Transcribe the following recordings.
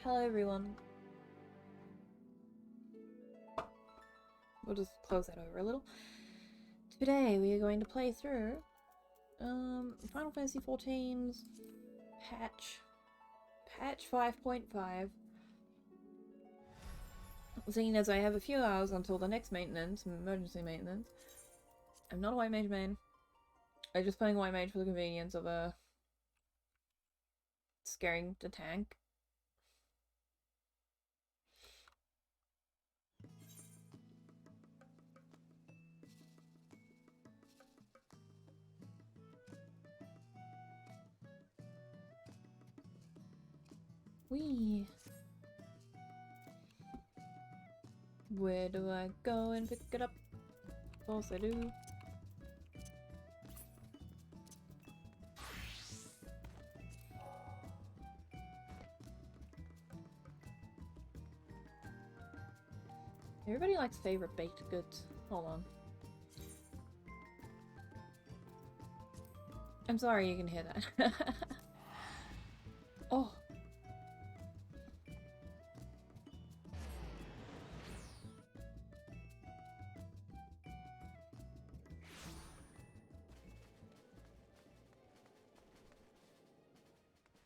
Hello everyone. We'll just close that over a little. Today we are going to play through Final Fantasy XIV's patch 5.5. Seeing as I have a few hours until the next maintenance, emergency maintenance. I'm not a white mage main. I'm just playing white mage for the convenience of scaring the tank. Whee! Where do I go and pick it up? Of course I do. Everybody likes favorite baked goods. Hold on. I'm sorry you can hear that. Oh.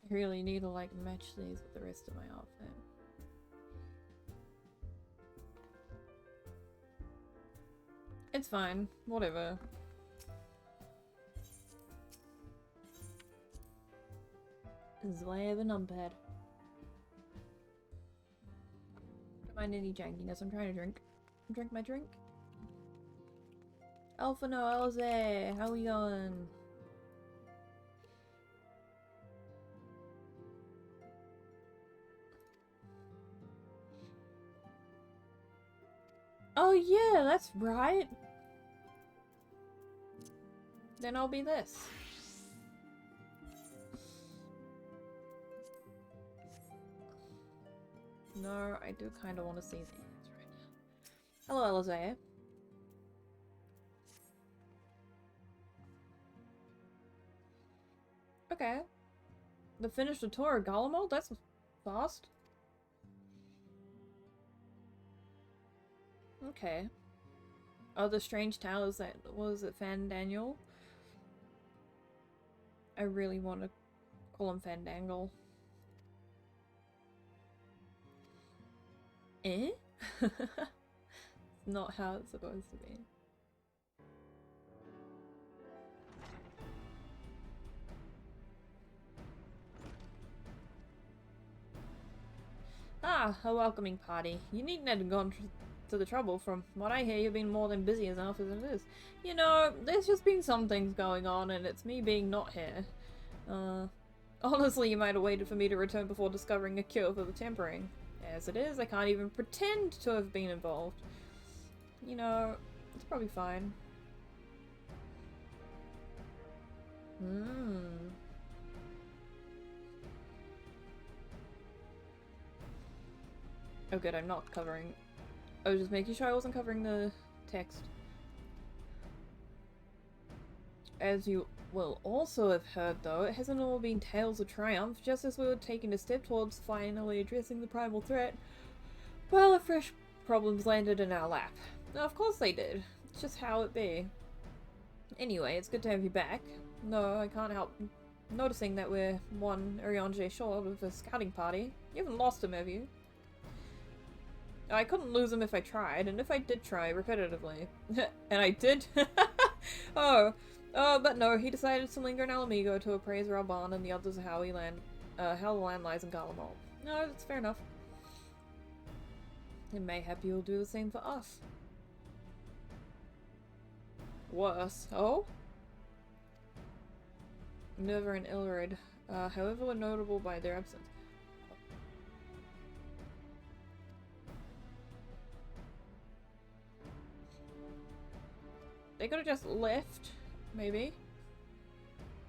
I really need to like match these with the rest of my outfit. It's fine. Whatever. This is why I have a numpad. Don't mind any jankiness. I'm trying to drink. Drink my drink. Alpha no Elze, how we going? Oh yeah, that's right. Then I'll be this. No, I do kind of want to see these right now. Hello, Elze. Okay. The finish the tour of Gallimald? That's fast. Okay. Oh, the strange towers that was it Fandangle? I really want to call him Fandangle. Eh? Not how it's supposed to be. Ah, a welcoming party. You needn't have gone to the trouble. From what I hear, you've been more than busy enough as it is. You know, there's just been some things going on, and it's me being not here. Honestly, you might have waited for me to return before discovering a cure for the tempering. As it is, I can't even pretend to have been involved. You know, it's probably fine. Oh good, I'm not covering... I was just making sure I wasn't covering the text. As you will also have heard though, it hasn't all been tales of triumph. Just as we were taking a step towards finally addressing the primal threat, well, a fresh problems landed in our lap. Of course they did. It's just how it be. Anyway, it's good to have you back. No, I can't help noticing that we're one Urianger short of a scouting party. You haven't lost him, have you? I couldn't lose him if I tried, and if I did try repetitively. And I did? Oh, but no, he decided to linger in Alamigo to appraise Raban and the others of how the land lies in Gallimald. No, that's fair enough. And mayhap you'll do the same for us. Worse. Oh? Never and Ilrid, however were notable by their absence. They could have just left, maybe.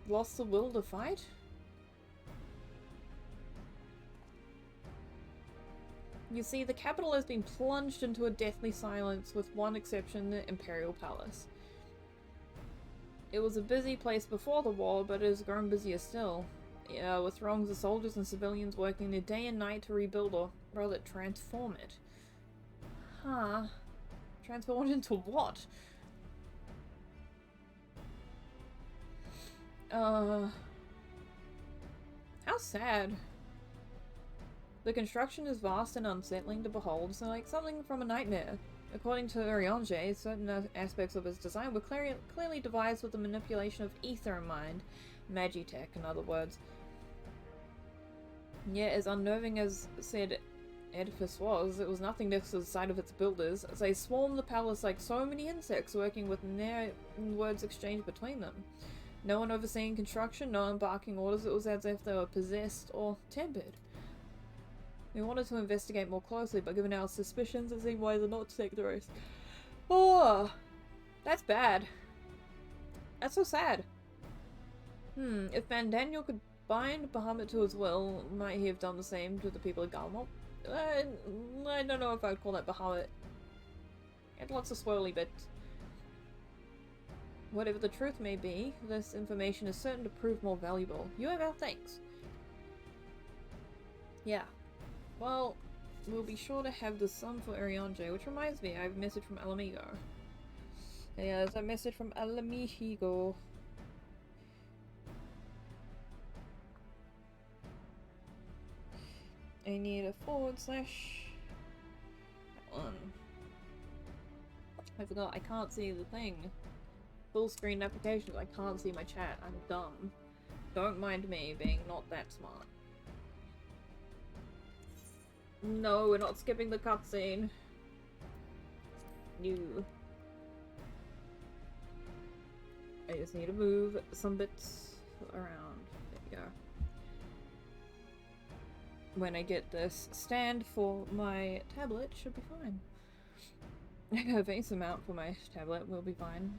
Lost the will to fight? You see, the capital has been plunged into a deathly silence, with one exception, the Imperial Palace. It was a busy place before the war, but it has grown busier still. with throngs of soldiers and civilians working their day and night to rebuild, or rather transform it. Huh. Transform it into what? How sad. The construction is vast and unsettling to behold, so like something from a nightmare. According to Urianger, certain aspects of his design were clearly devised with the manipulation of ether in mind. Magitech, in other words. Yet, as unnerving as said edifice was, it was nothing next to the sight of its builders, as they swarmed the palace like so many insects working with no words exchanged between them. No one overseeing construction, no one barking orders. It was as if they were possessed or tempered. We wanted to investigate more closely, but given our suspicions, it seemed wiser not to take the risk. Oh, that's bad. That's so sad. If Van Daniel could bind Bahamut to his will, might he have done the same to the people of Galmok? I don't know if I would call that Bahamut. It had lots of swirly bits. Whatever the truth may be, this information is certain to prove more valuable. You have our thanks. Yeah. Well, we'll be sure to have the sum for Arianje, which reminds me, I have a message from Alamigo. Yeah, there's a message from Alamigo. I need a / that one. I forgot, I can't see the thing. Full screen applications, I can't see my chat, I'm dumb. Don't mind me being not that smart. No, we're not skipping the cutscene. No. I just need to move some bits around. There we go. When I get this stand for my tablet, should be fine. A base amount for my tablet will be fine.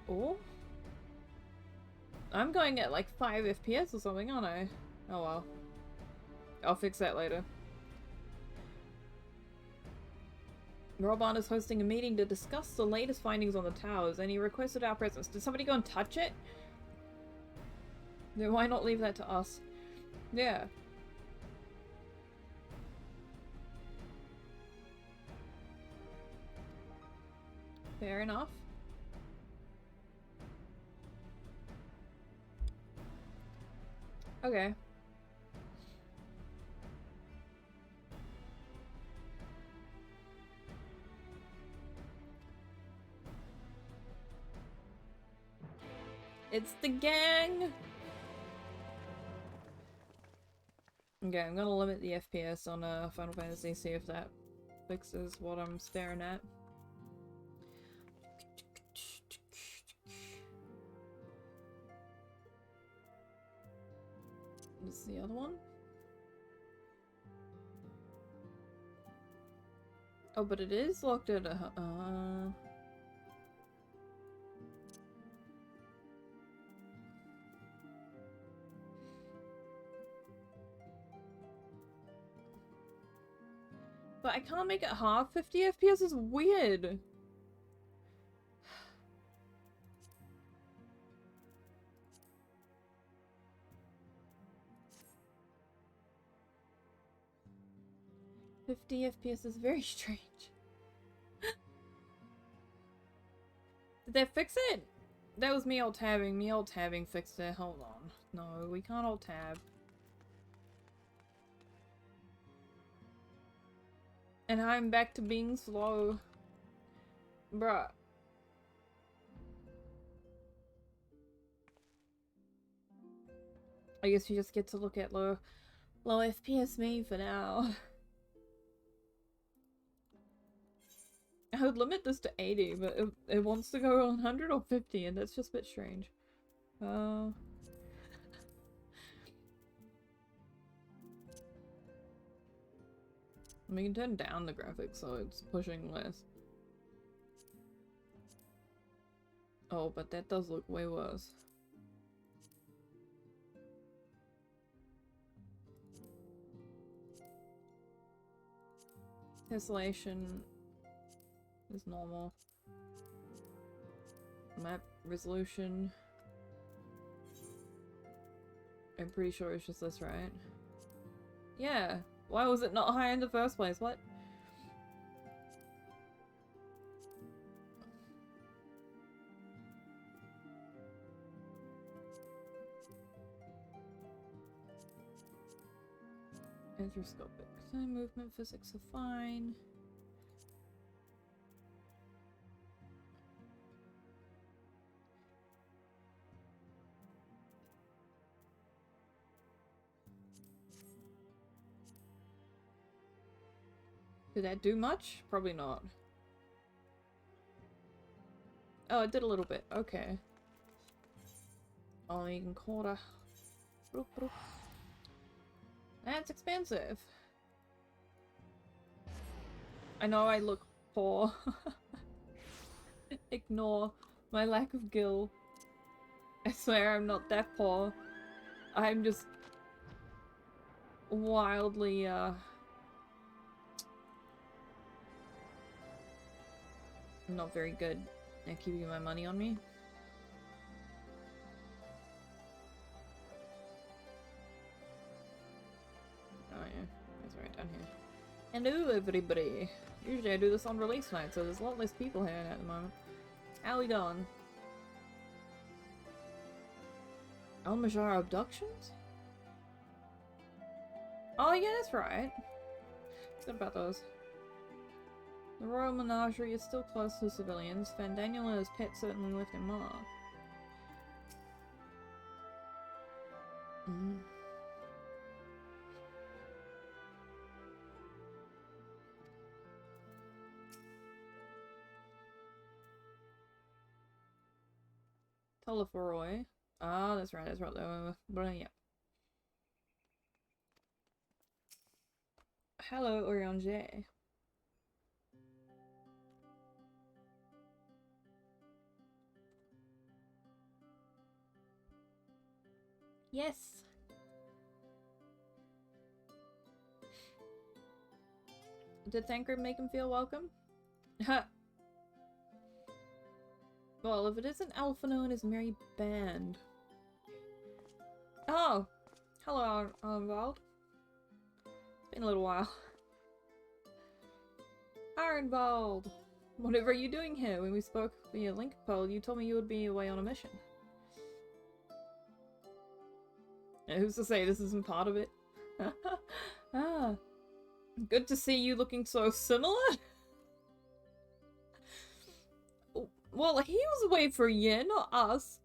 Oh? I'm going at like 5 FPS or something, aren't I? Oh well. I'll fix that later. Robon is hosting a meeting to discuss the latest findings on the towers, and he requested our presence. Did somebody go and touch it? Then why not leave that to us? Yeah. Fair enough. Okay. It's the gang! Okay, I'm gonna limit the FPS on Final Fantasy, see if that fixes what I'm staring at. This is the other one. Oh, but it is locked at a... But I can't make it half. 50 FPS is weird. FPS is very strange. Did they fix it? That was me alt-tabbing. Me alt-tabbing fixed it. Hold on. No, we can't alt-tab. And I'm back to being slow. Bruh. I guess you just get to look at low FPS me for now. I would limit this to 80, but it wants to go 100 or 50, and that's just a bit strange. We can turn down the graphics so it's pushing less. Oh, but that does look way worse. Tessellation is normal. Map resolution. I'm pretty sure it's just this, right? Yeah. Why was it not high in the first place? What? Anthroscopic. Time movement physics are fine. Did that do much? Probably not. Oh, it did a little bit. Okay. Only in quarter. Bloop, bloop. That's expensive. I know I look poor. Ignore my lack of gil. I swear I'm not that poor. I'm just wildly, not very good at keeping my money on me. Oh yeah, it's right down here. Hello everybody! Usually I do this on release night, so there's a lot less people here at the moment. How we doing? Al-Majara abductions? Oh yeah, that's right. What about those? The royal menagerie is still close to civilians. Fandaniel and his pet certainly left a mark. Telephoroy. Ah, that's right, but yeah. Hello, Oriange. Yes. Did Thancred make him feel welcome? Well, if it isn't Alphino and his merry band. Oh! Hello, Arnvald. It's been a little while. Arnvald! Whatever are you doing here? When we spoke via link poll, you told me you would be away on a mission. Yeah, who's to say this isn't part of it? Ah. Good to see you looking so similar. Well, he was away for a year, not us.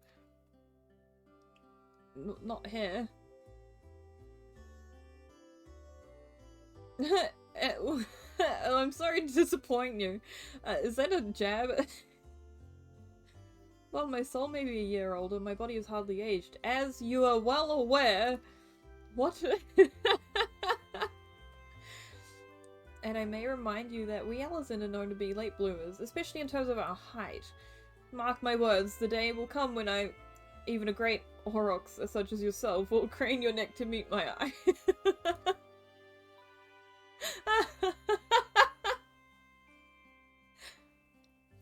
Not here. I'm sorry to disappoint you. Is that a jab? Well, my soul may be a year older, my body is hardly aged. As you are well aware... What? And I may remind you that we Alizin are known to be late bloomers, especially in terms of our height. Mark my words, the day will come when even a great Aurochs such as yourself, will crane your neck to meet my eye.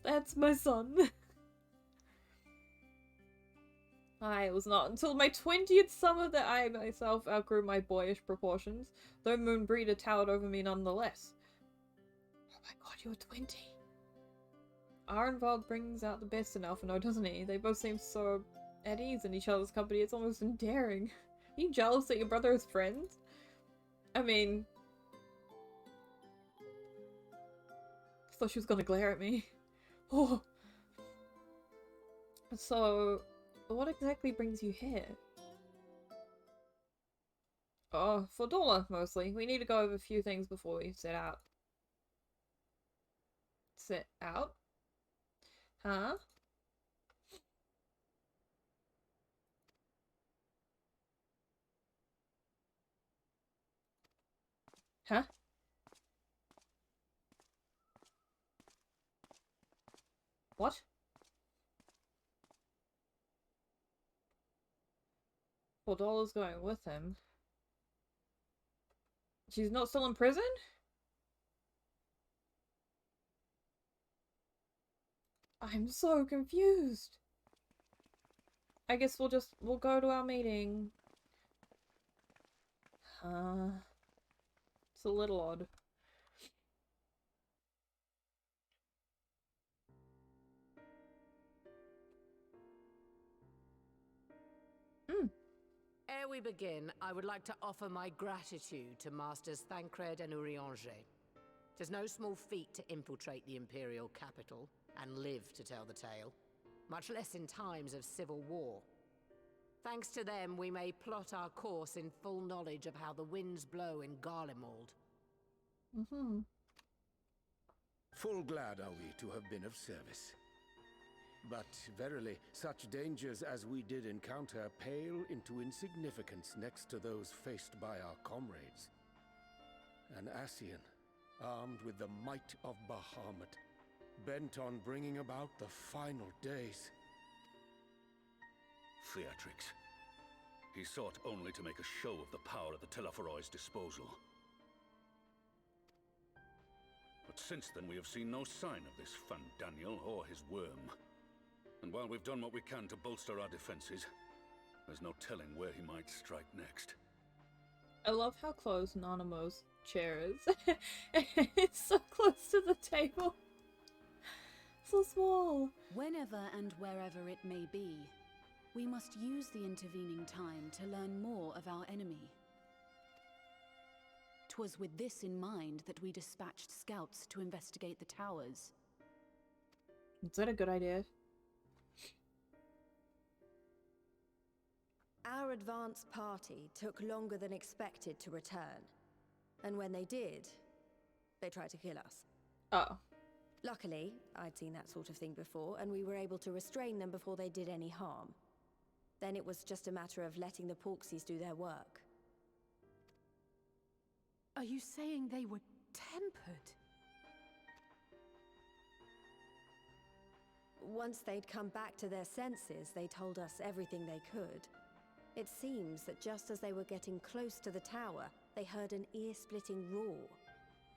That's my son. It was not until my 20th summer that I myself outgrew my boyish proportions, though Moonbreeder towered over me nonetheless. Oh my god, you were 20. Arnvald brings out the best in Alphino, doesn't he? They both seem so at ease in each other's company, it's almost endearing. Are you jealous that your brother has friends? I mean... I thought she was gonna glare at me. Oh. So... what exactly brings you here? Oh, for Dola, mostly. We need to go over a few things before we set out. Set out? Huh? Huh? What? Dola's going with him. She's not still in prison? I'm so confused. I guess we'll go to our meeting. It's a little odd. Ere we begin, I would like to offer my gratitude to Masters Thancred and Urianger. Tis no small feat to infiltrate the Imperial capital and live to tell the tale, much less in times of civil war. Thanks to them, we may plot our course in full knowledge of how the winds blow in Garlemald. Full glad are we to have been of service. But verily, such dangers as we did encounter pale into insignificance next to those faced by our comrades. An Ascian, armed with the might of Bahamut, bent on bringing about the final days. Theatrix. He sought only to make a show of the power at the Telophoroid's disposal. But since then we have seen no sign of this Fandaniel or his worm. And while we've done what we can to bolster our defenses, there's no telling where he might strike next. I love how close Nanamo's chair is. It's so close to the table. So small. Whenever and wherever it may be, we must use the intervening time to learn more of our enemy. 'Twas with this in mind that we dispatched scouts to investigate the towers. Is that a good idea? Our advance party took longer than expected to return. And when they did, they tried to kill us. Oh. Luckily, I'd seen that sort of thing before, and we were able to restrain them before they did any harm. Then it was just a matter of letting the Porksies do their work. Are you saying they were tempered? Once they'd come back to their senses, they told us everything they could. It seems that just as they were getting close to the tower, they heard an ear-splitting roar.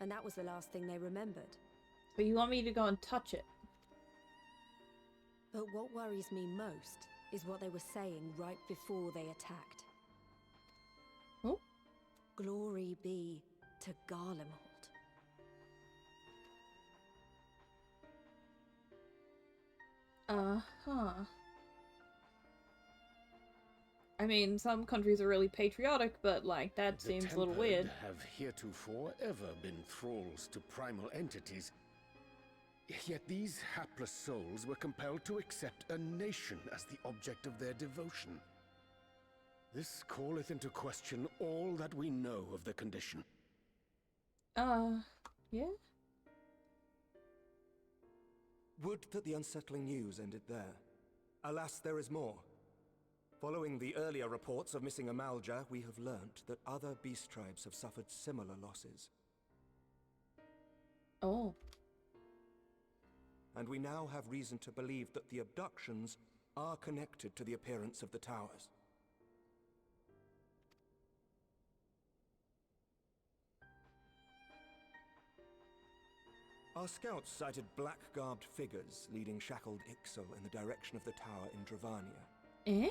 And that was the last thing they remembered. But you want me to go and touch it? But what worries me most is what they were saying right before they attacked. Oh? Glory be to Garlemald. Uh-huh. I mean, some countries are really patriotic, but, like, that seems a little weird. The tempered have heretofore ever been thralls to primal entities. Yet these hapless souls were compelled to accept a nation as the object of their devotion. This calleth into question all that we know of the condition. Yeah? Would that the unsettling news ended there. Alas, there is more. Following the earlier reports of missing Amalja, we have learnt that other beast tribes have suffered similar losses. Oh. And we now have reason to believe that the abductions are connected to the appearance of the towers. Our scouts sighted black-garbed figures leading shackled Ixal in the direction of the tower in Dravania. Eh?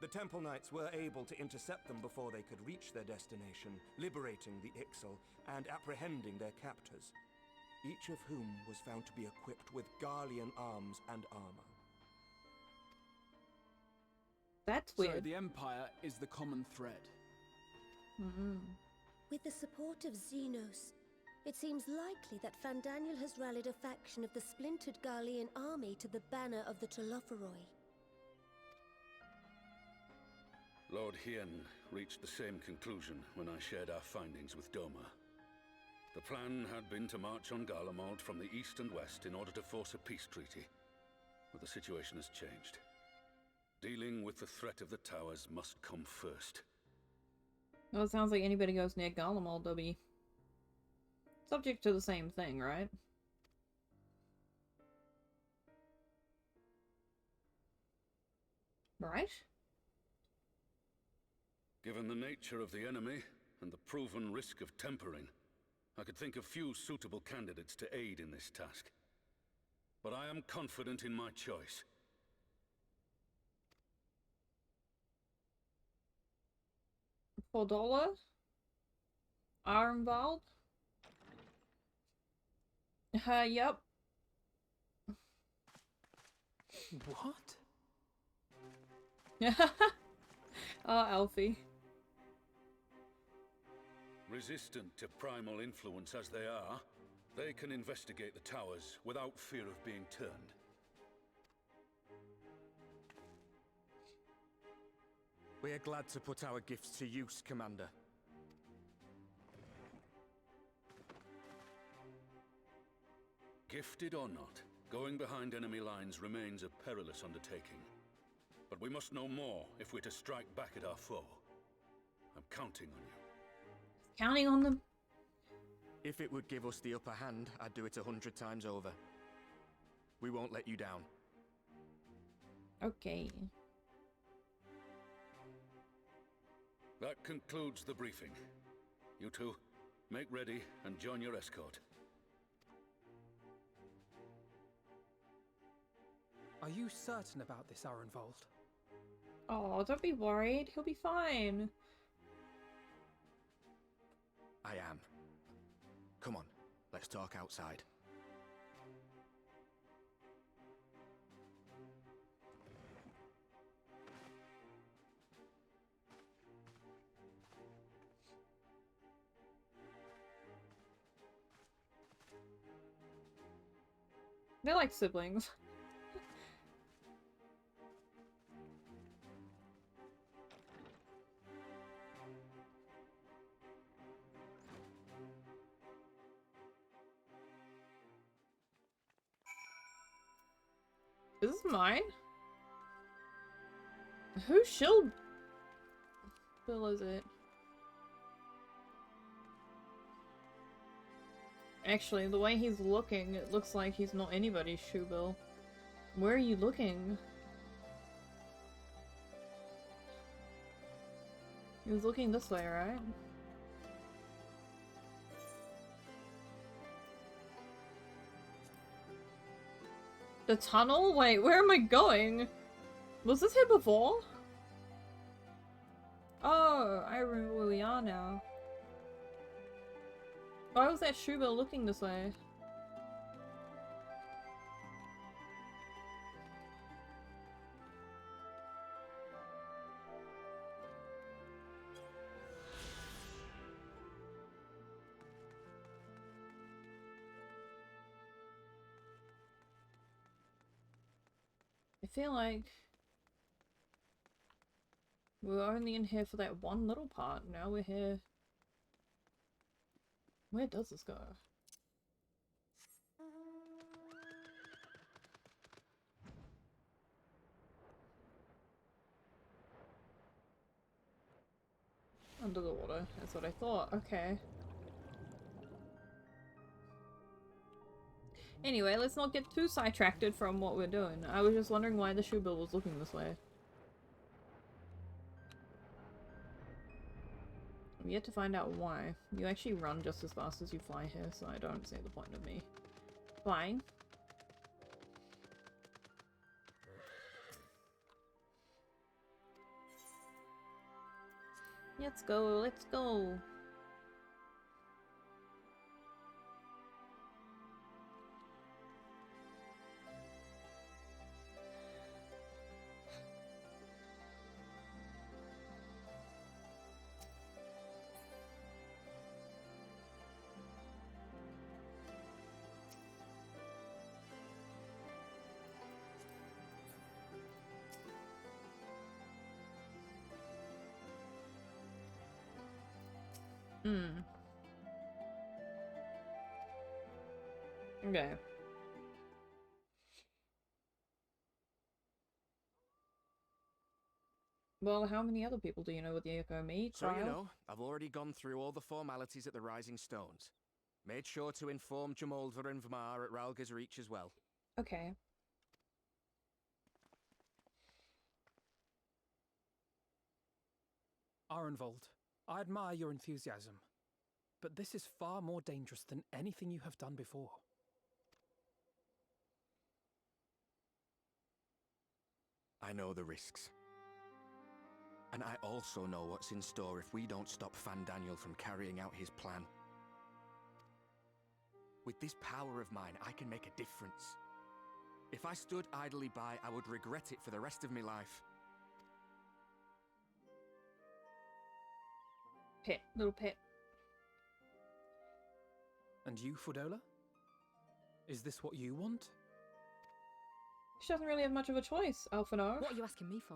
The Temple Knights were able to intercept them before they could reach their destination, liberating the Ixal and apprehending their captors, each of whom was found to be equipped with Garlean arms and armor. That's weird. So the Empire is the common thread. With the support of Xenos, it seems likely that Fandaniel has rallied a faction of the splintered Garlean army to the banner of the Telophoroi. Lord Hien reached the same conclusion when I shared our findings with Doma. The plan had been to march on Garlemald from the east and west in order to force a peace treaty. But the situation has changed. Dealing with the threat of the towers must come first. Well, it sounds like anybody goes near Garlemald, they'll be subject to the same thing, right? Right? Given the nature of the enemy and the proven risk of tempering, I could think of few suitable candidates to aid in this task. But I am confident in my choice. $4? Armwald? Yep. What? Oh, Alfie. Resistant to primal influence as they are, they can investigate the towers without fear of being turned. We are glad to put our gifts to use, Commander. Gifted or not, going behind enemy lines remains a perilous undertaking. But we must know more if we're to strike back at our foe. I'm counting on you. Counting on them? If it would give us the upper hand, I'd do it 100 times over. We won't let you down. Okay. That concludes the briefing. You two, make ready and join your escort. Are you certain about this, Arenvold? Oh, don't be worried. He'll be fine. I am. Come on, let's talk outside. They're like siblings. Is this mine? Whose shield bill is it? Actually, the way he's looking, it looks like he's not anybody's shoe bill. Where are you looking? He was looking this way, right? The tunnel? Wait, where am I going? Was this here before? Oh, I remember where we are now. Why was that shoe bill looking this way? I feel like we were only in here for that one little part. Now we're here. Where does this go? Under the water. That's what I thought. Okay. Anyway, let's not get too sidetracked from what we're doing. I was just wondering why the shoe bill was looking this way. I'm yet to find out why. You actually run just as fast as you fly here, so I don't see the point of me flying. Let's go, let's go. Okay. Well, how many other people do you know with the Echo Me So trial? you know, I've already gone through all the formalities at the Rising Stones. Made sure to inform Jamoldva and Vamar at Ralga's Reach as well. Okay. Arenvold, I admire your enthusiasm. but this is far more dangerous than anything you have done before. I know the risks. And I also know what's in store if we don't stop Fandaniel from carrying out his plan. With this power of mine, I can make a difference. If I stood idly by, I would regret it for the rest of my life. Pit, little pit. And you, Fudola? Is this what you want? She doesn't really have much of a choice, Alphinaud. What are you asking me for?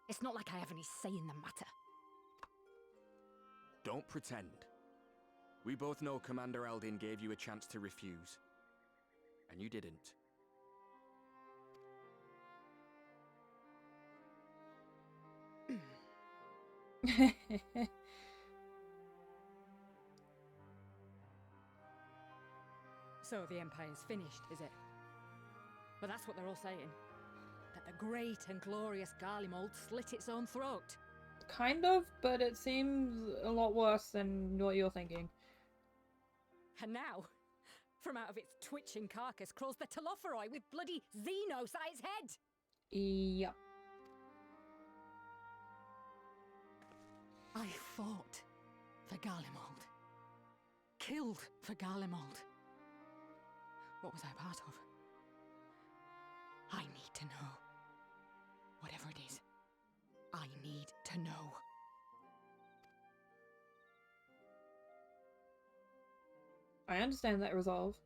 It's not like I have any say in the matter. Don't pretend. We both know Commander Eldin gave you a chance to refuse. And you didn't. So the Empire's finished, is it? But that's what they're all saying. That the great and glorious Garlemald slit its own throat. Kind of, but it seems a lot worse than what you're thinking. And now, from out of its twitching carcass crawls the Telophoroi with bloody Xenos at its head! Yep. I fought for Garlemald. Killed for Garlemald. What was I part of? I need to know. Whatever it is, I need to know. I understand that resolve.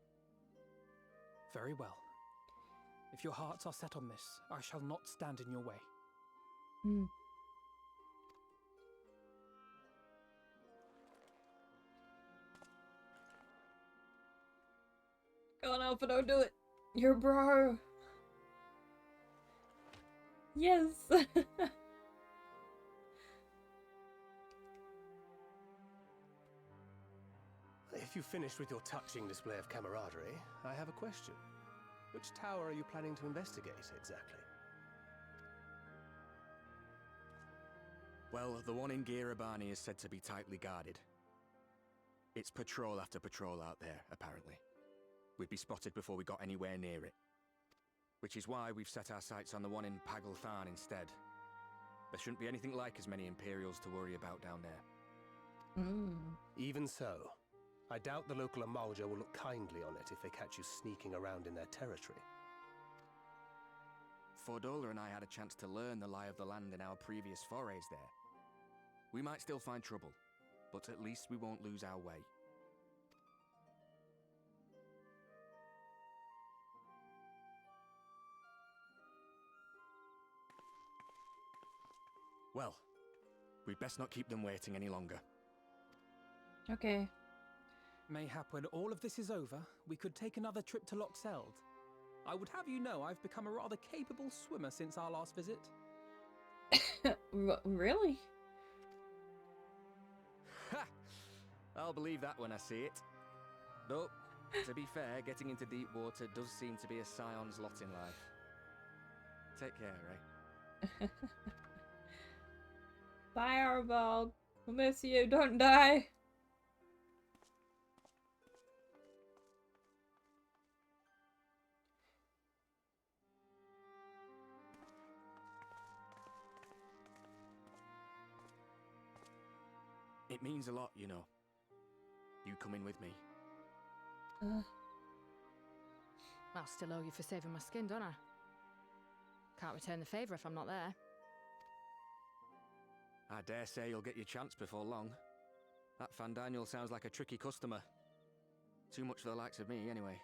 Very well. If your hearts are set on this, I shall not stand in your way. Hmm. Go on, Alpha, don't do it. You're a bro. Yes. If you've finished with your touching display of camaraderie, I have a question. Which tower are you planning to investigate, exactly? Well, the one in Girabani is said to be tightly guarded. It's patrol after patrol out there, apparently. We'd be spotted before we got anywhere near it. Which is why we've set our sights on the one in Paglthan instead. There shouldn't be anything like as many Imperials to worry about down there. Even so, I doubt the local Amalja will look kindly on it if they catch you sneaking around in their territory. Fordola and I had a chance to learn the lie of the land in our previous forays there. We might still find trouble, but at least we won't lose our way. Well, we'd best not keep them waiting any longer. Okay. Mayhap when all of this is over, we could take another trip to Loxeld. I would have you know I've become a rather capable swimmer since our last visit. Really? Ha! I'll believe that when I see it. Though, to be fair, getting into deep water does seem to be a scion's lot in life. Take care, Ray. Bye, Arabald. We'll miss you. Don't die. It means a lot, you know. You coming with me. I'll still owe you for saving my skin, don't I? Can't return the favour if I'm not there. I dare say you'll get your chance before long. That Fandaniel sounds like a tricky customer. Too much for the likes of me, anyway.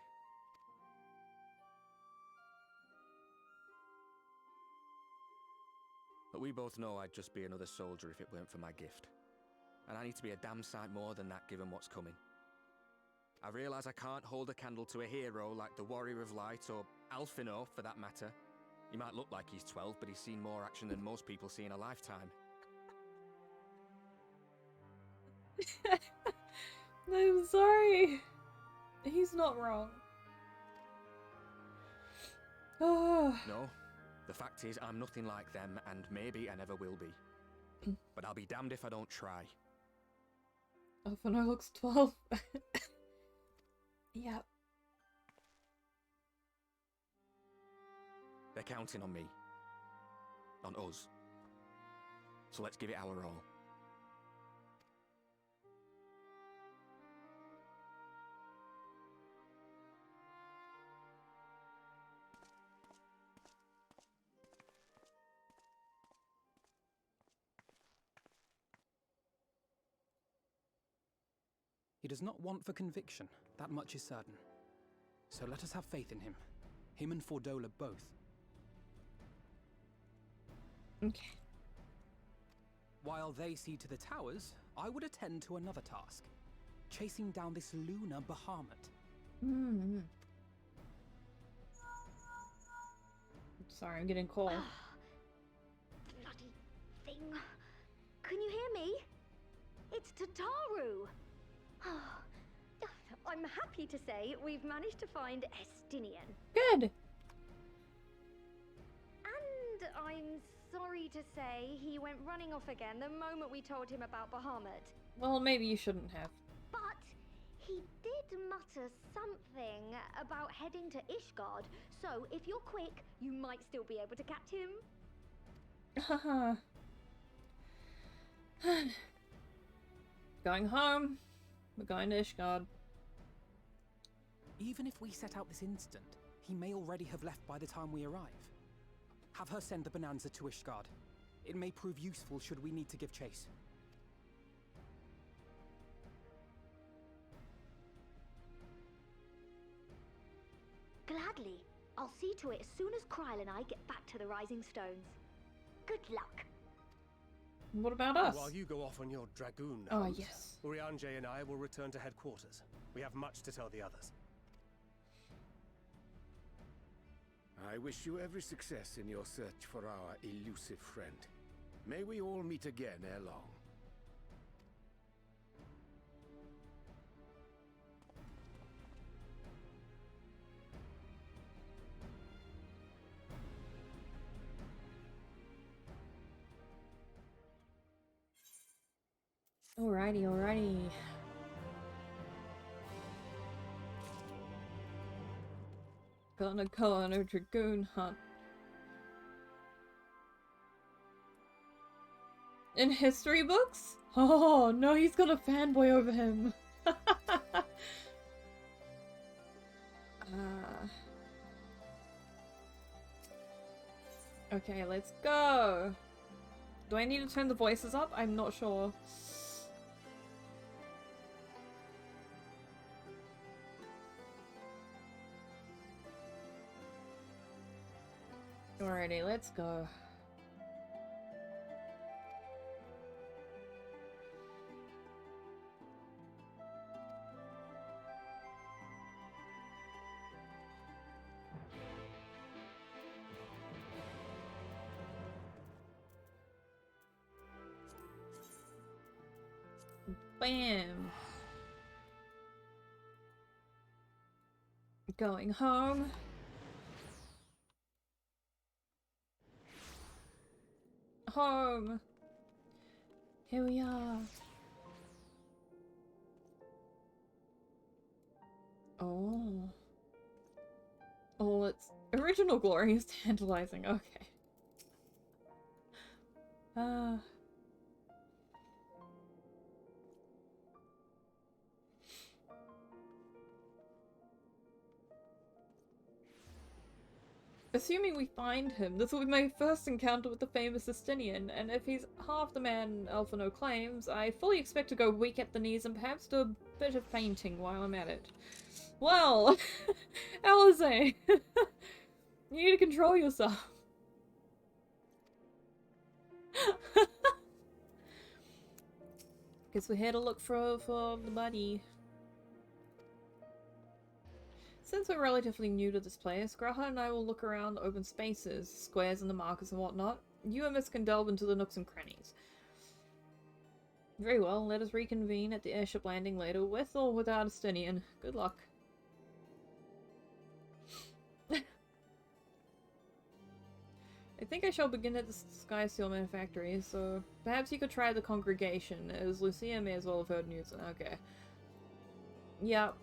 But we both know I'd just be another soldier if it weren't for my gift. And I need to be a damn sight more than that given what's coming. I realise I can't hold a candle to a hero like the Warrior of Light or Alphinaud, for that matter. He might look like he's 12, but he's seen more action than most people see in a lifetime. I'm sorry. He's not wrong. Oh. No, the fact is I'm nothing like them, and maybe I never will be. But I'll be damned if I don't try. Alphino looks 12. Yep. They're counting on me. On us. So let's give it our all. He does not want for conviction, that much is certain. So let us have faith in him. Him and Fordola both. Okay. While they see to the towers, I would attend to another task. Chasing down this lunar Bahamut. Mm-hmm. Sorry, I'm getting cold. Bloody thing. Can you hear me? It's Tataru. I'm happy to say we've managed to find Estinian. Good. And I'm sorry to say he went running off again the moment we told him about Bahamut. Well, maybe you shouldn't have. But he did mutter something about heading to Ishgard, so if you're quick, you might still be able to catch him. Haha. Going home. We're going to Ishgard. Even if we set out this instant, he may already have left by the time we arrive. Have her send the Bonanza to Ishgard. It may prove useful should we need to give chase. Gladly. I'll see to it as soon as Kryl and I get back to the Rising Stones. Good luck. What about us? While you go off on your dragoon Oh, hunt, yes. Urianger and I will return to headquarters. We have much to tell the others. I wish you every success in your search for our elusive friend. May we all meet again ere long. Alrighty, alrighty. Gonna go on a dragoon hunt. In history books? Oh no, he's got a fanboy over him. Okay, let's go. Do I need to turn the voices up? I'm not sure. Alrighty, let's go. Bam! Going home. Home! Here we are. Oh. Oh, it's original glory is tantalizing. Okay. Assuming we find him, this will be my first encounter with the famous Estinian, and if he's half the man Alphino claims, I fully expect to go weak at the knees and perhaps do a bit of fainting while I'm at it. Well, Alize, you need to control yourself. Guess we're here to look for the buddy. Since we're relatively new to this place, Graha and I will look around the open spaces, squares and the markers and whatnot. You and Miss can delve into the nooks and crannies. Very well, let us reconvene at the airship landing later, with or without Estinian. Good luck. I think I shall begin at the Sky Steelman factory, so perhaps you could try the congregation, as Lucia may as well have heard news. Okay. Yep.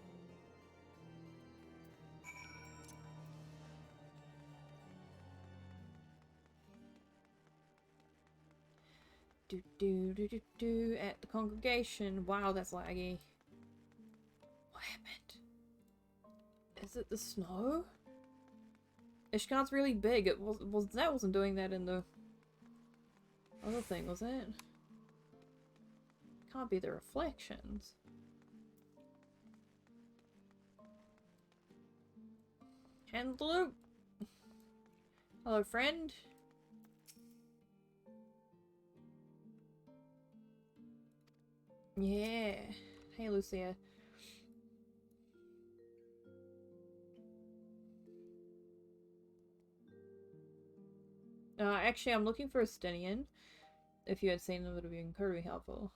Do at the congregation. Wow, that's laggy. What happened? Is it the snow? Ishgard's really big. It that wasn't doing that in the other thing, was it? Can't be the reflections. Hello? Hello, friend? Yeah. Hey, Lucia. Actually, I'm looking for a Stenian. If you had seen them, it would have been incredibly helpful.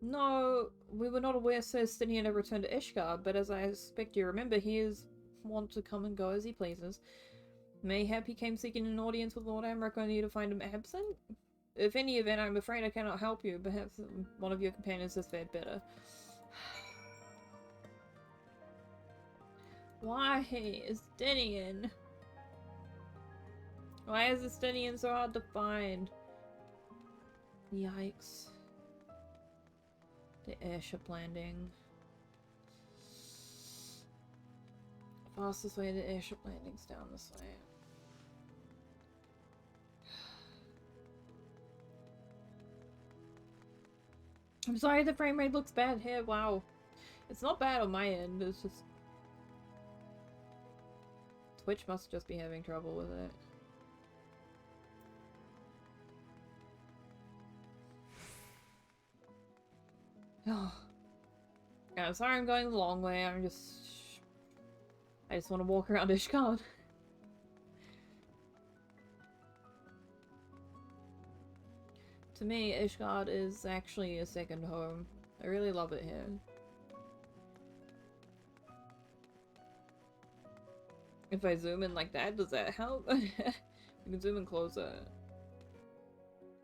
No, we were not aware Sir Stenian had returned to Ishgard, but as I expect you remember, he is wont to come and go as he pleases. Mayhap he came seeking an audience with Lord Amrock only to find him absent? If any event, I'm afraid I cannot help you. Perhaps one of your companions has fared better. Why is Stenian? Why is the Stenian so hard to find? Yikes. The airship landing. Fastest way to the airship landing's down this way. I'm sorry the frame rate looks bad here, wow. It's not bad on my end, it's just... Twitch must just be having trouble with it. Oh. Yeah, I'm sorry I'm going the long way, I just want to walk around Ishgard. To me, Ishgard is actually a second home. I really love it here. If I zoom in like that, does that help? We can zoom in closer.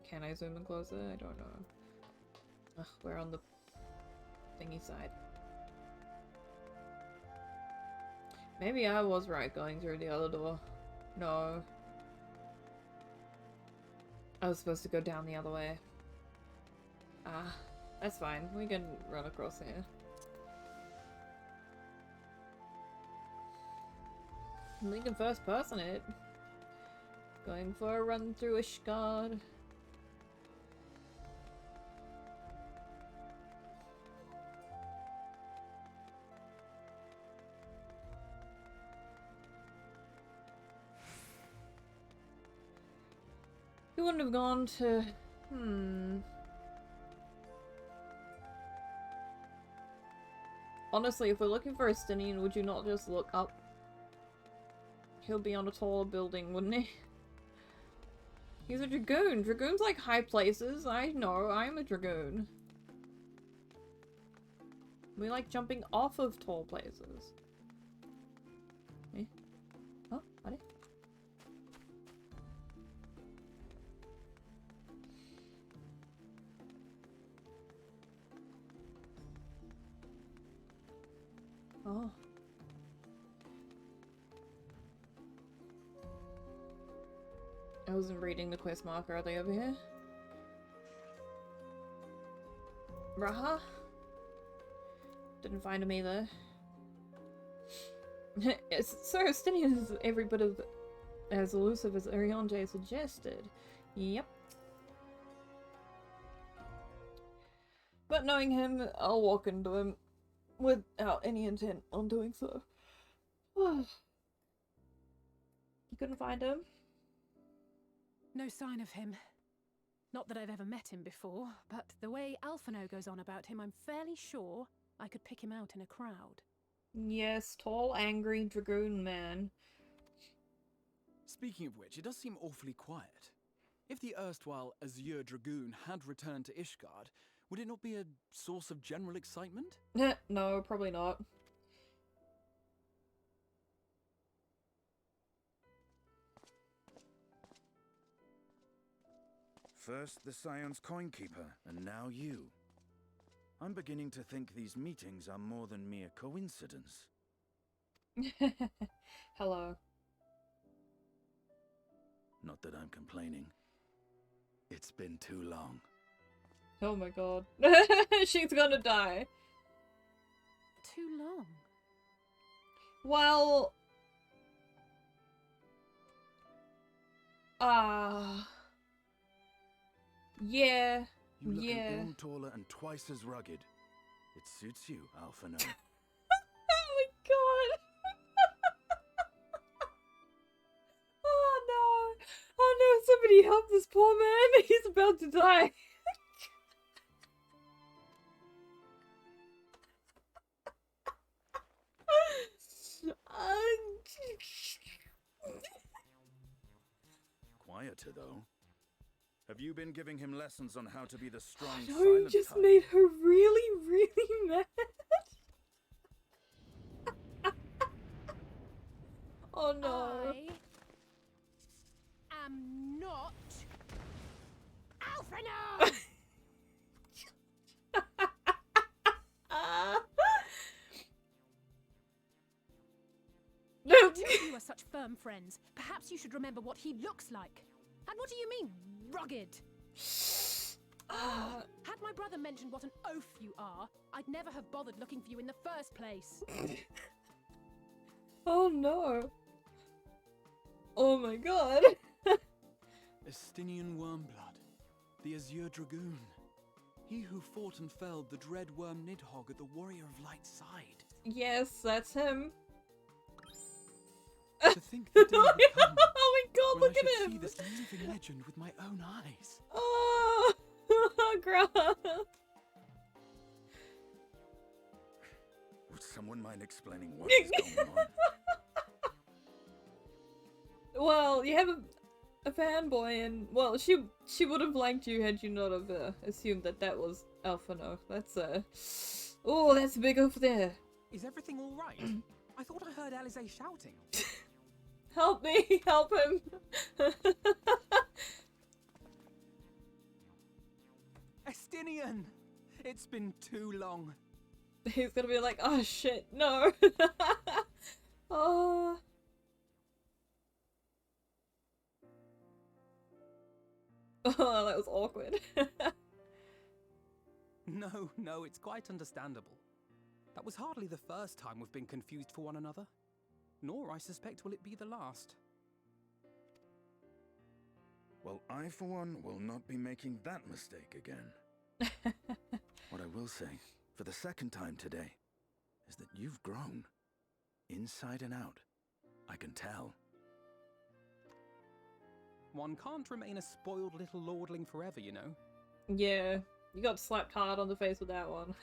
Can I zoom in closer? I don't know. Ugh, we're on the thingy side. Maybe I was right going through the other door. No. I was supposed to go down the other way. Ah, that's fine. We can run across here. We can first person it. Going for a run through Ishgard. You wouldn't have gone to... Honestly, if we're looking for a Stenian, would you not just look up? He'll be on a taller building, wouldn't he? He's a Dragoon. Dragoons like high places. I know, I'm a Dragoon. We like jumping off of tall places. Eh? Oh, buddy. Oh. I wasn't reading the quest marker. Are they over here? Raha? Didn't find him either. Sir Stenian is every bit of as elusive as Ariane suggested. Yep. But knowing him, I'll walk into him without any intent on doing so. You couldn't find him? No sign of him. Not that I've ever met him before, but the way Alphino goes on about him, I'm fairly sure I could pick him out in a crowd. Yes, tall, angry Dragoon man. Speaking of which, it does seem awfully quiet. If the erstwhile Azure Dragoon had returned to Ishgard, would it not be a source of general excitement? No, probably not. First the Scion's Coinkeeper, and now you. I'm beginning to think these meetings are more than mere coincidence. Hello. Not that I'm complaining. It's been too long. Oh my god. She's gonna die. Too long. Well... yeah. You look yeah. an inch taller and twice as rugged. It suits you, Alphinaud. Oh my god. Oh no. Oh no, somebody help this poor man. He's about to die. Quieter, though. Have you been giving him lessons on how to be the strong, No, you silent just type? made her really, really mad. Oh no. I am not Alphinaud! No. You are such firm friends. Perhaps you should remember what he looks like. And what do you mean, rugged? Had my brother mentioned what an oaf you are, I'd never have bothered looking for you in the first place. Oh no. Oh my god. Estinian Wormblood, the Azure Dragoon. He who fought and felled the dread worm Nidhogg at the Warrior of Light side. Yes, that's him. To think the day would come Oh my god, when look I should at him! see this living legend with my own eyes. Oh, Grant. Would someone mind explaining what is going on? Well, you have a fanboy, and well, she would have liked you had you not have assumed that was Alphinaud. That's oh, that's a big over there. Is everything all right? I thought I heard Alize shouting. Help me! Help him! Estinian! It's been too long. He's gonna be like, oh shit, no! Oh. Oh, that was awkward. No, it's quite understandable. That was hardly the first time we've been confused for one another. Nor, I suspect, will it be the last. Well, I, for one, will not be making that mistake again. What I will say, for the second time today, is that you've grown. Inside and out. I can tell. One can't remain a spoiled little lordling forever, you know. Yeah, you got slapped hard on the face with that one.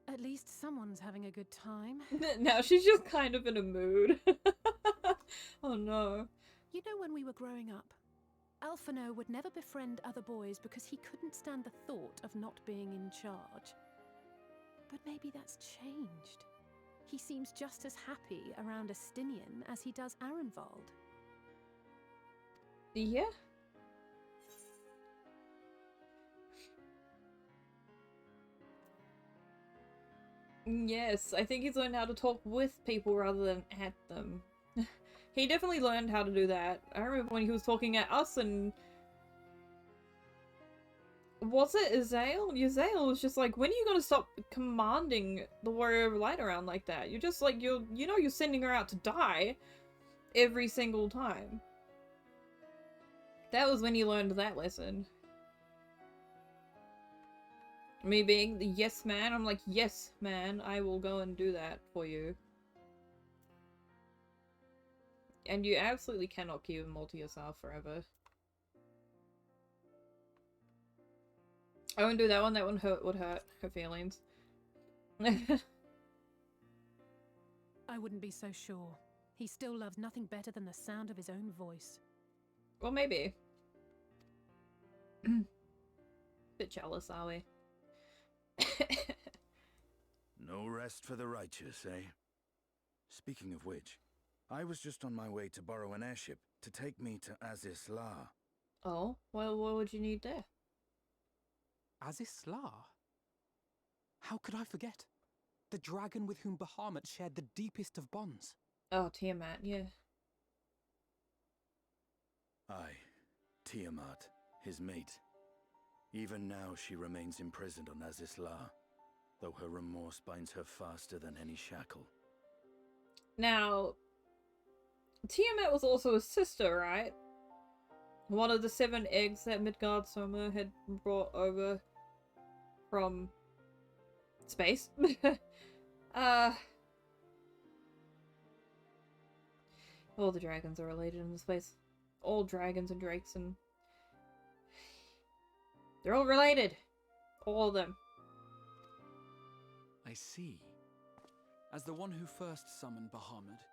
At least someone's having a good time. Now she's just kind of in a mood. Oh no. You know, when we were growing up, Alphinaud would never befriend other boys because he couldn't stand the thought of not being in charge. But maybe that's changed. He seems just as happy around Estinian as he does Arenvald. Yeah. Yes, I think he's learned how to talk with people rather than at them. He definitely learned how to do that. I remember when he was talking at us and... Was it Azael? Azael was just like, when are you gonna stop commanding the Warrior of Light around like that? You're just like, you know you're sending her out to die every single time. That was when he learned that lesson. Me being the yes man, I'm like, yes man, I will go and do that for you. And you absolutely cannot keep them all to yourself forever. I wouldn't do that one would hurt her feelings. I wouldn't be so sure. He still loves nothing better than the sound of his own voice. Well, maybe. Bit jealous, are we? No rest for the righteous, eh? Speaking of which, I was just on my way to borrow an airship to take me to Azis La. Oh, well, what would you need there? Azisla? How could I forget? The dragon with whom Bahamut shared the deepest of bonds. Oh, Tiamat, yeah. Aye, Tiamat, his mate. Even now she remains imprisoned on Azis La, though her remorse binds her faster than any shackle. Now, Tiamat was also a sister, right? One of the 7 eggs that Midgard Soma had brought over from space. All the dragons are related in this place. All dragons and drakes and... they're all related. All of them. I see. As the one who first summoned Bahamut,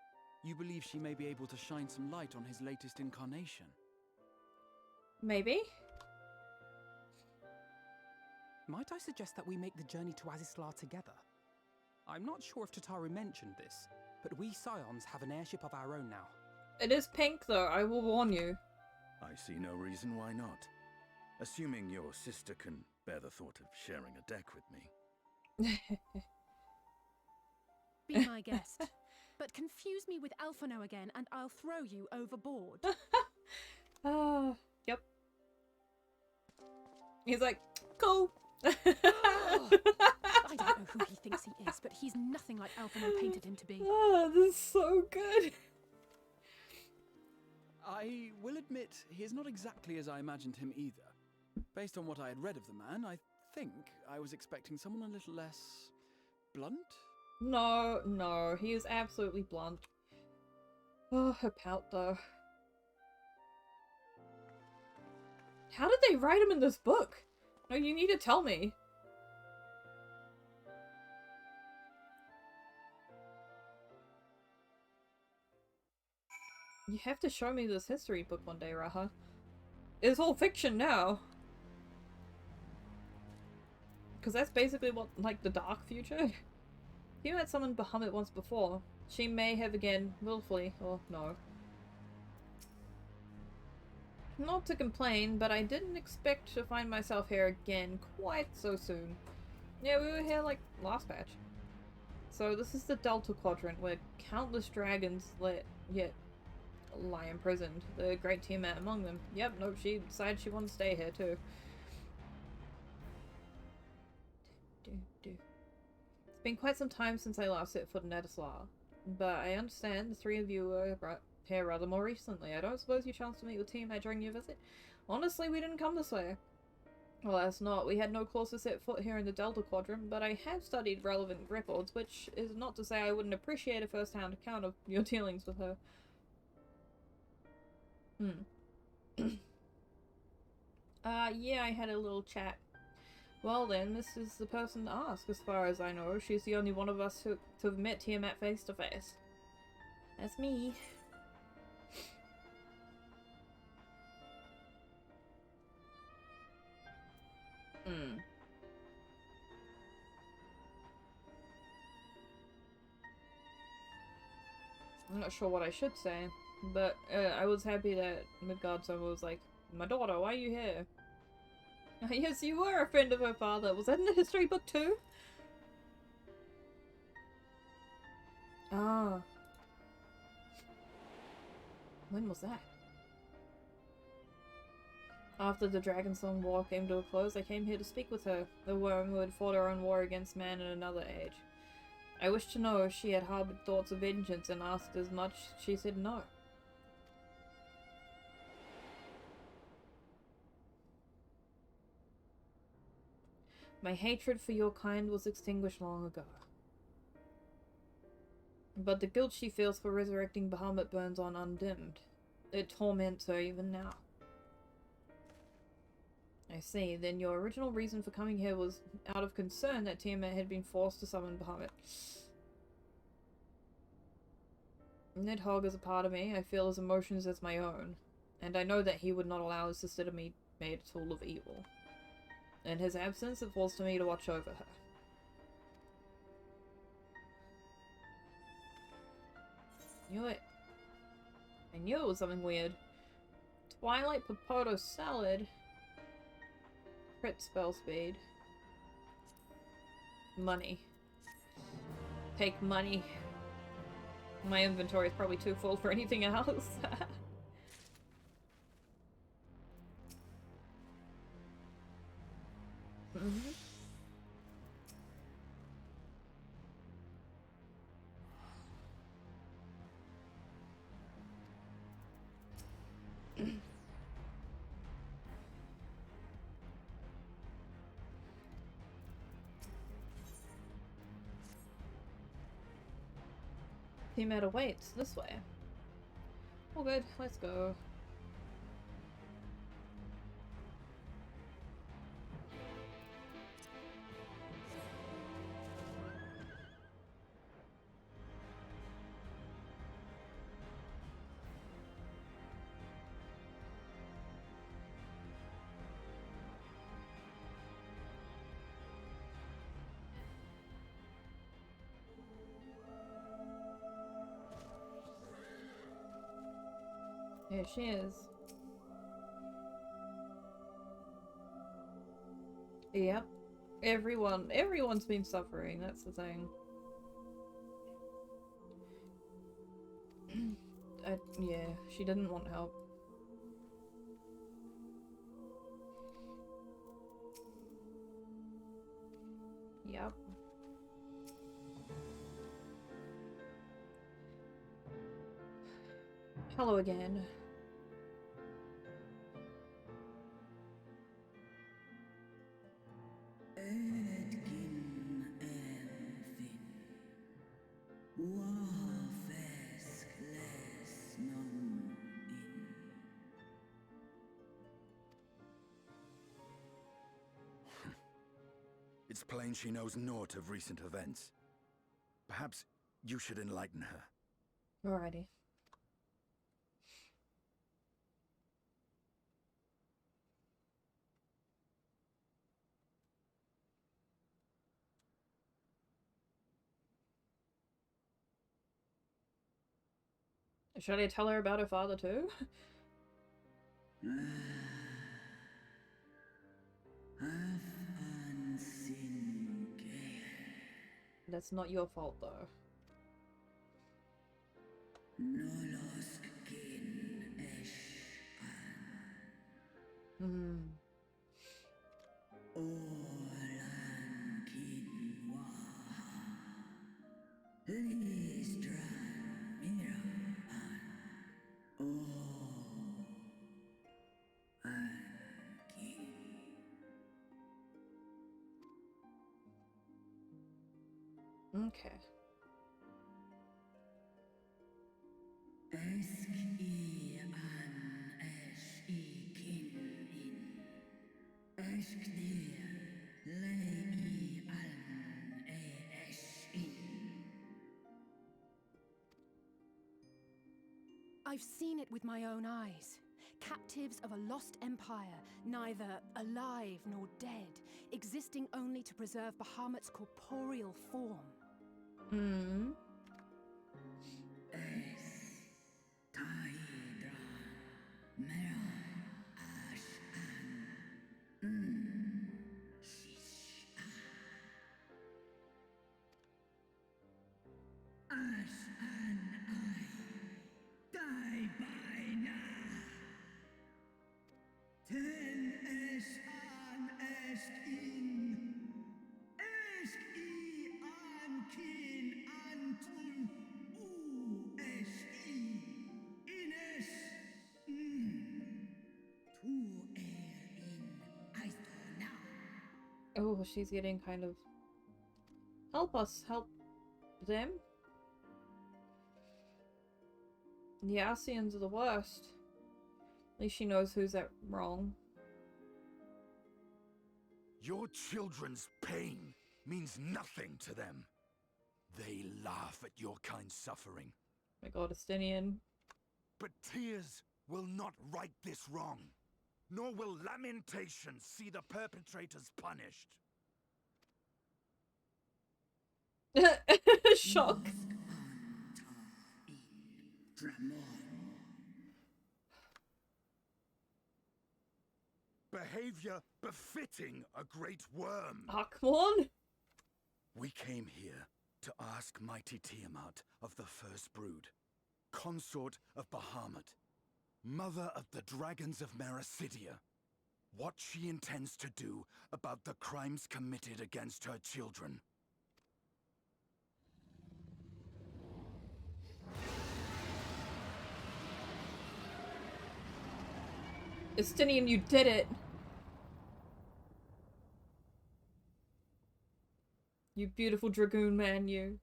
you believe she may be able to shine some light on his latest incarnation? Maybe? Might I suggest that we make the journey to Azisla together? I'm not sure if Tataru mentioned this, but we Scions have an airship of our own now. It is pink though, I will warn you. I see no reason why not. Assuming your sister can bear the thought of sharing a deck with me. Be my guest. But confuse me with Alphino again and I'll throw you overboard. Yep. He's like, cool. I don't know who he thinks he is, but he's nothing like Alphino painted him to be. Oh, this is so good. I will admit, he is not exactly as I imagined him either. Based on what I had read of the man, I think I was expecting someone a little less... blunt? No, he is absolutely blunt. Oh, her pout though. How did they write him in this book? No, you need to tell me. You have to show me this history book one day, Raha. It's all fiction now. Because that's basically what, like, the dark future. You had summoned Bahamut once before. She may have again, willfully, or no. Not to complain, but I didn't expect to find myself here again quite so soon. Yeah, we were here, like, last patch. So this is the Delta Quadrant, where countless dragons yet lie imprisoned. The Great Tiamat among them. Yep, nope, she decided she wanted to stay here, too. It's been quite some time since I last set foot in Edislar, but I understand the 3 of you were here rather more recently. I don't suppose you chanced to meet with Tiamat during your visit? Honestly, we didn't come this way. Well, that's not. We had no cause to set foot here in the Delta Quadrant, but I have studied relevant records, which is not to say I wouldn't appreciate a first-hand account of your dealings with her. Yeah, I had a little chat. Well then, this is the person to ask, as far as I know. She's the only one of us to have met Tiamat face to face. That's me. I'm not sure what I should say, but I was happy that Midgard Soma was like, my daughter, why are you here? Yes, you were a friend of her father. Was that in the history book too? Ah. When was that? After the Dragonsong War came to a close, I came here to speak with her, the worm who had fought her own war against man in another age. I wished to know if she had harbored thoughts of vengeance and asked as much. She said no. My hatred for your kind was extinguished long ago. But the guilt she feels for resurrecting Bahamut burns on undimmed. It torments her even now. I see. Then your original reason for coming here was out of concern that Tiamat had been forced to summon Bahamut. Nidhogg is a part of me. I feel his emotions as my own. And I know that he would not allow his sister to be made a tool of evil. In his absence, it falls to me to watch over her. Knew it. I knew it was something weird. Twilight Popoto Salad. Crit spell speed. Money. Take money. My inventory is probably too full for anything else. Mm-hmm. Team awaits this way. All good, let's go. Here she is. Yep. Everyone's been suffering, that's the thing. Yeah, she didn't want help. Yep. Hello again. It's plain she knows naught of recent events. Perhaps you should enlighten her. Alrighty. Should I tell her about her father too? That's not your fault though. Hmm. Okay. I've seen it with my own eyes. Captives of a lost empire, neither alive nor dead, existing only to preserve Bahamut's corporeal form. Hmm. Oh, she's getting kind of... Help us, help them? The Ascians are the worst. At least she knows who's at wrong. Your children's pain means nothing to them. They laugh at your kind suffering. Oh my god, Estinian. But tears will not right this wrong, nor will lamentation see the perpetrators punished. Shock. behavior befitting a great worm. Oh, come on! We came here to ask mighty Tiamat of the First Brood, consort of Bahamut, mother of the dragons of Mericidia, what she intends to do about the crimes committed against her children. Estinian, you did it! You beautiful dragoon man, you.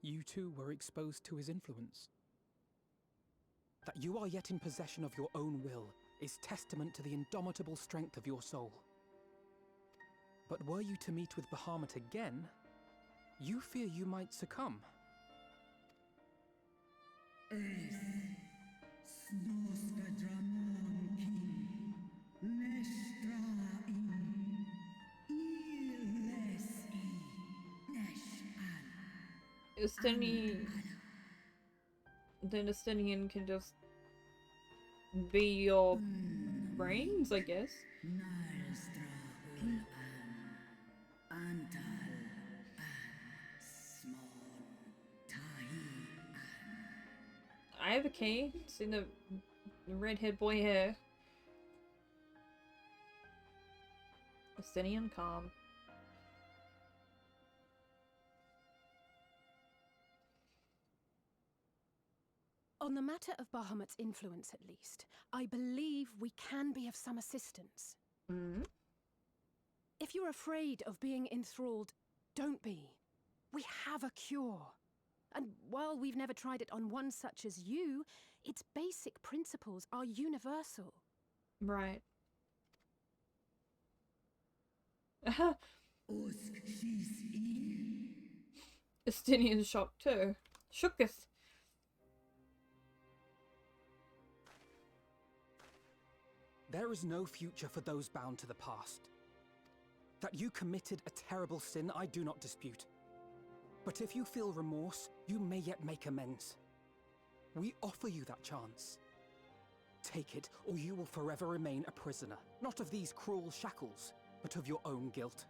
You too were exposed to his influence. That you are yet in possession of your own will is testament to the indomitable strength of your soul. But were you to meet with Bahamut again, you fear you might succumb. Then Estinian can just be your brains, I guess. I have a key. It's in the redhead boy hair. Estinian calm. On the matter of Bahamut's influence, at least, I believe we can be of some assistance. Mm-hmm. If you're afraid of being enthralled, don't be. We have a cure. And while we've never tried it on one such as you, its basic principles are universal. Right. Estinian's shocked too. Shooketh. There is no future for those bound to the past. That you committed a terrible sin, I do not dispute. But if you feel remorse, you may yet make amends. We offer you that chance. Take it, or you will forever remain a prisoner, not of these cruel shackles, but of your own guilt.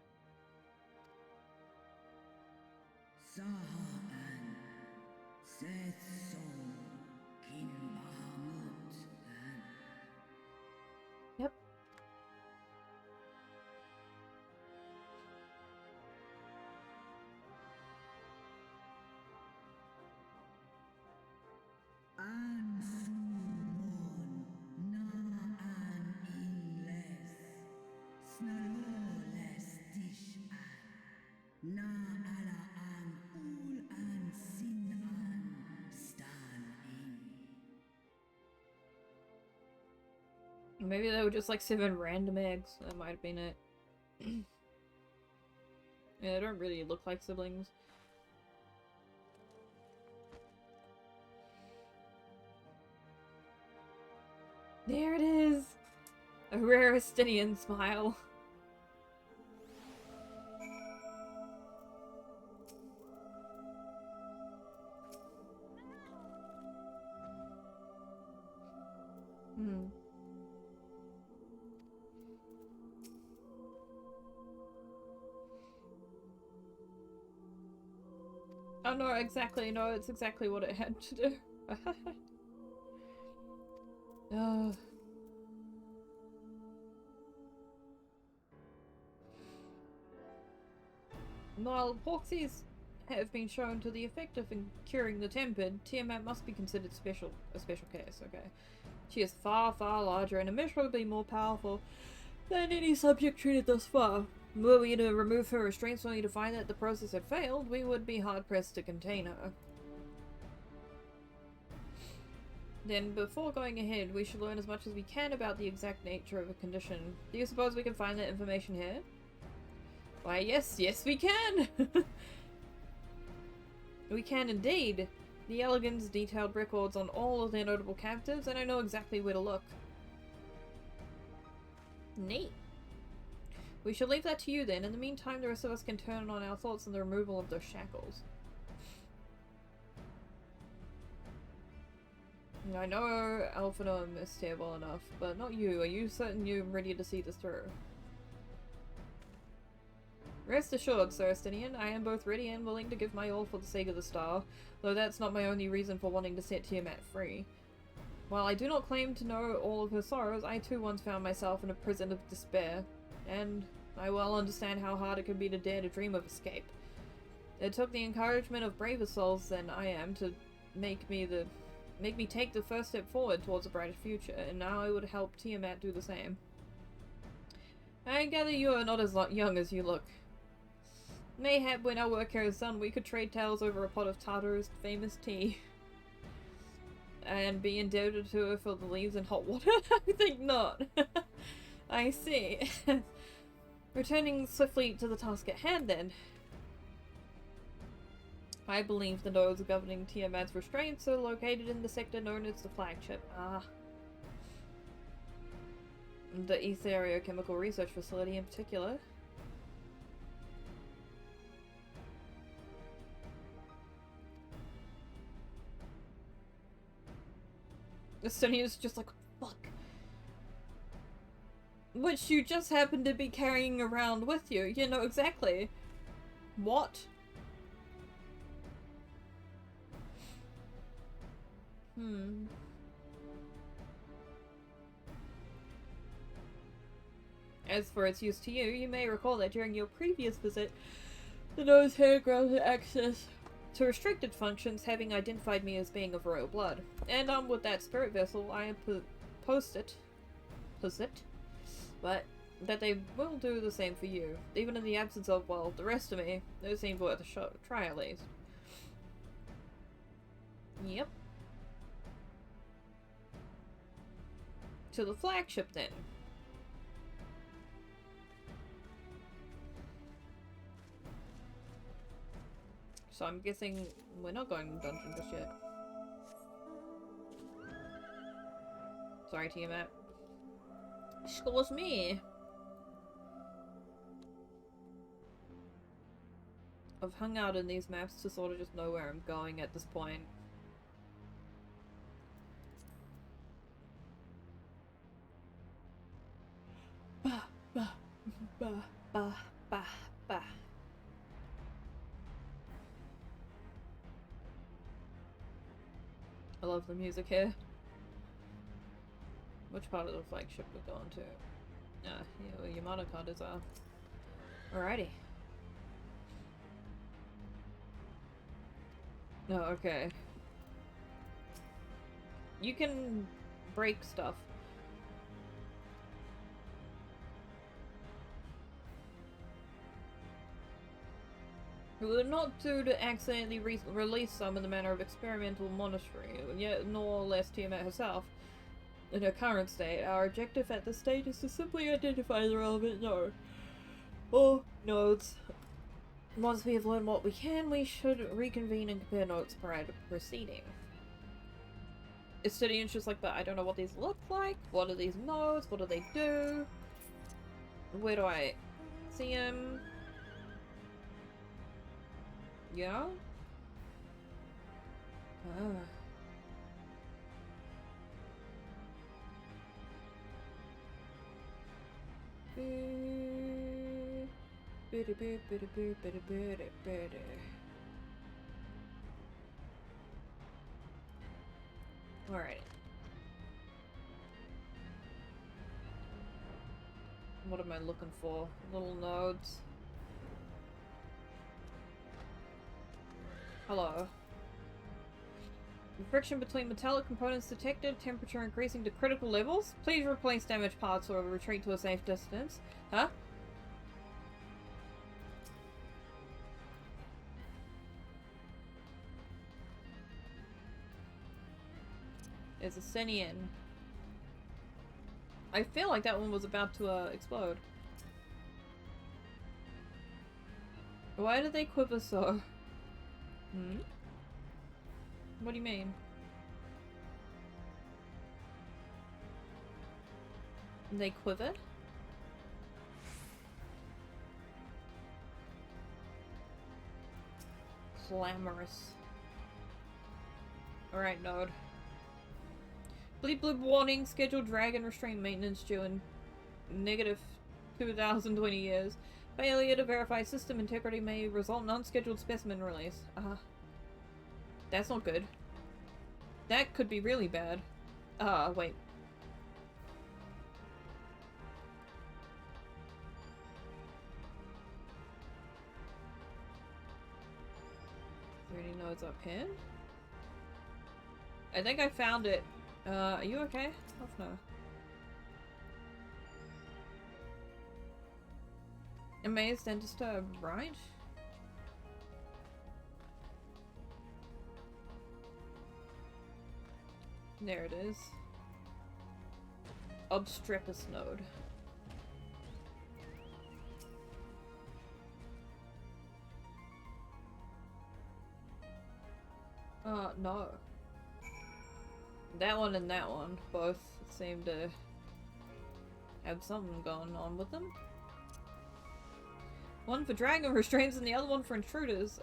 Yep. Maybe they were just like 7 random eggs. That might have been it. Yeah, they don't really look like siblings. There it is! A rare Estinian smile. Oh no, exactly, no, it's exactly what it had to do. While Porxies have been shown to the effect of curing the tempered, Tiamat must be considered a special case, okay? She is far, far larger and immeasurably more powerful than any subject treated thus far. Were we to remove her restraints only to find that the process had failed, we would be hard-pressed to contain her. Then, before going ahead, we should learn as much as we can about the exact nature of a condition. Do you suppose we can find that information here? Why, yes, yes we can! We can indeed. The Elegans detailed records on all of their notable captives, and I know exactly where to look. Neat. We shall leave that to you then. In the meantime, the rest of us can turn on our thoughts on the removal of those shackles. I know Alphino missed here well enough, but not you. Are you certain you're ready to see this through? Rest assured, Sir Estinian, I am both ready and willing to give my all for the sake of the star, though that's not my only reason for wanting to set Tiamat free. While I do not claim to know all of her sorrows, I too once found myself in a prison of despair, and I well understand how hard it can be to dare to dream of escape. It took the encouragement of braver souls than I am to make me take the first step forward towards a brighter future, and now I would help Tiamat do the same. I gather you are not as young as you look. Mayhap when our work here is done, we could trade tales over a pot of Tartar's famous tea. And be indebted to her for the leaves and hot water? I think not. I see. Returning swiftly to the task at hand then. I believe the nodes governing Tiamat's restraints are located in the sector known as the flagship. Ah. The Ethereal Chemical Research Facility in particular. Estonia's just like, fuck. Which you just happen to be carrying around with you. You know exactly. What? As for its use to you, you may recall that during your previous visit, the nose had granted access to restricted functions, having identified me as being of royal blood. And with that spirit vessel, I posit, but that they will do the same for you, even in the absence of, well, the rest of me. It seems worth a try at least. Yep. To the flagship then. So I'm guessing we're not going to the dungeon just yet. Sorry, Tiamat. Excuse me. I've hung out in these maps to sort of just know where I'm going at this point. Bah, bah, bah, bah, bah, bah. I love the music here. Which part of the flagship we're going to? Yeah, well, Yamada card is alrighty. No, okay. You can break stuff. It would not do to accidentally release some in the manner of experimental monastery, yet nor less Tiamat herself. In her current state, our objective at this stage is to simply identify the relevant node, or nodes. Once we have learned what we can, we should reconvene and compare notes prior to proceeding. Estinian's just like, but I don't know what these look like. What are these nodes? What do they do? Where do I see them? Yeah? Ah. Alright. What am I looking for? Little nodes. Hello. The friction between metallic components detected, temperature increasing to critical levels. Please replace damaged parts or retreat to a safe distance. Huh? There's a Senian. I feel like that one was about to explode. Why did they quiver so? What do you mean? They quivered? Clamorous. Alright, Node. Bleep bloop warning, scheduled dragon restraint maintenance due in negative 2020 years. Failure to verify system integrity may result in unscheduled specimen release. That's not good. That could be really bad. Wait. Already nodes up here. I think I found it. Are you okay? Oh no. Amazed and disturbed, right? There it is. Obstrepus node. No. That one and that one both seem to have something going on with them. One for dragon restraints and the other one for intruders.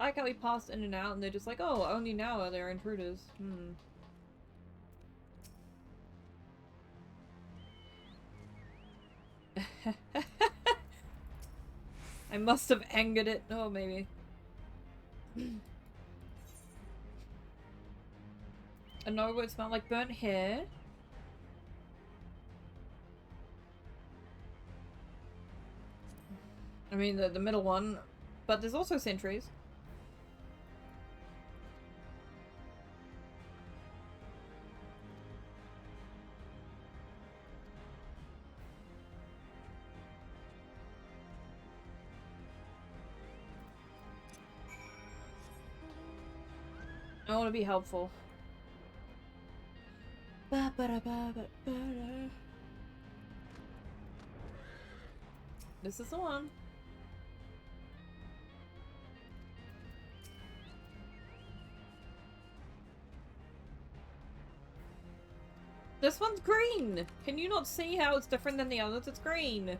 I like how we passed in and out and they're just like, oh, only now are there intruders. I must have angered it. Oh, maybe. A node would smell like burnt hair. I mean, the middle one. But there's also sentries. I want to be helpful. This is the one. This one's green! Can you not see how it's different than the others? It's green!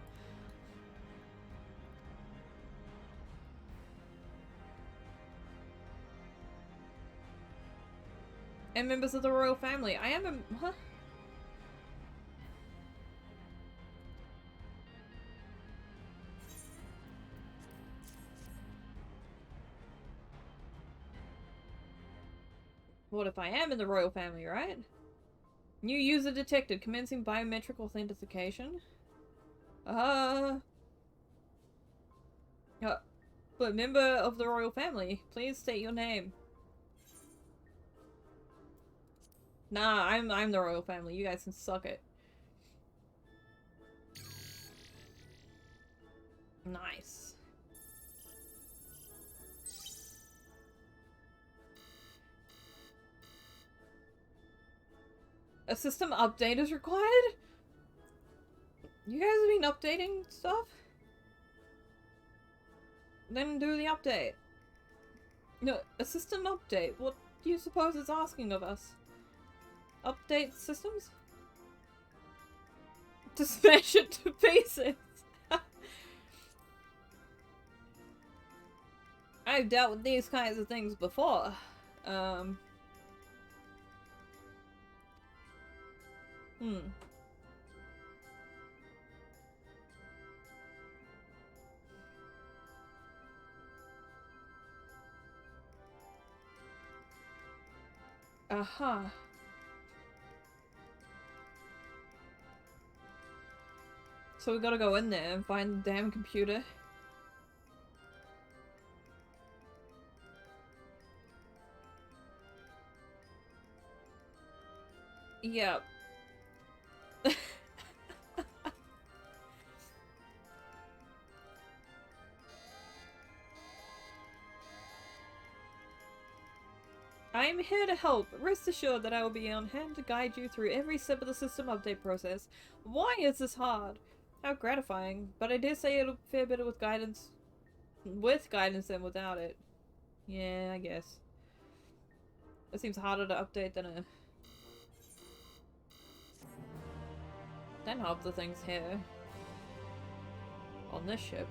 And members of the royal family. I am a... Huh? What if I am in the royal family, right? New user detected. Commencing biometric authentication. But member of the royal family, please state your name. Nah, I'm the royal family. You guys can suck it. Nice. A system update is required? You guys have been updating stuff? Then do the update. No, a system update? What do you suppose it's asking of us? Update systems? To smash it to pieces! I've dealt with these kinds of things before. Aha. So we gotta go in there and find the damn computer. Yep. I am here to help. Rest assured that I will be on hand to guide you through every step of the system update process. Why is this hard? How gratifying. But I dare say it'll fare better with guidance. with guidance than without it. Yeah, I guess. It seems harder to update than a... Then half the things here. On this ship.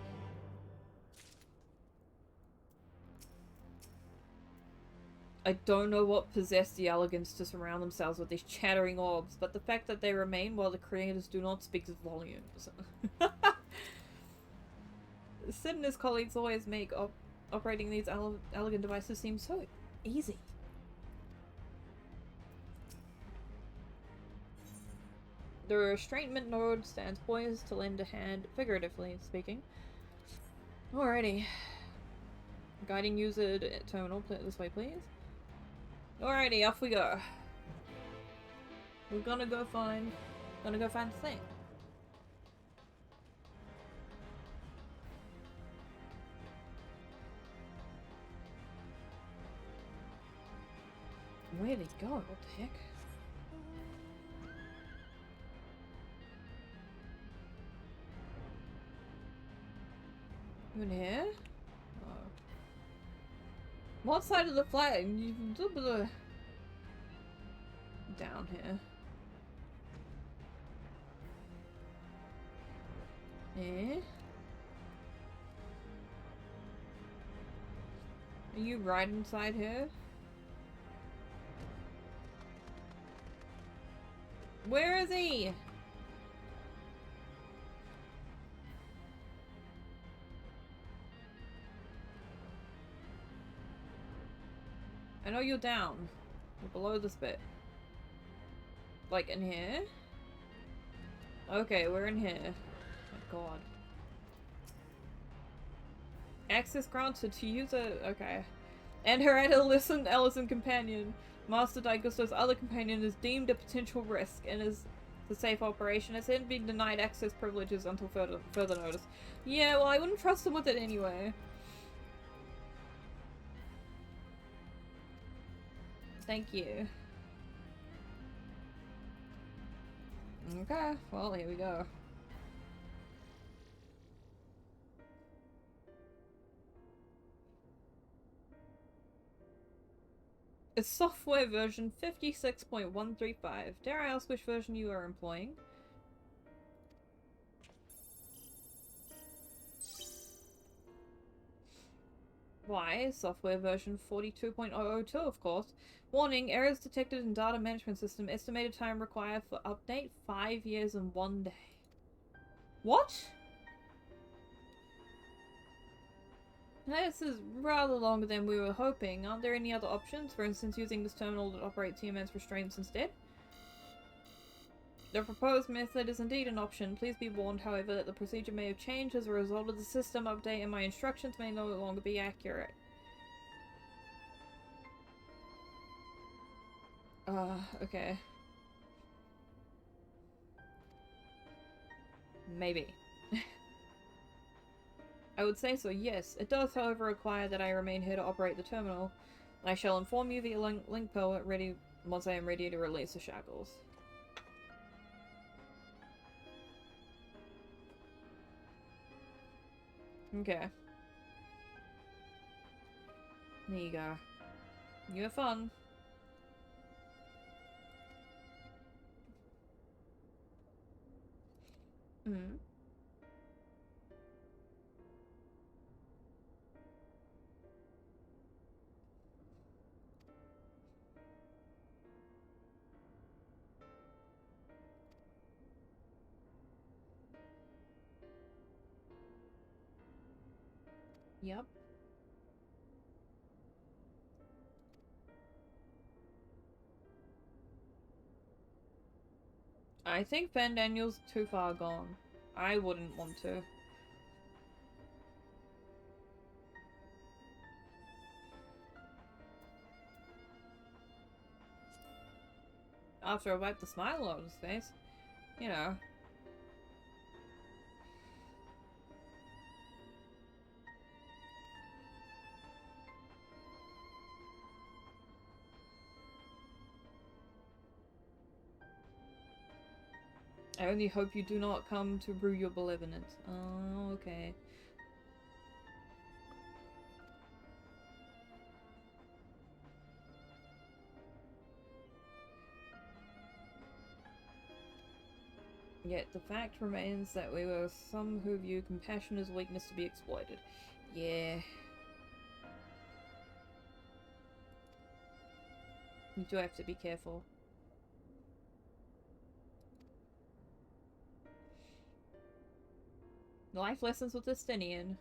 I don't know what possessed the elegants to surround themselves with these chattering orbs, but the fact that they remain while the creators do not speaks volumes. Sid and his colleagues always make operating these elegant devices seem so easy. The restrainment node stands poised to lend a hand, figuratively speaking. Alrighty. Guiding user terminal, this way please. Alrighty, off we go. We're gonna go find the thing. Where'd he go? What the heck? You in here? Oh. What side of the flag? Down here. Eh? Are you right inside here? Where is he? I know you're down. You're below this bit. Like in here? Okay, we're in here. Oh my god. Access granted to user. Okay. And her adolescent Ellison companion. Master Daigusto's other companion is deemed a potential risk and is the safe operation. Has then been denied access privileges until further notice. Yeah, well, I wouldn't trust him with it anyway. Thank you. Okay, well, here we go. It's software version 56.135. Dare I ask which version you are employing? Why? Software version 42.002, of course. Warning, errors detected in data management system. Estimated time required for update, 5 years and 1 day. What? This is rather longer than we were hoping. Aren't there any other options? For instance, using this terminal that operates TMN's restraints instead? The proposed method is indeed an option. Please be warned, however, that the procedure may have changed as a result of the system update and my instructions may no longer be accurate. Okay. Maybe. I would say so, yes. It does, however, require that I remain here to operate the terminal. I shall inform you via link pearl once I am ready to release the shackles. Okay. There you go. You have fun. Hmm. Yep. I think Ben Daniel's too far gone. I wouldn't want to. After I wiped the smile out of his face. You know. I only hope you do not come to rue your benevolence. Oh, okay. Yet the fact remains that we were some who view compassion as weakness to be exploited. Yeah. You do have to be careful. Life lessons with Justinian.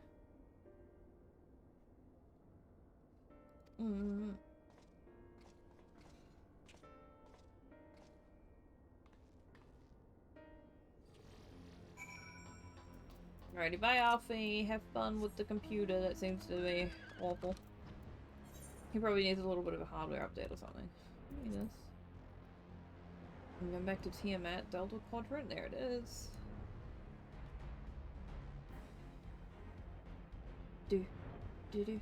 Alrighty, bye Alfie. Have fun with the computer that seems to be awful. He probably needs a little bit of a hardware update or something. Look at this. I'm going back to Tiamat, Delta Quadrant. There it is. Do. Do. Do.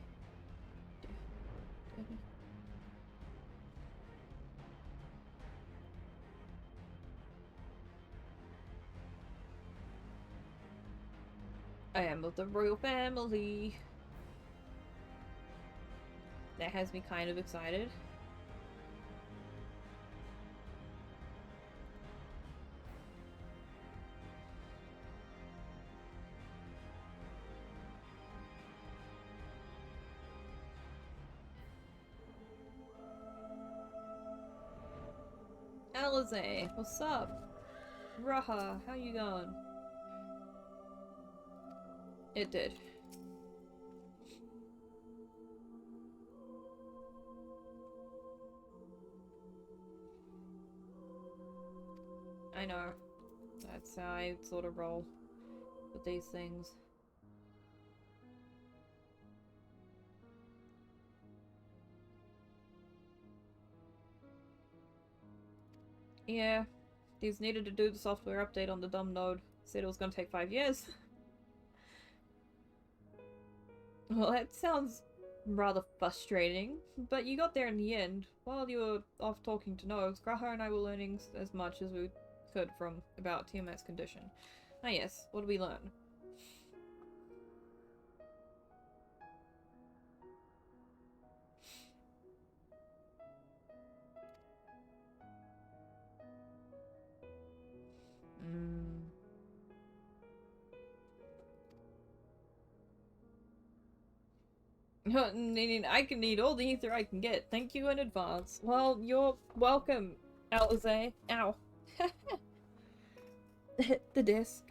I am of the royal family. That has me kind of excited. Alize, what's up? Raha, how you going? It did. I know. That's how I sort of roll with these things. Yeah, these needed to do the software update on the dumb node. Said it was going to take 5 years. Well, that sounds rather frustrating, but you got there in the end. While you were off talking to Nodes, Graha and I were learning as much as we could from about Tiamat's condition. Ah yes, what did we learn? I can need all the ether I can get. Thank you in advance. Well, you're welcome, Alize. Ow. The disc.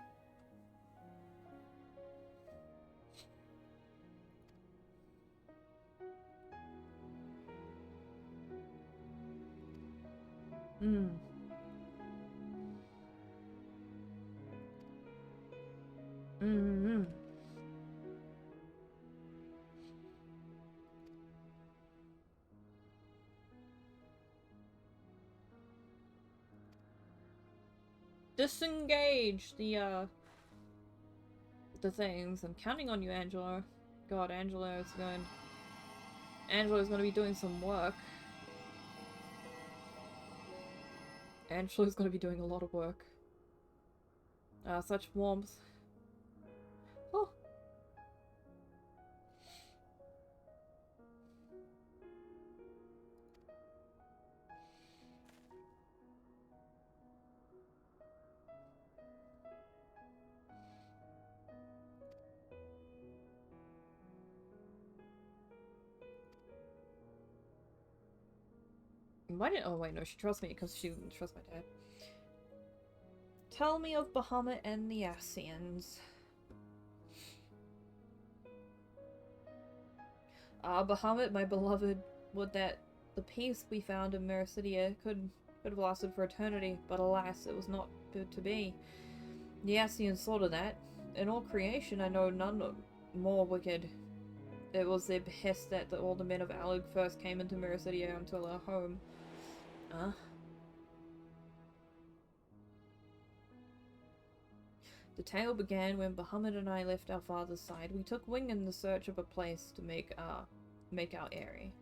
Disengage the things. I'm counting on you, Angelo. God, Angela's going to be doing some work. Angela's going to be doing a lot of work. Such warmth. Oh. Why did— oh wait, no, she trusts me because she didn't trust my dad. Tell me of Bahamut and the Ascians. Bahamut, my beloved, would that the peace we found in Mericidia could have lasted for eternity, but alas, it was not good to be. The Ascians saw to that. In all creation, I know none more wicked. It was their behest that all the men of Alug first came into Mericidia until our home. The tale began when Bahamut and I left our father's side. We took wing in the search of a place to make our eyrie.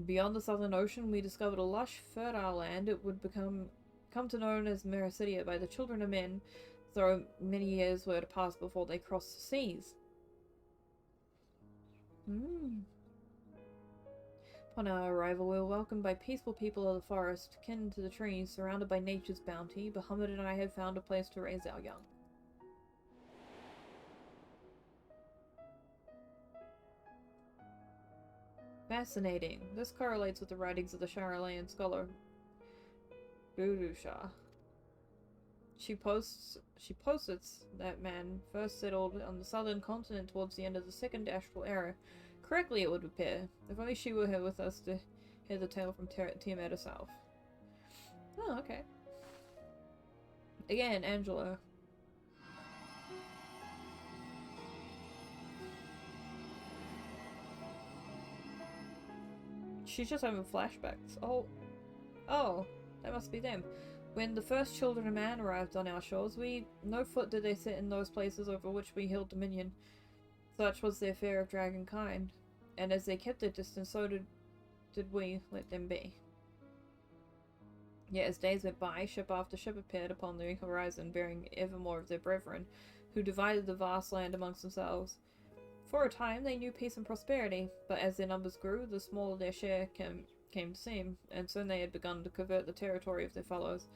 Beyond the southern ocean, we discovered a lush, fertile land. It would come to known as Mericidia by the children of men, though many years were to pass before they crossed the seas. Upon our arrival, we were welcomed by peaceful people of the forest, kin to the trees, surrounded by nature's bounty. Bahamut and I had found a place to raise our young. Fascinating. This correlates with the writings of the Sharalan scholar Budusha. She posits that man first settled on the southern continent towards the end of the second astral era. Correctly, it would appear. If only she were here with us to hear the tale from Tiamat herself. Oh, okay. Again, Angela. She's just having flashbacks. Oh, that must be them. When the first children of man arrived on our shores, no foot did they set in those places over which we held dominion. Such was their fear of dragonkind, and as they kept their distance, so did we let them be. Yet as days went by, ship after ship appeared upon the horizon, bearing ever more of their brethren, who divided the vast land amongst themselves. For a time they knew peace and prosperity, but as their numbers grew, the smaller their share came to seem, and soon they had begun to covet the territory of their fellows.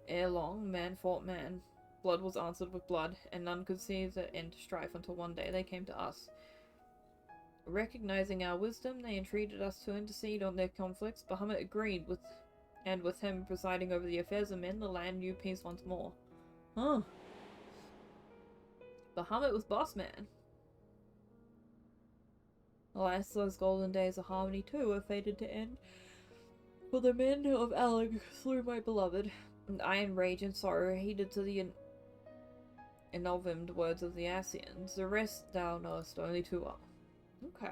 Ere long, man fought man. Blood was answered with blood, and none could see the end to strife until one day they came to us. Recognizing our wisdom, they entreated us to intercede on their conflicts. Bahamut agreed, and with him presiding over the affairs of men, the land knew peace once more. Huh. Bahamut was boss man. Alas, those golden days of harmony too were fated to end. For the men of Alag slew my beloved, and I in rage and sorrow heeded to the ennovened words of the Asians. The rest thou knowest only too well. Okay.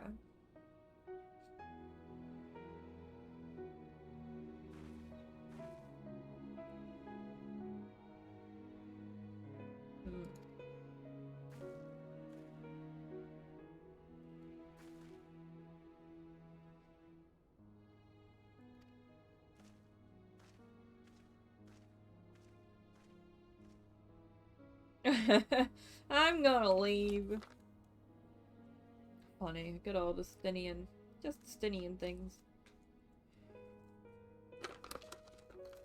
I'm gonna leave. Funny, good old Estinian. Just Estinian things.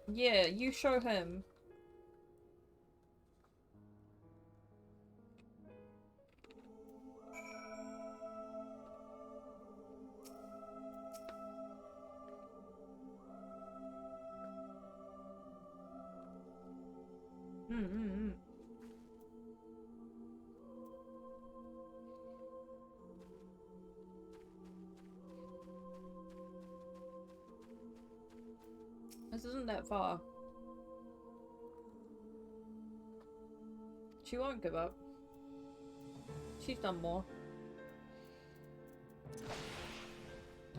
Yeah, you show him. This isn't that far. She won't give up. She's done more.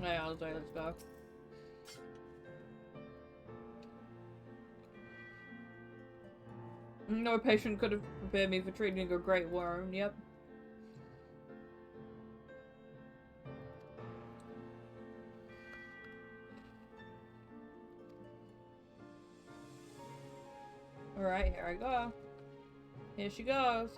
Yeah, I'll say let's go. No patient could have prepared me for treating a great worm, yep. Alright, here I go. Here she goes.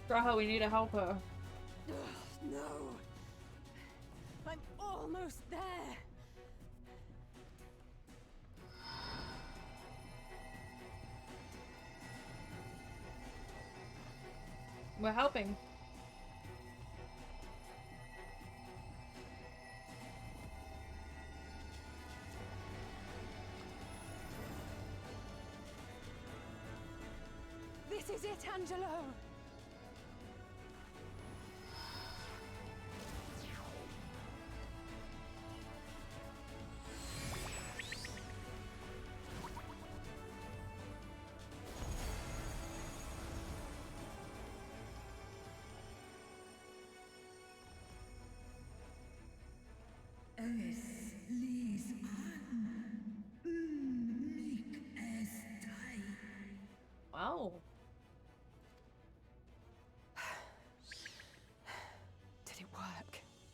Raha, we need to help her. No. I'm almost there. We're helping. This is it, Angelo.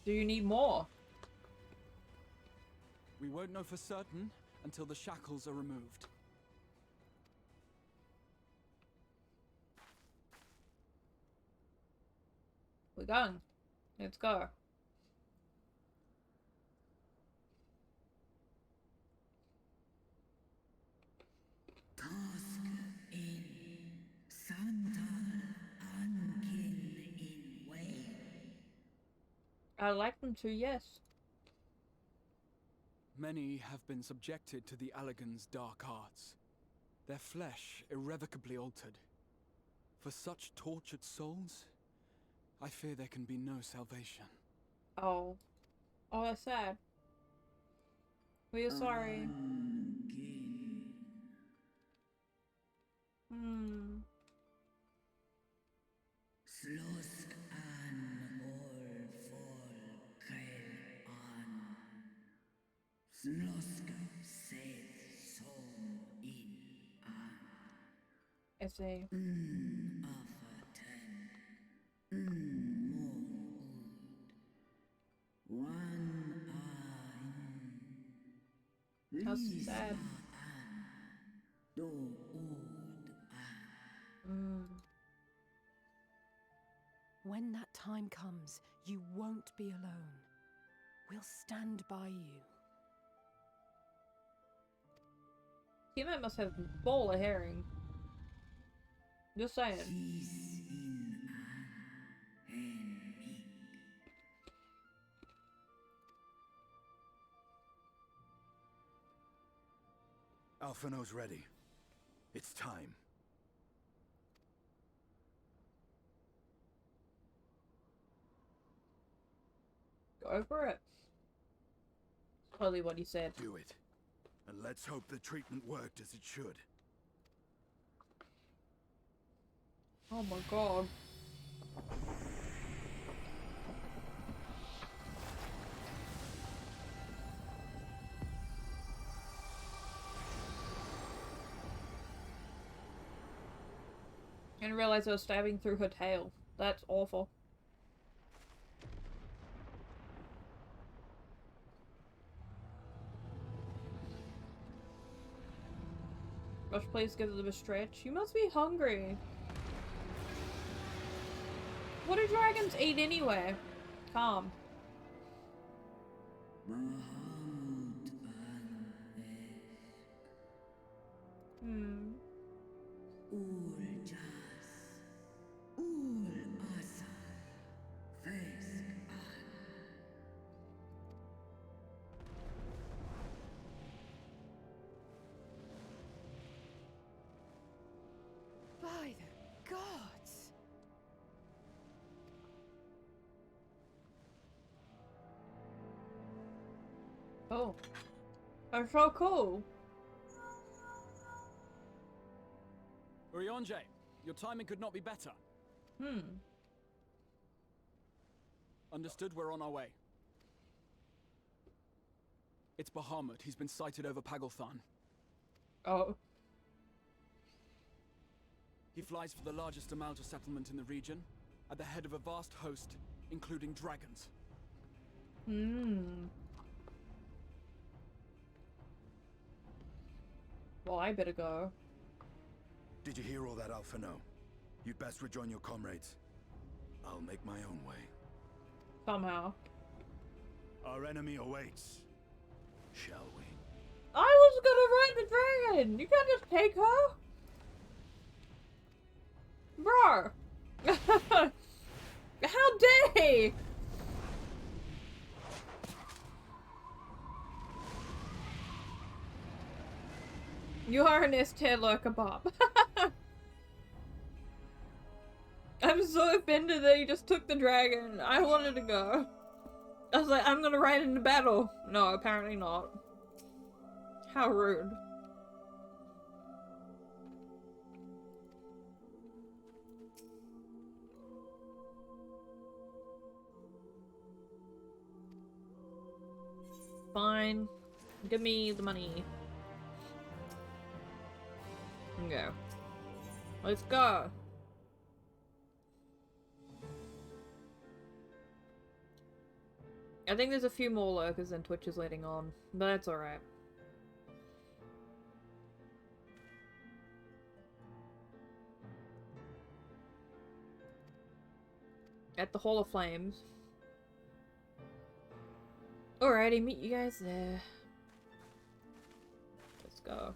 Do you need more? We won't know for certain until the shackles are removed. We're going. Let's go. I like them too, yes. Many have been subjected to the Allagan's dark arts, their flesh irrevocably altered. For such tortured souls, I fear there can be no salvation. Oh. Oh, that's sad. We are sorry. Hmm. I see. How sad. When that time comes, you won't be alone. We'll stand by you. Tiamat must have a bowl of herring. Just saying. Alphino's ready. It's time. Go for it. Totally what he said. Do it. And let's hope the treatment worked as it should. Oh my god. I didn't realize I was stabbing through her tail. That's awful. Rush, please give them a stretch. You must be hungry. What do dragons eat anyway? Calm. Hmm. By the gods! Oh. That's so cool. Urianger, your timing could not be better. Understood, we're on our way. It's Bahamut. He's been sighted over Pagalthan. Oh. He flies for the largest Amalta settlement in the region, at the head of a vast host, including dragons. Well, I better go. Did you hear all that, Alphino? You'd best rejoin your comrades. I'll make my own way. Somehow. Our enemy awaits. Shall we? I was gonna ride the dragon! You can't just take her! Bro! How dare he! You are an S-tier lurker, Bob. I'm so offended that he just took the dragon. I wanted to go. I was like, I'm gonna ride into battle. No, apparently not. How rude. Fine. Give me the money. Okay. Let's go. I think there's a few more lurkers than Twitch is letting on, but that's alright. At the Hall of Flames. Alrighty, meet you guys there. Let's go.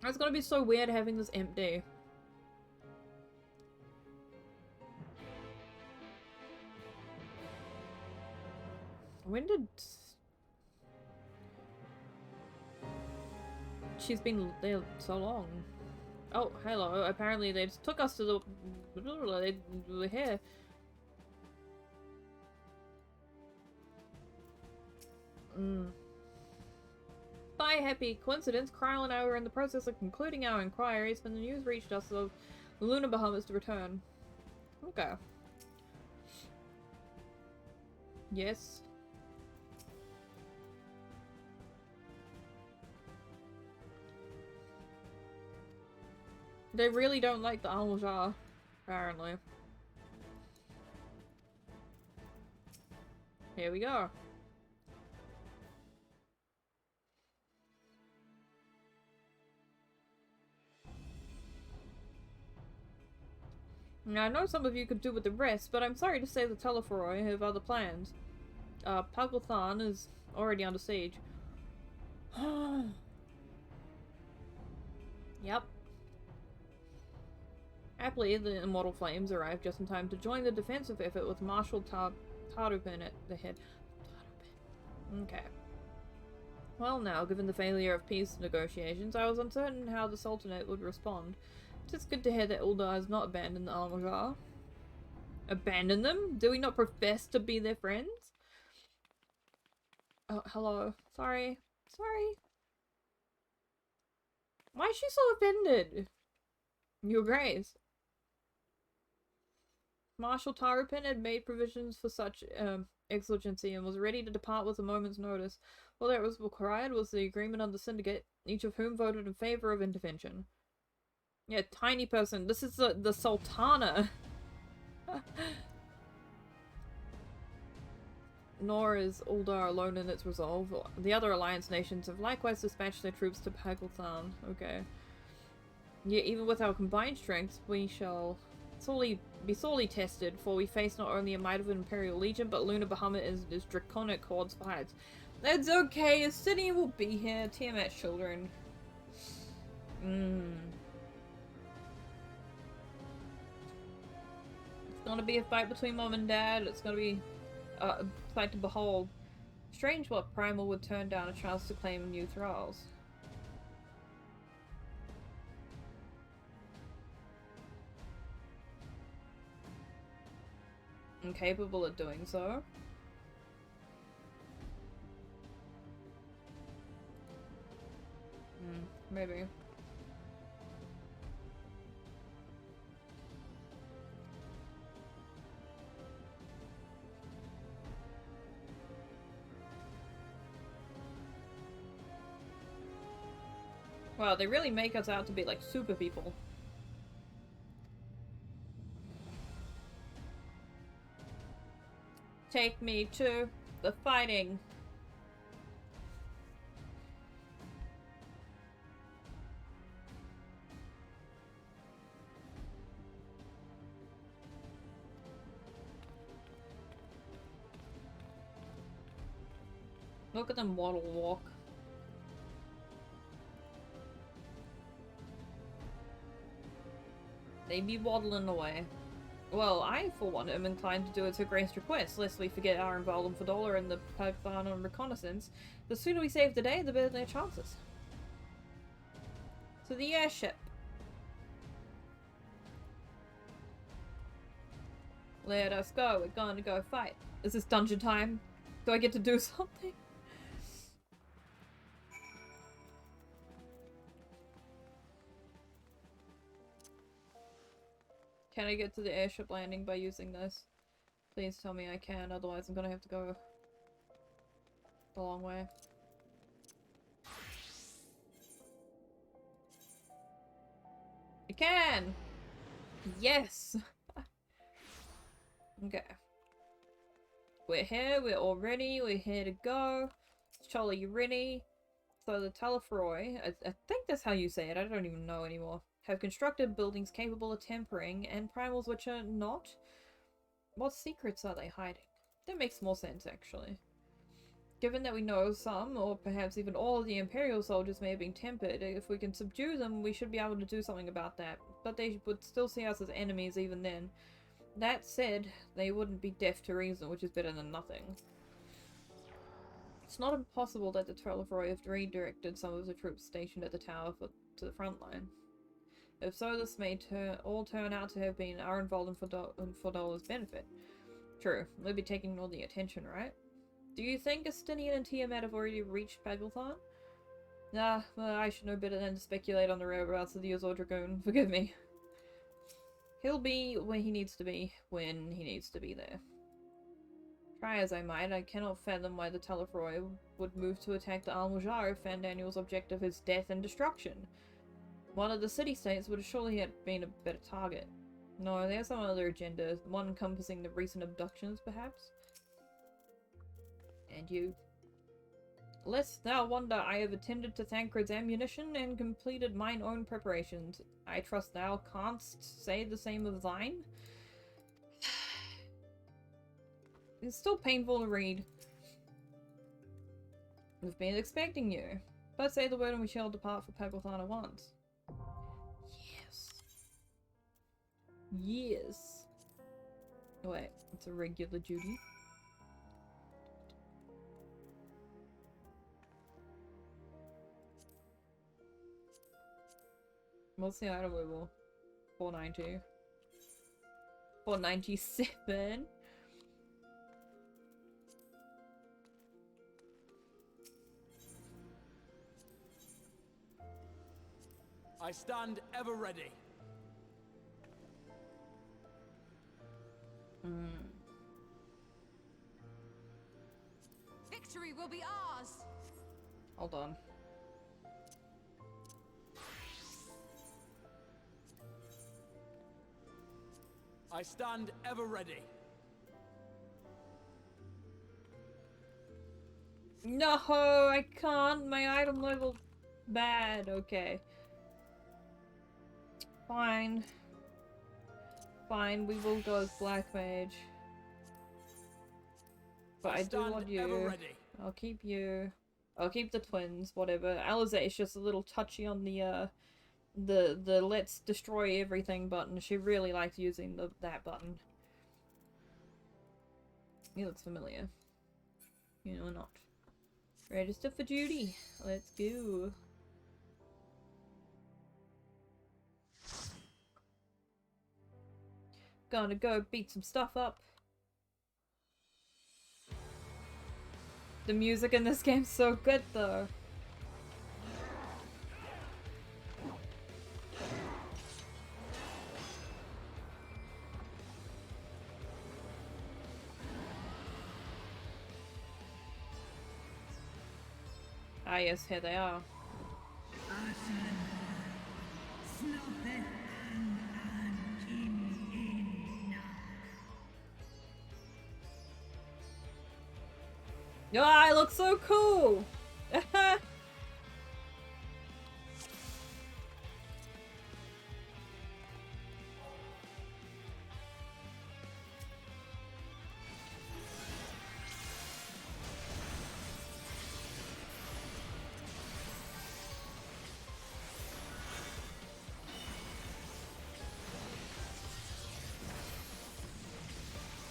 It's gonna be so weird having this empty. When did... She's been there so long. Oh, hello. Apparently they just took us to the... We're here. By happy coincidence, Kryle and I were in the process of concluding our inquiries when the news reached us of Luna Bahamas to return. Okay. Yes. They really don't like the Almojar, apparently. Here we go. Now, I know some of you could do with the rest, but I'm sorry to say the Telephoroi have other plans. Paglethan is already under siege. Yep. Happily, the Immortal Flames arrived just in time to join the defensive effort with Marshal Tarupin at the head. Okay. Well now, given the failure of peace negotiations, I was uncertain how the Sultanate would respond. It's good to hear that Uldar has not abandoned the Almojar. Abandon them? Do we not profess to be their friends? Oh, hello. Sorry. Sorry. Why is she so offended? Your Grace. Marshal Tarupin had made provisions for such exigency and was ready to depart with a moment's notice. All that was required was the agreement of the syndicate, each of whom voted in favor of intervention. Yeah, tiny person. This is the Sultana. Nor is Uldar alone in its resolve. The other alliance nations have likewise dispatched their troops to Paglethan. Okay. Yet even with our combined strengths, we shall be sorely tested, for we face not only a might of an Imperial Legion, but Luna Bahamut is draconic hordes fights. That's okay, a city will be here. Tiamat children. It's gonna be a fight between mom and dad. It's gonna be a fight to behold. Strange what Primal would turn down a chance to claim new thralls. Incapable of doing so. Maybe. Wow, they really make us out to be like super people. Take me to the fighting. Look at them waddle walk. They be waddling away. Well, I, for one, am inclined to do as Her Grace requests, lest we forget our involvement for Dollar and the Paglethan on reconnaissance. The sooner we save the day, the better their chances. To the airship. Let us go, we're going to go fight. Is this dungeon time? Do I get to do something? Can I get to the airship landing by using this? Please tell me I can, otherwise I'm gonna have to go a long way. I can! Yes! Okay. We're here, we're all ready, we're here to go. Charlie, you ready? So the Talafroi, I think that's how you say it, I don't even know anymore, have constructed buildings capable of tempering and primals which are not? What secrets are they hiding? That makes more sense, actually. Given that we know some, or perhaps even all of the Imperial soldiers may have been tempered, if we can subdue them, we should be able to do something about that. But they would still see us as enemies even then. That said, they wouldn't be deaf to reason, which is better than nothing. It's not impossible that the Trelleroy have redirected some of the troops stationed at the tower to the front line. If so, this may all turn out to have been our involvement for Fodola's benefit. True, we'll be taking all the attention, right? Do you think Estinian and Tiamat have already reached Paglethon? Nah, well, I should know better than to speculate on the whereabouts of the Azor Dragoon. Forgive me. He'll be where he needs to be, when he needs to be there. Try as I might, I cannot fathom why the Talafroi would move to attack the Almujar if Fandaniel's objective is death and destruction. One of the city-states would have surely have been a better target. No, there's some other agenda, one encompassing the recent abductions, perhaps? And you. Lest thou wonder, I have attended to Thancred's ammunition and completed mine own preparations. I trust thou canst say the same of thine? It's still painful to read. We've been expecting you. But say the word and we shall depart for Paglethon at once. Yes. Yes. Wait, it's a regular duty. What's the item level? 490. 497? I stand ever ready. Victory will be ours! Hold on. I stand ever ready. No, I can't. My item level bad. Okay. Fine. Fine, we will go as Black Mage. But I do want you. I'll keep you. I'll keep the twins, whatever. Alizé is just a little touchy on the let's destroy everything button. She really likes using that button. He looks familiar. You know, not. Register for duty. Let's go. Gonna go beat some stuff up. The music in this game's so good though. Ah yes, here they are. Oh, I look so cool!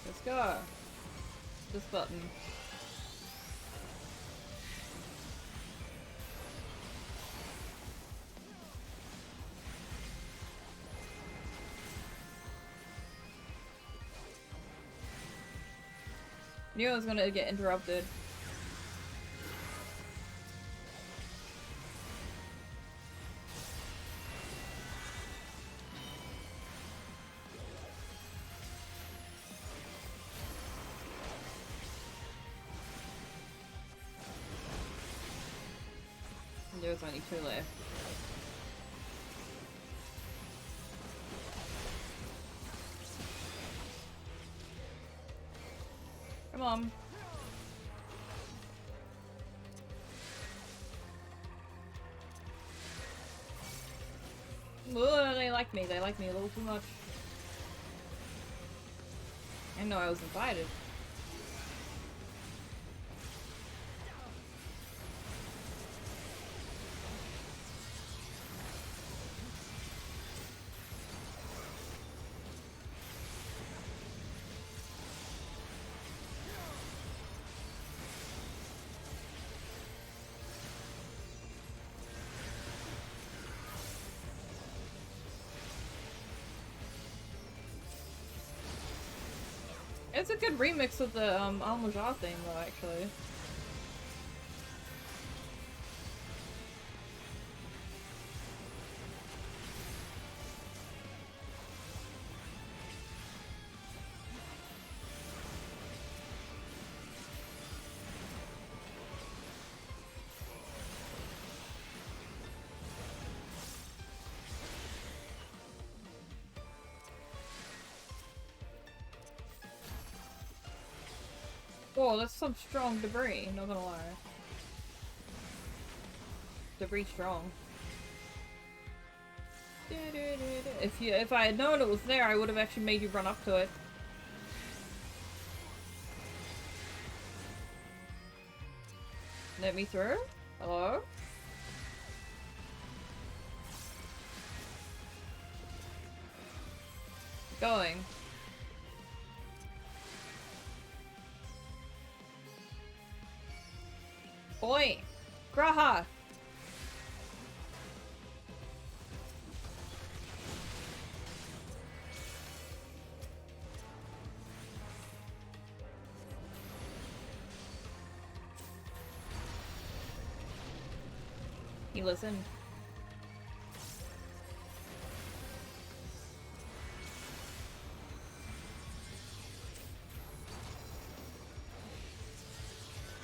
Let's go. This button. Knew I was gonna get interrupted. There's only 2 left. Come on. Ugh, they like me. They like me a little too much. I didn't know I was invited. It's a good remix of the Al-Majah thing though, actually. Whoa, that's some strong debris, not gonna lie. Debris strong. If I had known it was there, I would have actually made you run up to it. Let me through? Hello? Going. Oi! Graha! You listen.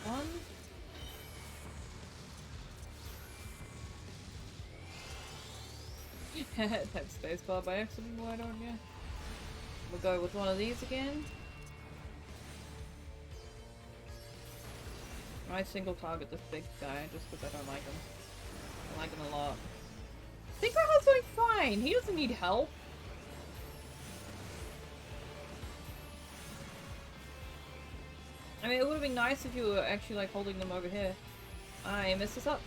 One. Type spacebar by accident, why don't you? We'll go with one of these again. I single target this big guy just because I don't like him. I like him a lot. Synchro's doing fine! He doesn't need help! I mean, it would have been nice if you were actually like holding them over here. I messed this up.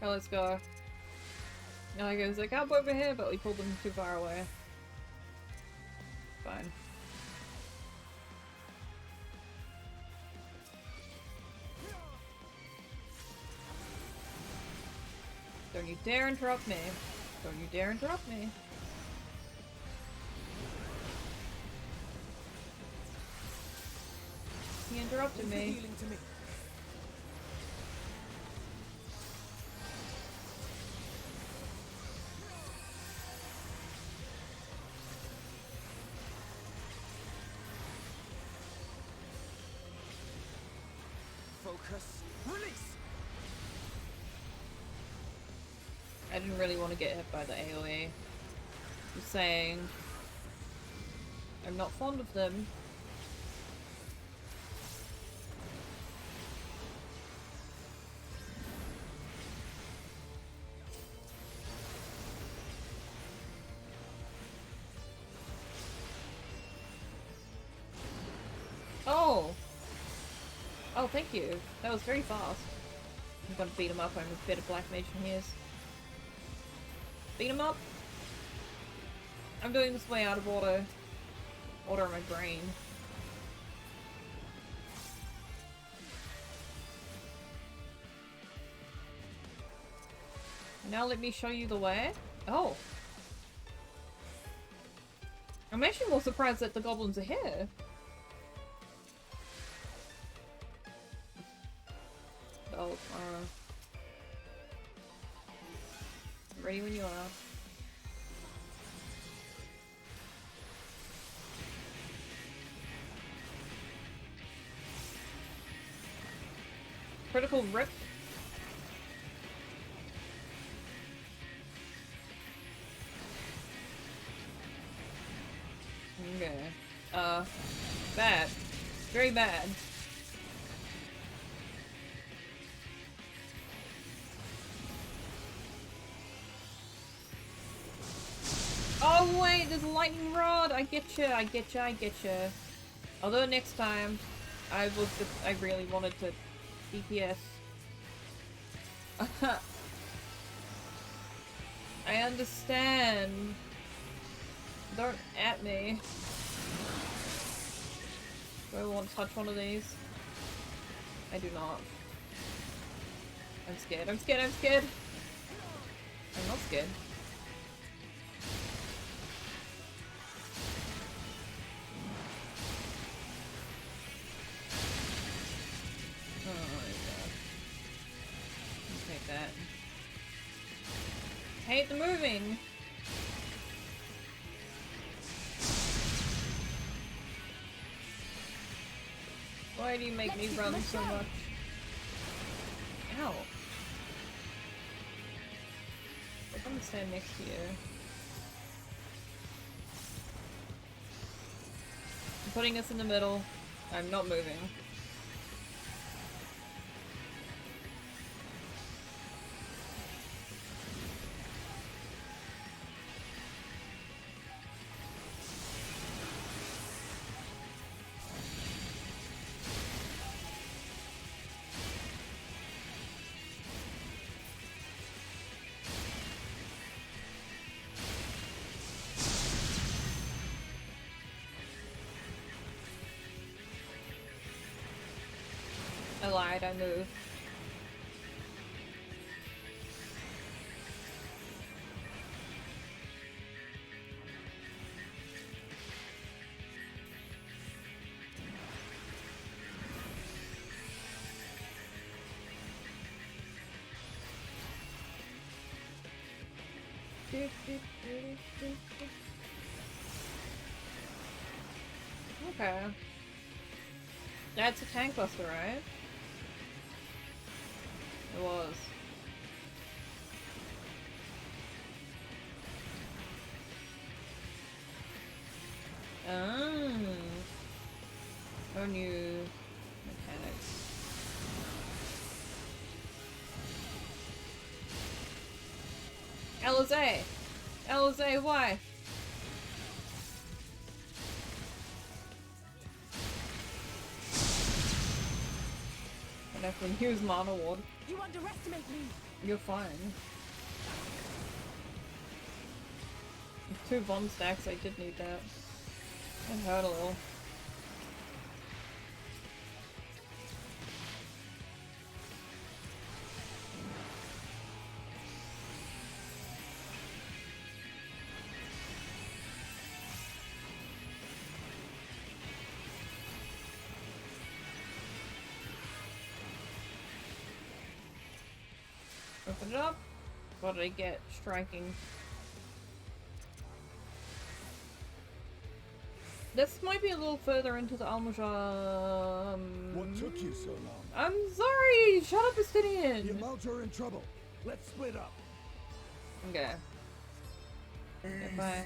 Oh, let's go. And I goes like, up over here, but we pulled them too far away. Fine. Don't you dare interrupt me. Don't you dare interrupt me. He interrupted me. Focus. Release. I didn't really want to get hit by the AoE. Just saying. I'm not fond of them. Oh! Oh, thank you. That was very fast. I'm gonna beat him up. I'm a bit of black mage from his. Beat him up! I'm doing this way out of order. Order in my brain. Now let me show you the way. Oh! I'm actually more surprised that the goblins are here. Oh, ready when you are. Critical rip. Okay. Bad. Very bad. Oh wait, there's a lightning rod! I get you, I get you, I get you. Although next time, I really wanted to DPS. I understand. Don't at me. Do I want to touch one of these? I do not. I'm scared, I'm scared, I'm scared! I'm not scared. Oh my god. Take that. Hate the moving! Why do you make me run so much? Ow. I'm gonna stand next to you. I'm putting us in the middle. I'm not moving. I lied, I moved. Okay. That's a tank buster, right? It was. Oh. No new mechanics. Alizé! Alizé, why? I can use Mana Ward. You underestimate me! You're fine. With 2 bomb stacks, I did need that. It hurt a little. Open it up. What did I get? Striking. This might be a little further into the Almajar. What took you so long? I'm sorry! Shut up, Estinian! The Amalja are in trouble. Let's split up. Okay. Goodbye.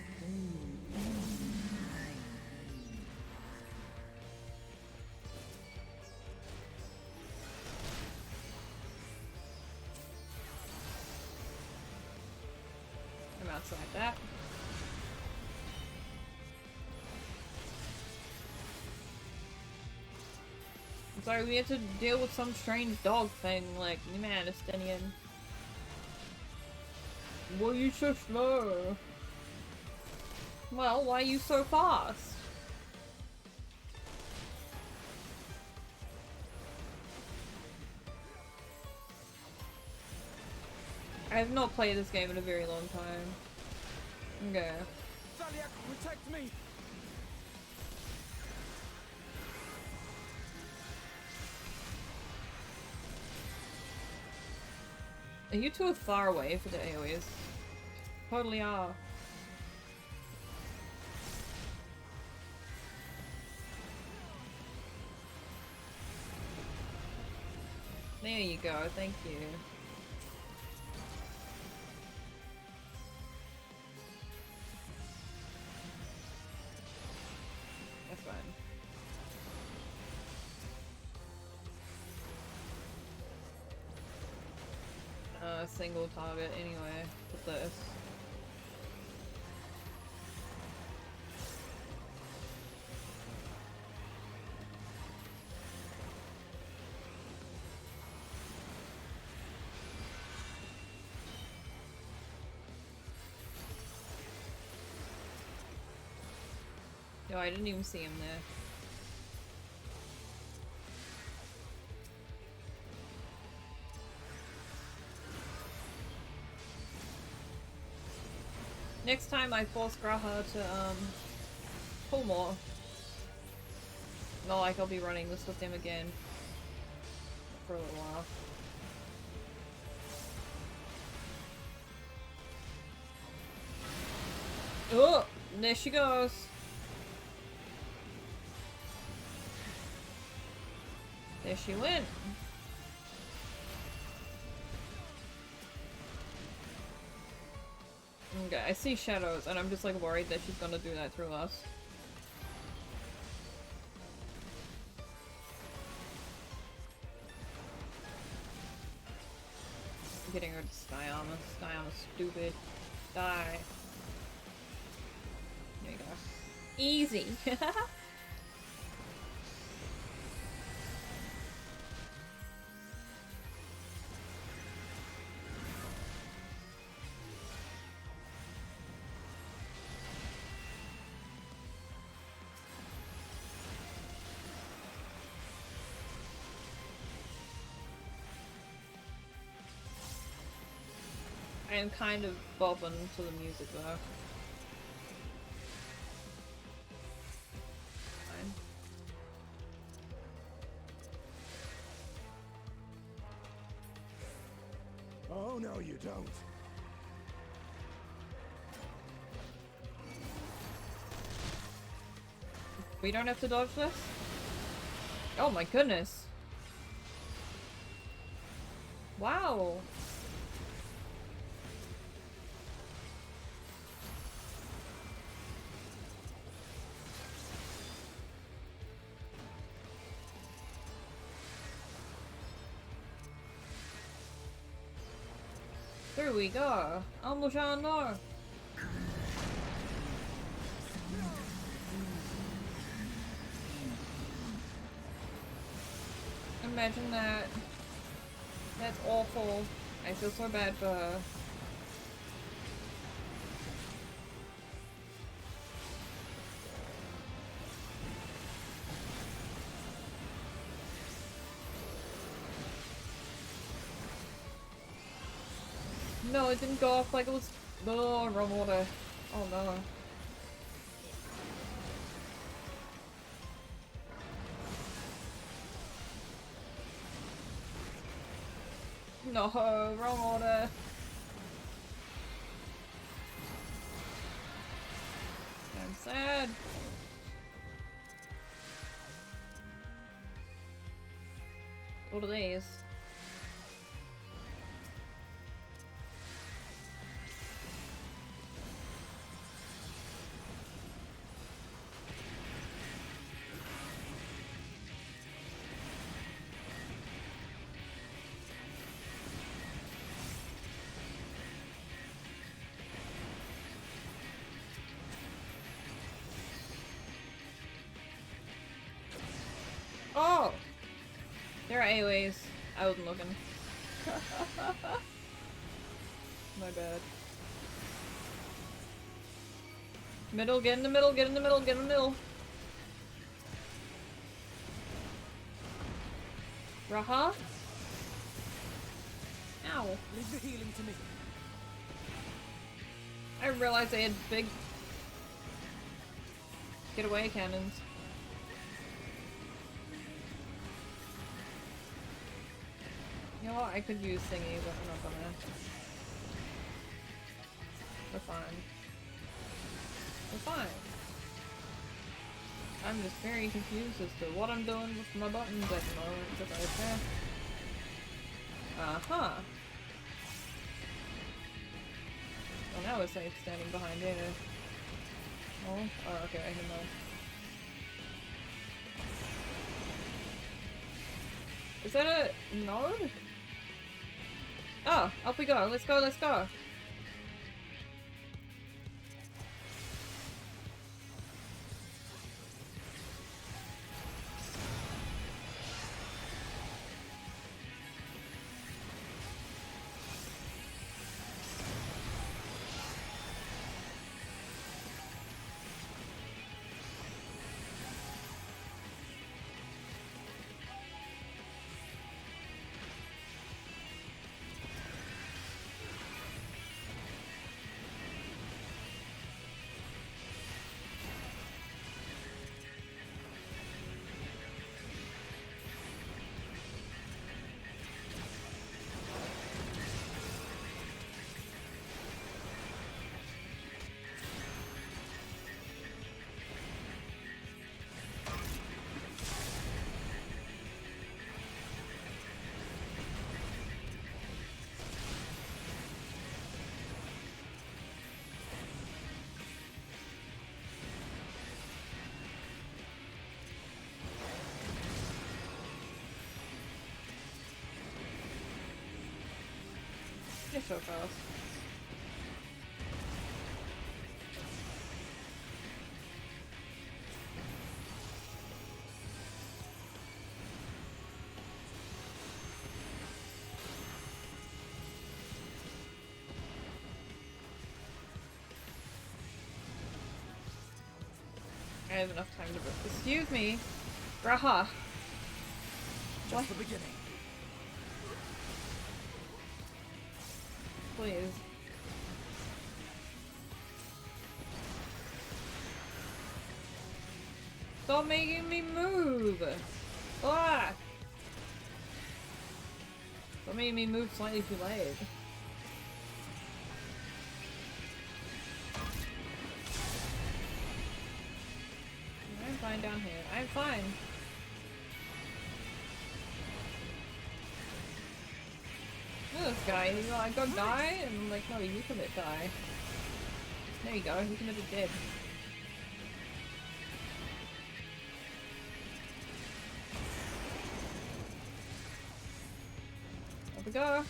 I'm outside that. I'm sorry, we had to deal with some strange dog thing, like, man, Estinian. Why are you so slow? Well, why are you so fast? I have not played this game in a very long time. Okay. Thaliak, protect me! You two are far away for the AoEs. Totally are. There you go, thank you. That's fine. Single target anyway with this. No, I didn't even see him there. Next time I force Graha to, pull more. Not like I'll be running this with him again. For a little while. Oh! There she goes! There she went! Okay, I see shadows, and I'm just like worried that she's gonna do that through us. I'm getting her to Sky Armor. Sky Armor, stupid. Die. There you go. Easy! I am kind of bobbing to the music though. Fine. Oh, no, you don't. We don't have to dodge this? Oh my goodness. Wow. There we go. Almojan, no. Imagine that. That's awful. I feel so bad for her. No, it didn't go off like it was. Oh, wrong order. Oh no. No, wrong order. I'm sad. What are these? Oh! There are AoEs. I wasn't looking. My bad. Middle, get in the middle, get in the middle, get in the middle. Raha? Ow. Leave the healing to me. I realized they had big getaway cannons. You know what? I could use thingy, but I'm not gonna. We're fine. We're fine. I'm just very confused as to what I'm doing with my buttons at the moment, but okay. Uh-huh. Well, now it's safe standing behind it. Oh, okay, never mind. Is that a node? Oh, up we go. Let's go, let's go. You're so fast. I have enough time to. Excuse me, Raha. Just the beginning. Please. Stop making me move! Ah! Stop making me move slightly too late. I'm fine down here. I'm fine. Look at this guy, he's like, go die? And I'm like, no, you commit die. There you go, you committed dead. Up we go.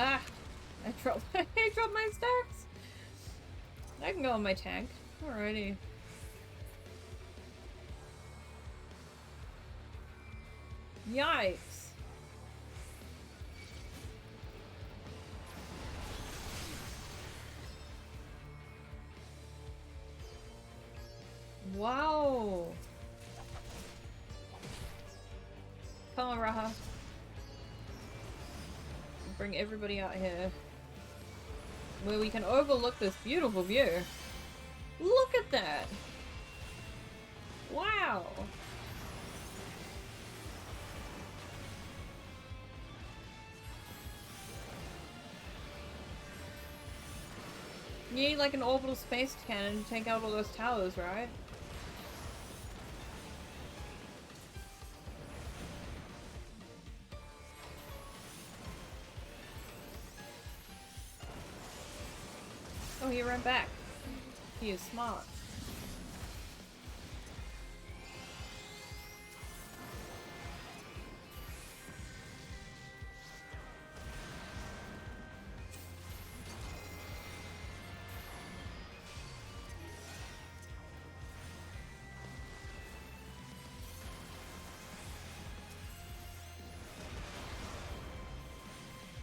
Ah! I dropped I dropped my stacks! I can go on my tank. Alrighty. Yikes! Wow! Come on, Raha. Bring everybody out here. Where we can overlook this beautiful view. Look at that! Wow! You need like an orbital space cannon to take out all those towers, right? Oh, he ran back. He is smart.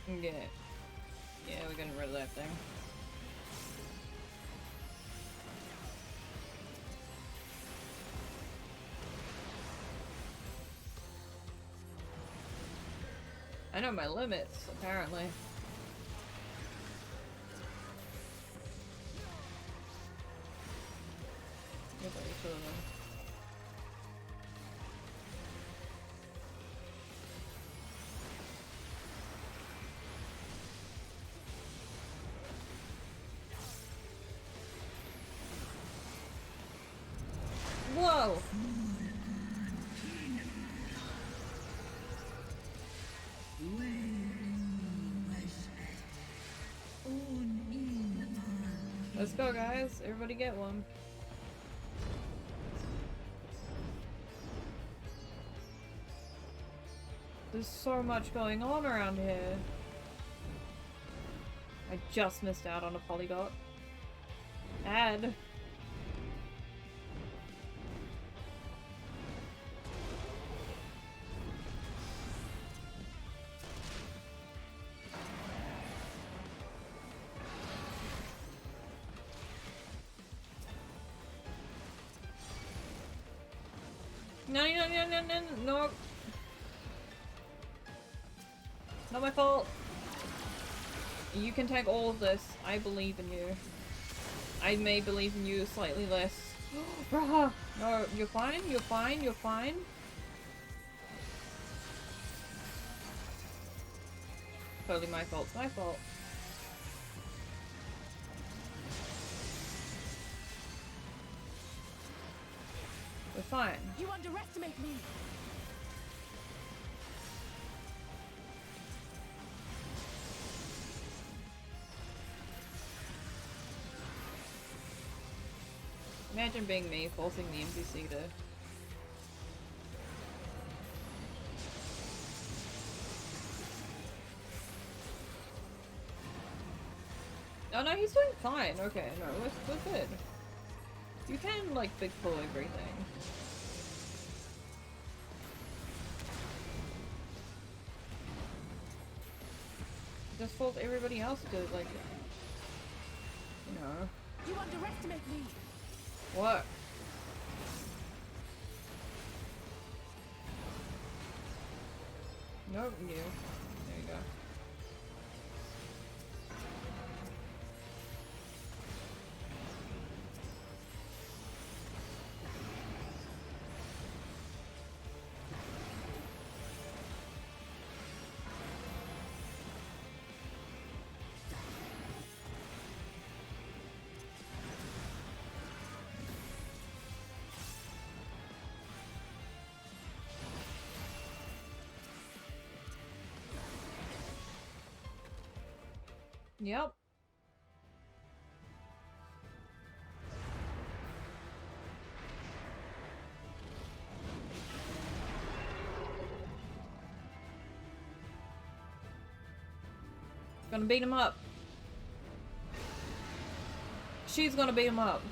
Yeah. Yeah, we're getting rid of that thing. I know my limits, apparently. Get ready for them. Whoa! Let's go, guys. Everybody get one. There's so much going on around here. I just missed out on a polyglot. Add. No. Not my fault. You can take all of this. I believe in you. I may believe in you slightly less. Bruh! No, you're fine, you're fine, you're fine. Totally my fault, it's my fault. We're fine. You underestimate me! Imagine being me, forcing the NPC to... Oh no, he's doing fine. Okay, no, we're good. You can, like, big pull everything. Just force everybody else to, like, you know. You underestimate me! What? Nope, you. There you go. Yep. Gonna beat him up. She's gonna beat him up.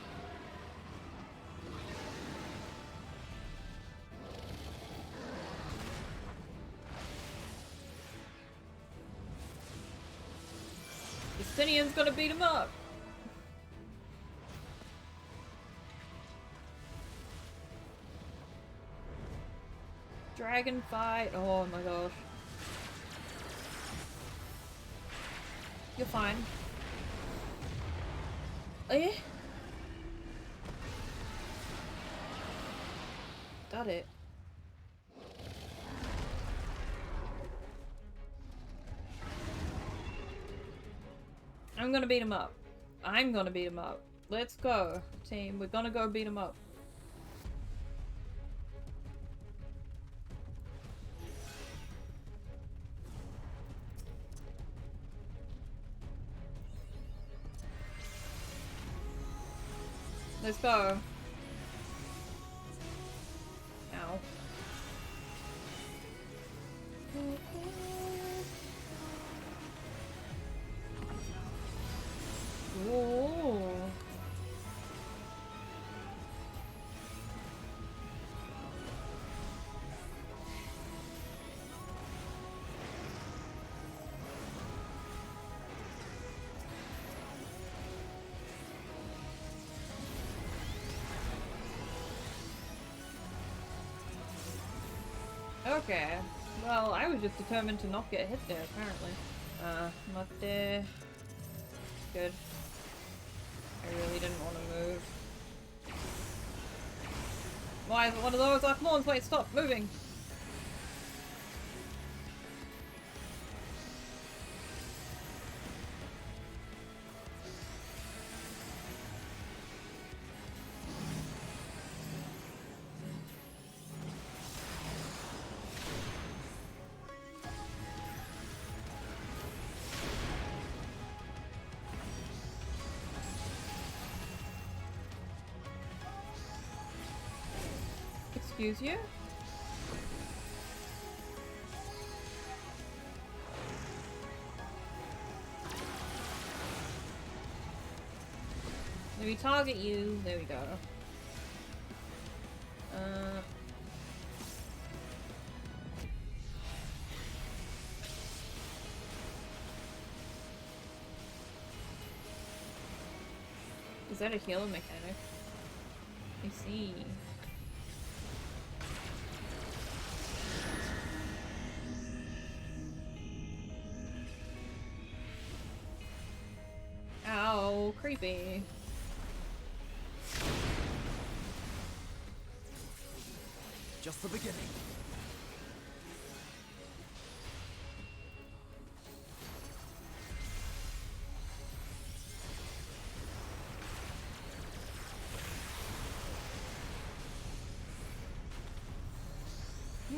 Justinian's gonna beat him up. Dragon fight. Oh my gosh. You're fine. Eh? Got it. I'm gonna beat him up. I'm gonna beat him up. Let's go, team. We're gonna go beat him up. Let's go. Ow. Ooh. Okay. Well, I was just determined to not get hit there, apparently. Not there. Good. I really didn't want to move. Why is it one of those? Come on, wait, stop moving! Excuse you? Let me target you. There we go. Is that a healing mechanic? I see. Ow, creepy. Just the beginning.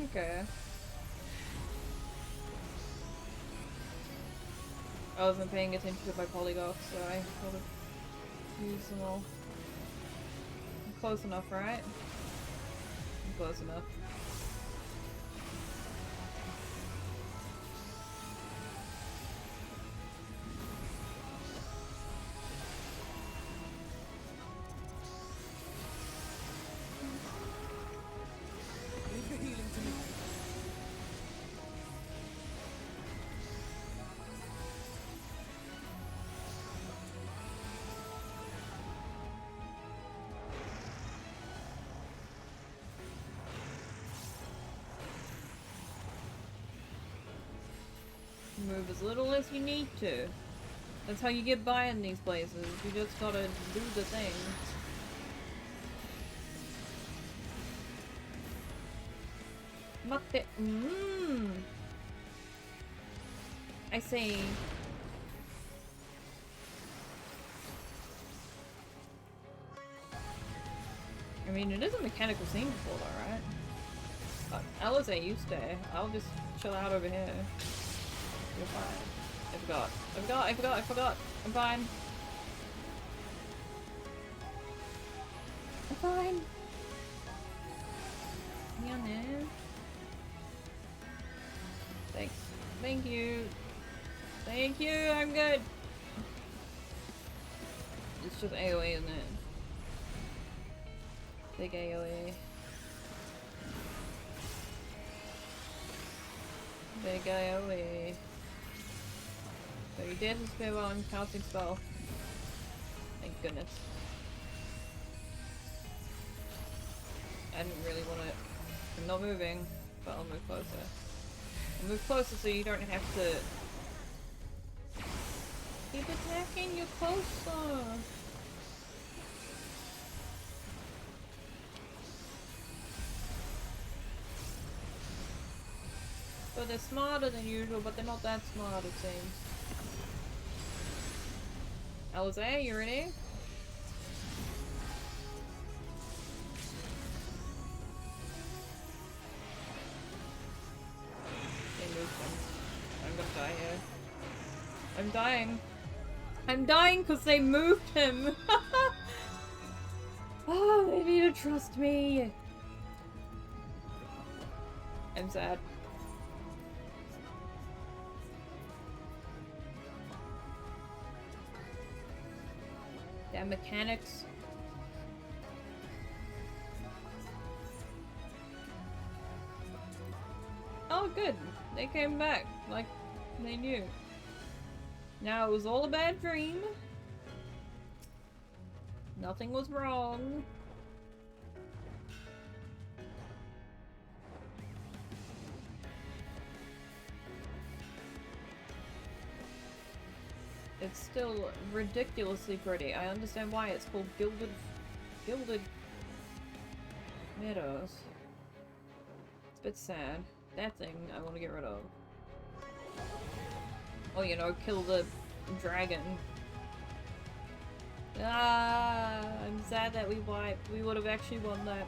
Okay. I wasn't paying attention to my polygons, so I would have used them all. I'm close enough, right? I'm close enough. Leave the healing to me. Move as little as you need to. That's how you get by in these places. You just gotta do the thing. Mate. I see. I mean, it is a mechanical scene before though, right? Alize, you stay. I'll just chill out over here. You're fine. I forgot. I'm fine. I'm fine. Yeah, man. Thanks. Thank you. Thank you, I'm good. It's just AoE, isn't it? Big AoE. Big AoE. So you did his spell on casting spell. Thank goodness. I didn't really want to. I'm not moving, but I'll move closer. I'll move closer so you don't have to keep attacking. You're closer. So they're smarter than usual, but they're not that smart, it seems. Alize, you ready? They moved them. I'm gonna die here. I'm dying. I'm dying because they moved him! Oh, they need to trust me! I'm sad. Damn mechanics. Oh, good. They came back, like they knew. Now, it was all a bad dream. Nothing was wrong. it's still ridiculously pretty. I understand why it's called Gilded Meadows. It's a bit sad. That thing I want to get rid of. Or, you know, kill the dragon. Ah, I'm sad that we wiped. We would have actually won that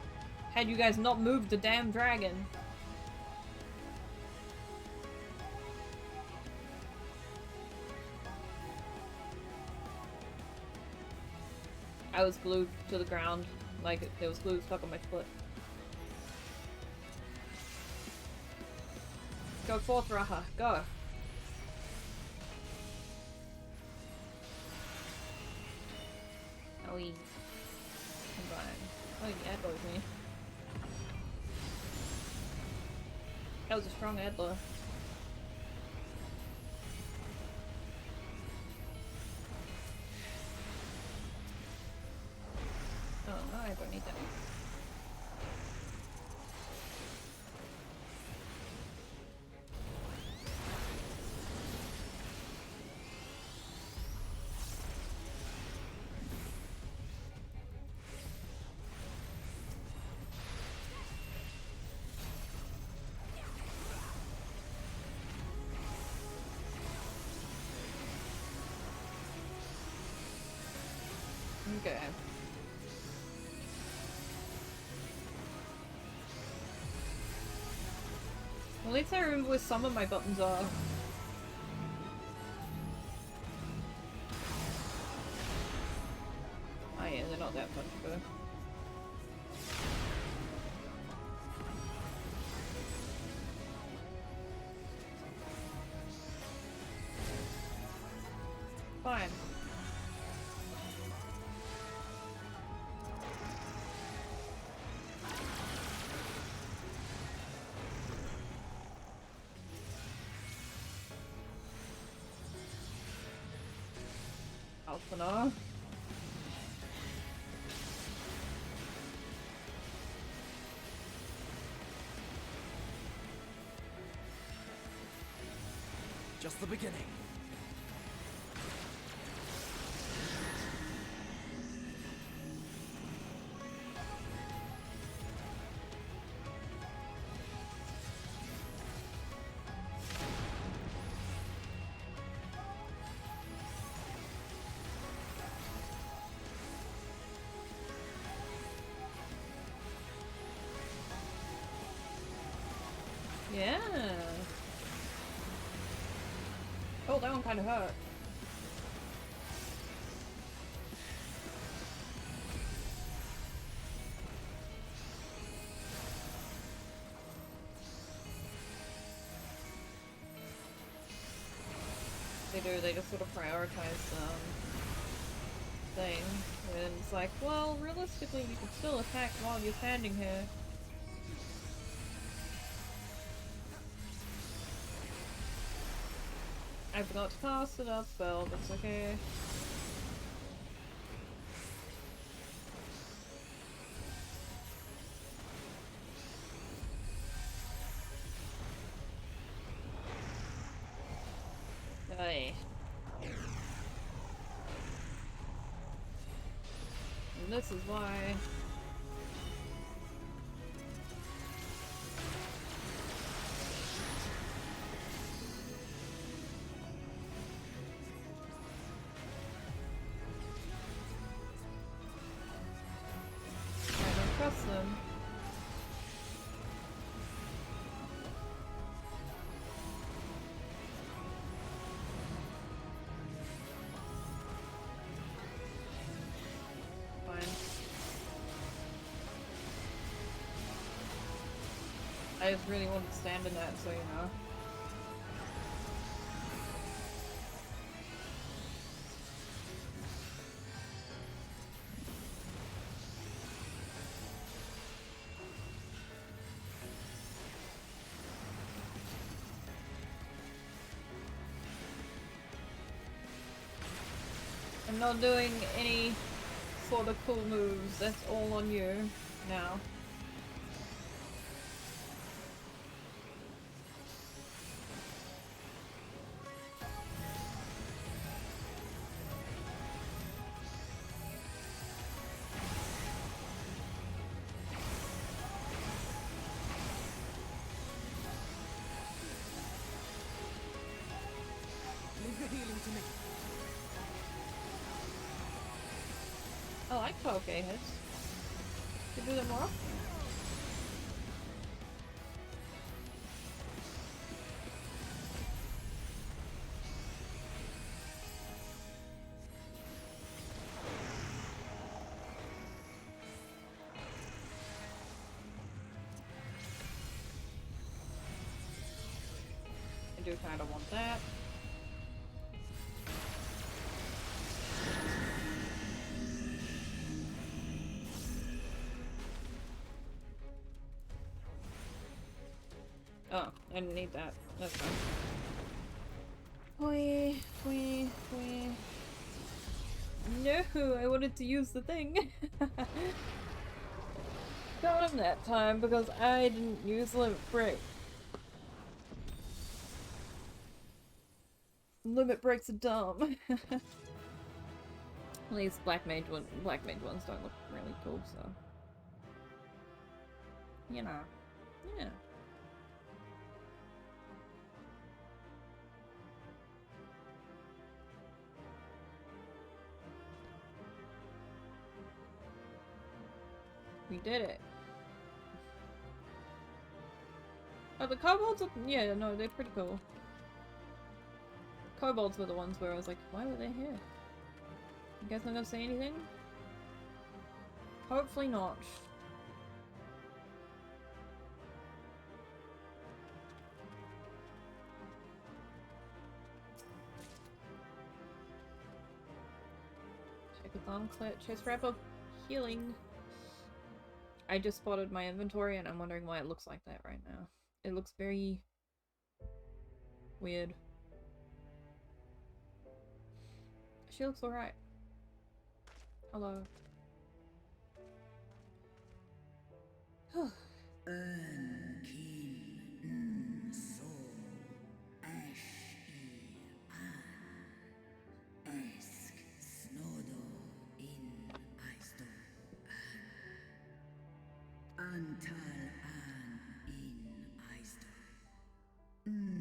had you guys not moved the damn dragon. I was glued to the ground, like there was glue stuck on my foot. Go forth, Raha, go! Oh, he... Combine. Oh, he adloed me. That was a strong adler. Oh, no, I don't need that. Okay. At least I remember where some of my buttons are. Oh yeah, they're not that much of a... Fine. Alphanar. Just the beginning. Yeah. Oh, that one kind of hurt. They do, they just sort of prioritize thing. And it's like, well, realistically you could still attack while you're standing here. I forgot to cast another spell, that's okay. Aye. And this is why... I don't trust them. Fine. I just really wanted to stand in that, so you know. I'm not doing any sort of cool moves, that's all on you now. like 12k hits. Should do them more often. I do kind of want that. Oh, I didn't need that. That's fine. Wee. No, I wanted to use the thing. Got him that time because I didn't use limit break. Limit breaks are dumb. At least black mage ones don't look really cool, so you know, yeah. We did it. Oh, the kobolds look, yeah, no, they're pretty cool. Kobolds were the ones where I was like, why were they here? You guys not gonna say anything? Hopefully not. Check-a-thon, chest wrap up, healing. I just spotted my inventory and I'm wondering why it looks like that right now. It looks very weird. She looks alright. Hello. Antal an in Eisdor. Antal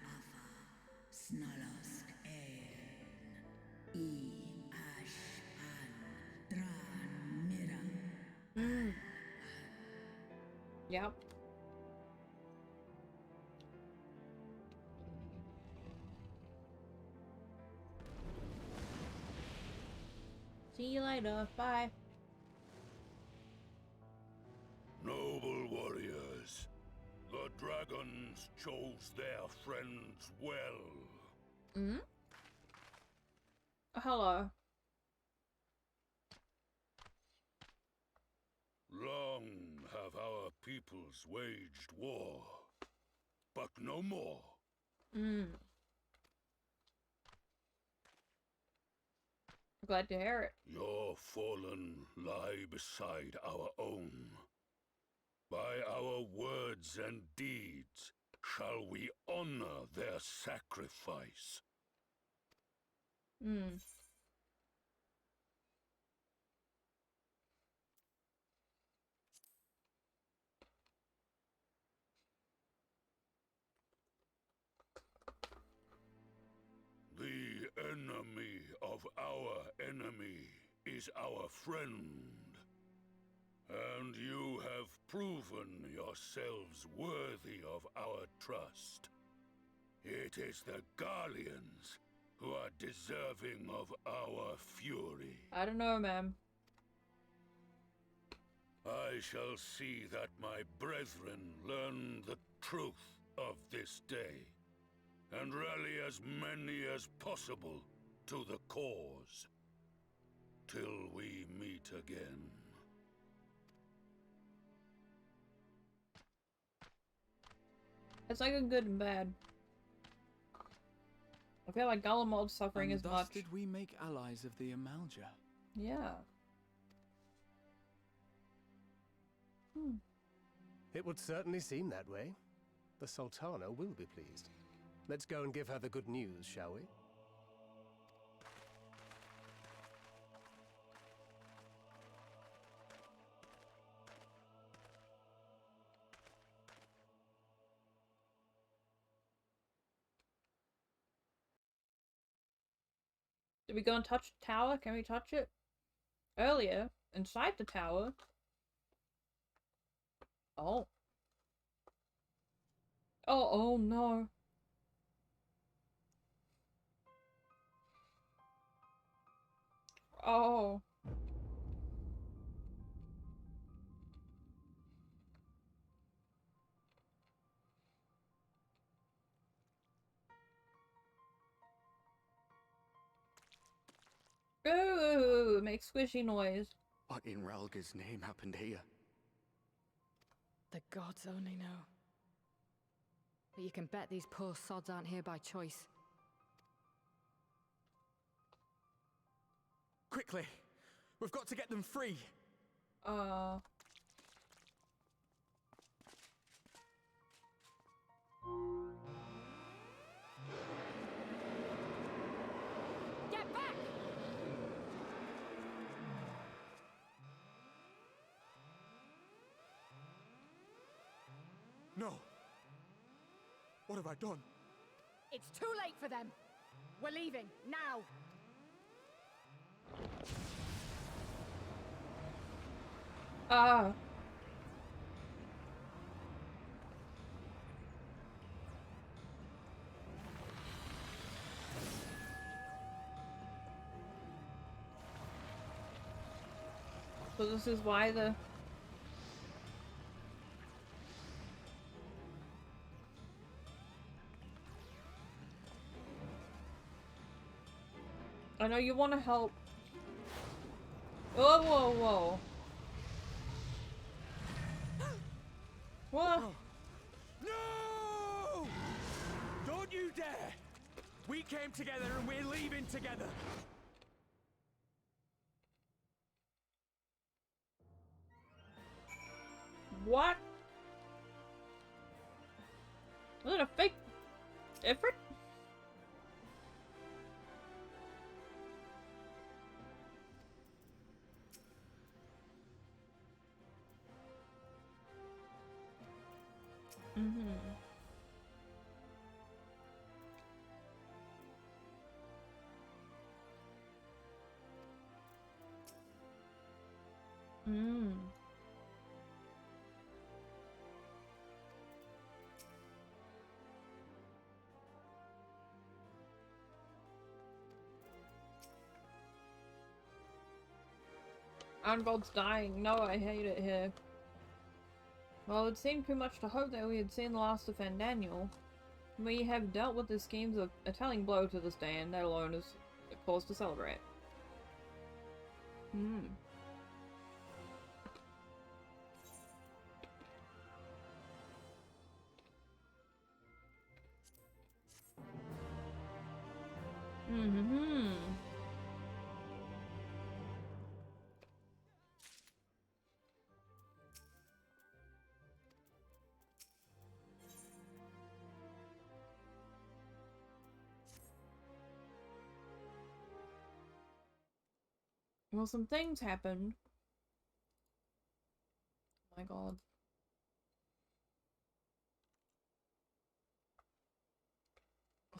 afa snalask ash an dran mira. Yep. See you later. Bye. Noble warriors, the dragons chose their friends well. Hmm? Hello. Long have our peoples waged war, but no more. Glad to hear it. Your fallen lie beside our own. By our words and deeds shall we honor their sacrifice. The enemy of our enemy is our friend. And you have proven yourselves worthy of our trust. It is the Garleans who are deserving of our fury. I don't know, ma'am. I shall see that my brethren learn the truth of this day, and rally as many as possible to the cause, till we meet again. It's like a good and bad. I feel like Garlemald's suffering as thus much. did we make allies of the Amalja. Yeah. It would certainly seem that way. The Sultana will be pleased. Let's go and give her the good news, shall we? Did we go and touch the tower? Can we touch it? earlier inside the tower. Oh. Oh no. Oh. Ooh, it makes squishy noise. What in Ralga's name happened here? The gods only know. But you can bet these poor sods aren't here by choice. Quickly! We've got to get them free! Get back! No! What have I done? It's too late for them! We're leaving, now! So this is why the... I know you want to help. Whoa, whoa, whoa. What? No! Don't you dare! We came together and we're leaving together! What? Was it a fake effort? Arngold's dying. No, I hate it here. Well, it seemed too much to hope that we had seen the last of Fandaniel. We have dealt with the schemes of a telling blow to this day, and that alone is a cause to celebrate. Well, some things happened. Oh my god.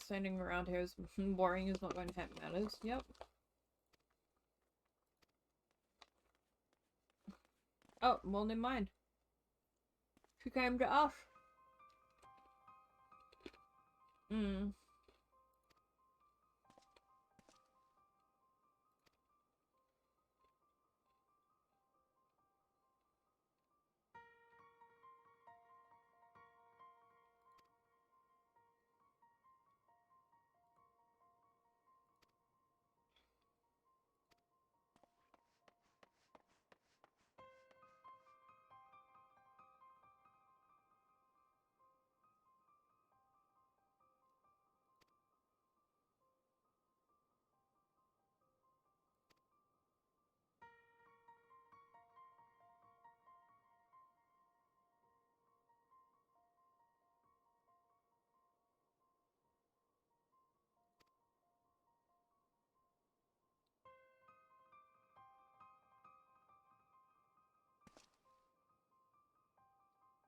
Standing around here is boring, is not going to happen matters. Yep. Oh, well, never mind. She came to us.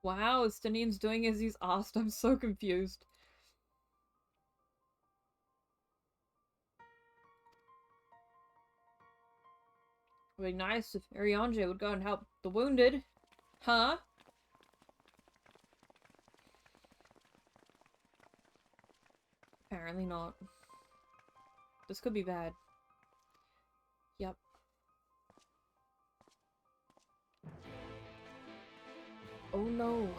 Wow, Stanine's doing as he's asked. I'm so confused. It would be nice if Urianger would go and help the wounded. Huh? Apparently not. This could be bad. Yep. Oh no.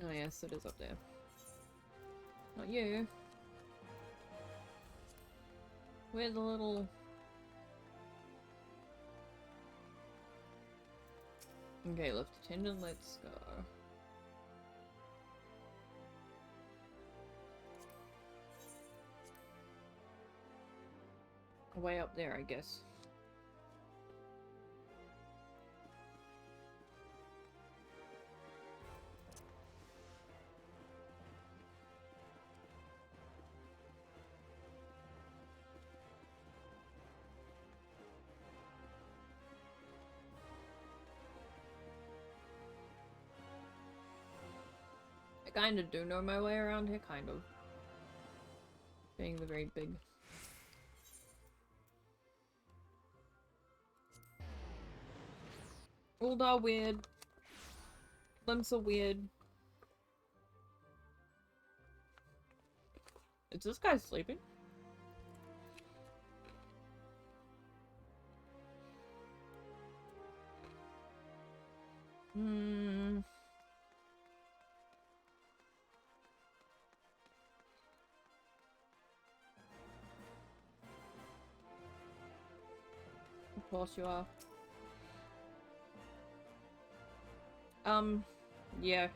Oh yes, it is up there. Not you. Where's the little... Okay, Lieutenant, let's go. Way up there, I guess. I kind of do know my way around here, kind of. Being the very big. All are weird. Limbs are weird. Is this guy sleeping? Hmm. Of course you are. Yeah.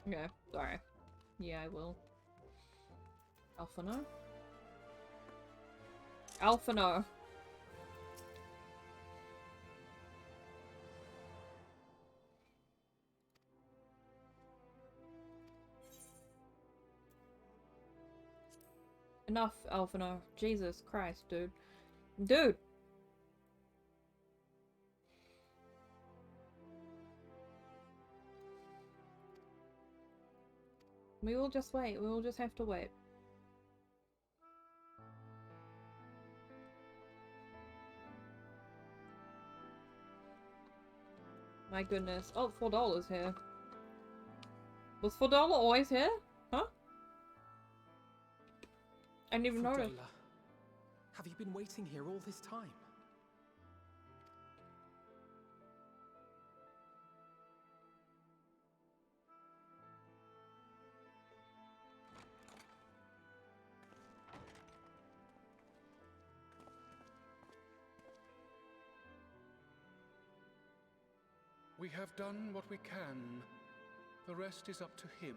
Okay, sorry. Yeah, I will. Alphano? Alphano! Enough, Alphano. Jesus Christ, dude. Dude! We will just wait. We will just have to wait. My goodness. Oh, $4 here. Was $4 always here? Huh? I didn't even notice. Have you been waiting here all this time? We have done what we can. The rest is up to him.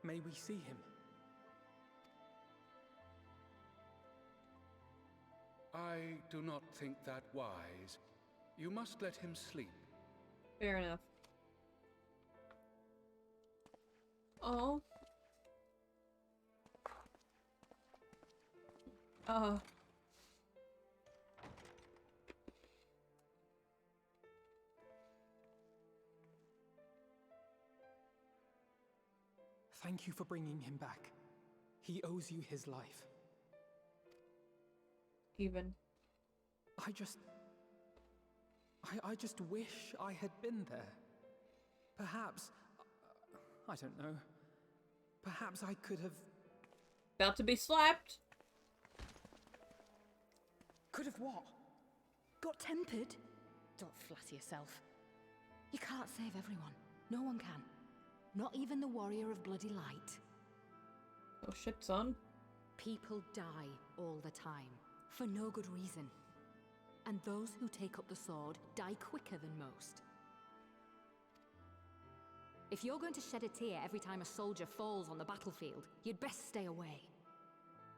May we see him? I do not think that wise. You must let him sleep. Fair enough. Oh. Thank you for bringing him back. He owes you his life. Even. I just wish I had been there. Perhaps, I don't know. Perhaps I could have... About to be slapped. Could have what? Got tempered? Don't flatter yourself. You can't save everyone. No one can. Not even the warrior of bloody light. Oh shit, son. People die all the time, for no good reason. And those who take up the sword die quicker than most. If you're going to shed a tear every time a soldier falls on the battlefield, you'd best stay away.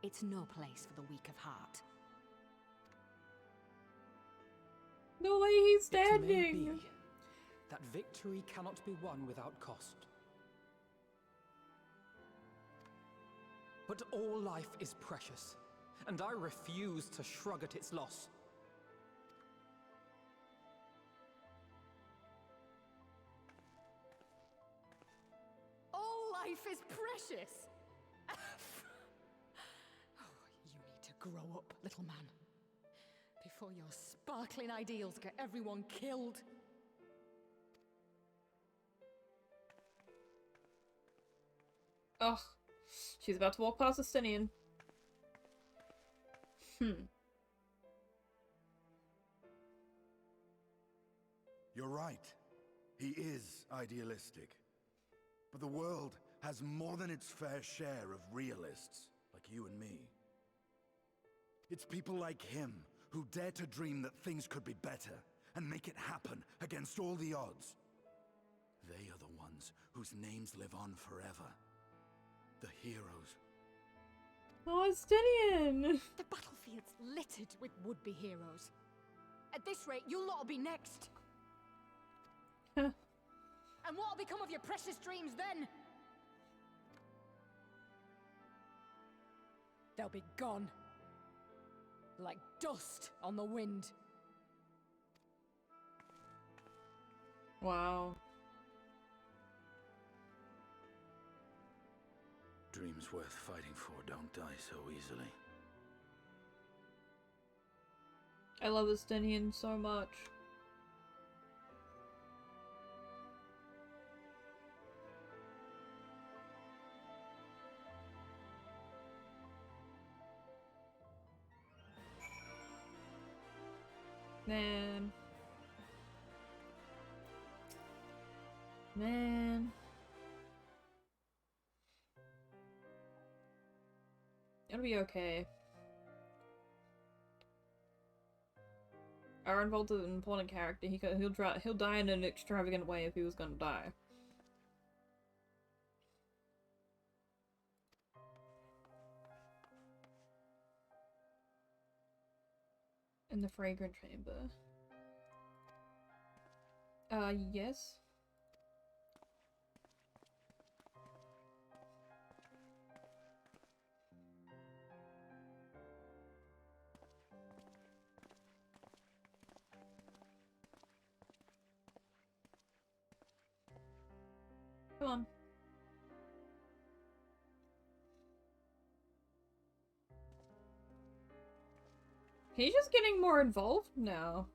It's no place for the weak of heart. The way he's standing! that victory cannot be won without cost. But all life is precious, and I refuse to shrug at its loss. All life is precious! Oh, you need to grow up, little man. Before your sparkling ideals get everyone killed. Ugh. She's about to walk past Estinian. You're right. He is idealistic. But the world has more than its fair share of realists, like you and me. It's people like him who dare to dream that things could be better and make it happen against all the odds. They are the ones whose names live on forever. The heroes. Oh, Estinian! The battlefield's littered with would-be heroes. At this rate, you'll lot be next. And what'll become of your precious dreams then? They'll be gone. Like dust on the wind. Wow. Dreams worth fighting for don't die so easily. I love Estinian so much. Man. It'll be okay. Arenvold is an important character. He'll die in an extravagant way if he was gonna die. In the fragrant chamber. Yes. Come on. He's just getting more involved now.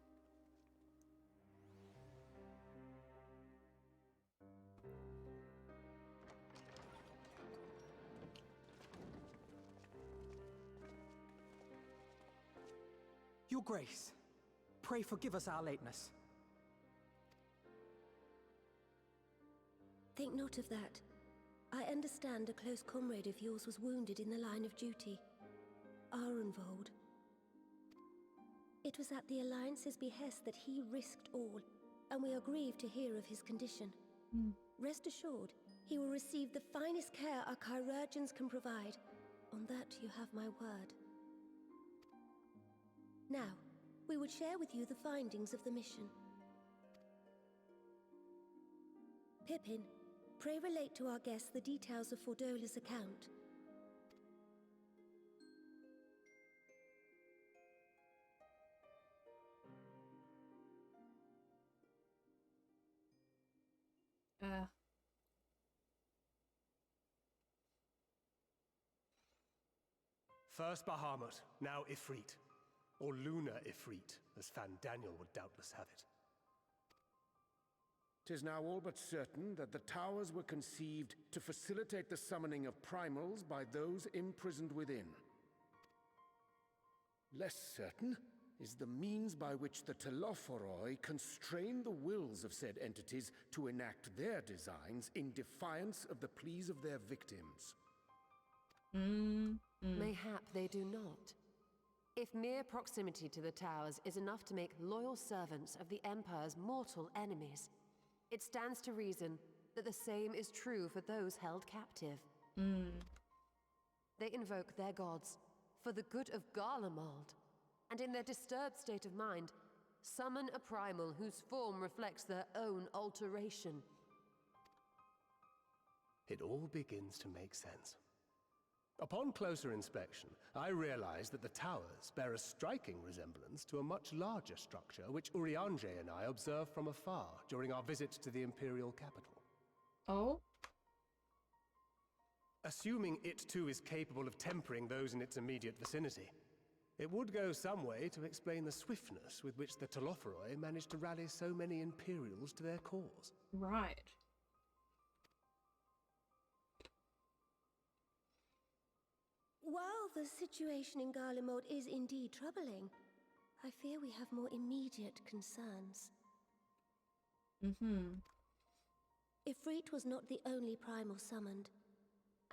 Your Grace, pray forgive us our lateness. Think not of that. I understand a close comrade of yours was wounded in the line of duty. Arenvold. It was at the Alliance's behest that he risked all, and we are grieved to hear of his condition. Rest assured, he will receive the finest care our chirurgeons can provide. On that you have my word. Now, we would share with you the findings of the mission. Pippin, pray relate to our guests the details of Fordola's account. First Bahamut, now Ifrit. Or Lunar Ifrit, as Fandaniel would doubtless have it. 'Tis now all but certain that the towers were conceived to facilitate the summoning of primals by those imprisoned within. Less certain is the means by which the Telophoroi constrain the wills of said entities to enact their designs in defiance of the pleas of their victims. Mayhap they do not. If mere proximity to the towers is enough to make loyal servants of the Empire's mortal enemies, it stands to reason that the same is true for those held captive. They invoke their gods for the good of Garlemald, and in their disturbed state of mind, Summon a primal whose form reflects their own alteration. It all begins to make sense. Upon closer inspection, I realized that the towers bear a striking resemblance to a much larger structure which Urianger and I observed from afar during our visit to the Imperial capital. Oh? Assuming it too is capable of tempering those in its immediate vicinity, it would go some way to explain the swiftness with which the Telophoroi managed to rally so many Imperials to their cause. Right. While the situation in Garlemald is indeed troubling, I fear we have more immediate concerns. Ifrit was not the only primal summoned.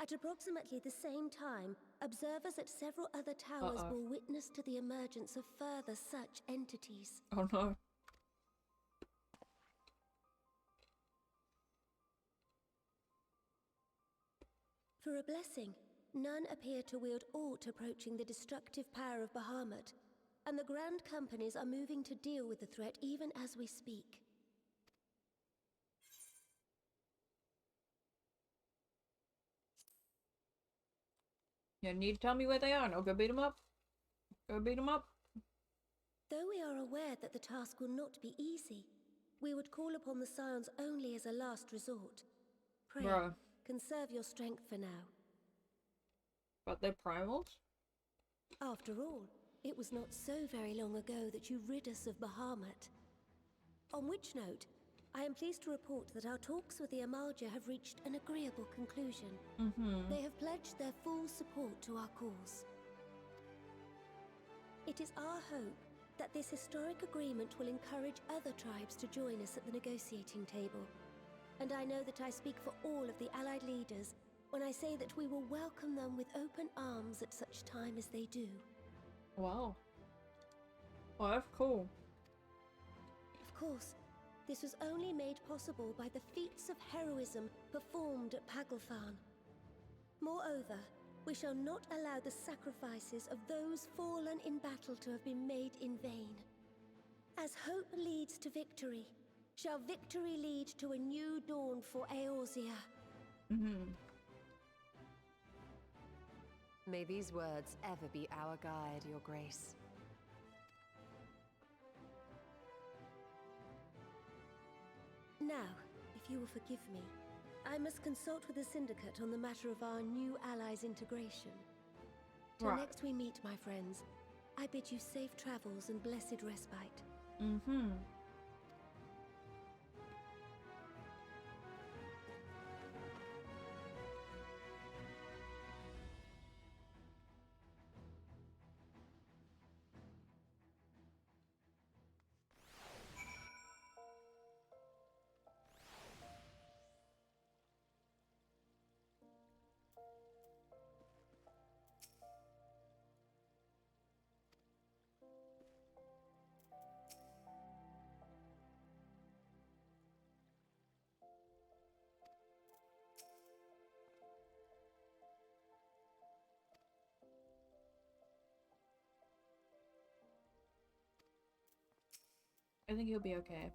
At approximately the same time, observers at several other towers bore witness to the emergence of further such entities. Oh no. For a blessing, none appear to wield aught approaching the destructive power of Bahamut, and the Grand Companies are moving to deal with the threat even as we speak. You need to tell me where they are and I'll go beat them up. Go beat them up. Though we are aware that the task will not be easy, we would call upon the Scions only as a last resort. Pray, conserve your strength for now. But they're primals? After all, it was not so very long ago that you rid us of Bahamut. On which note, I am pleased to report that our talks with the Amalja have reached an agreeable conclusion. They have pledged their full support to our cause. It is our hope that this historic agreement will encourage other tribes to join us at the negotiating table. And I know that I speak for all of the Allied leaders when I say that we will welcome them with open arms at such time as they do. Wow. Oh, that's cool. Of course, this was only made possible by the feats of heroism performed at Paglfan. Moreover, we shall not allow the sacrifices of those fallen in battle to have been made in vain. As hope leads to victory, shall victory lead to a new dawn for Eorzea. May these words ever be our guide, Your Grace. Now, if you will forgive me, I must consult with the Syndicate on the matter of our new allies' integration. Till next we meet, my friends, I bid you safe travels and blessed respite. I think he'll be okay.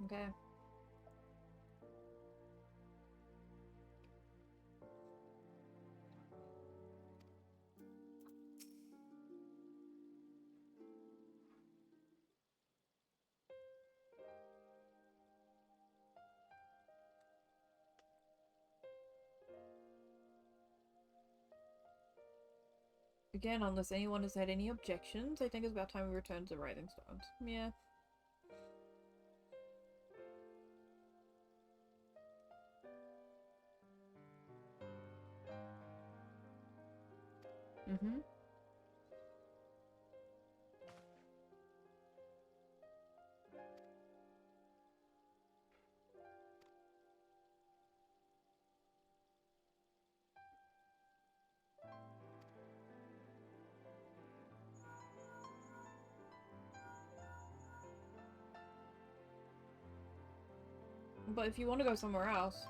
Okay. Again, unless anyone has had any objections, I think it's about time we return to the Writhing Stones. Yeah. But if you want to go somewhere else...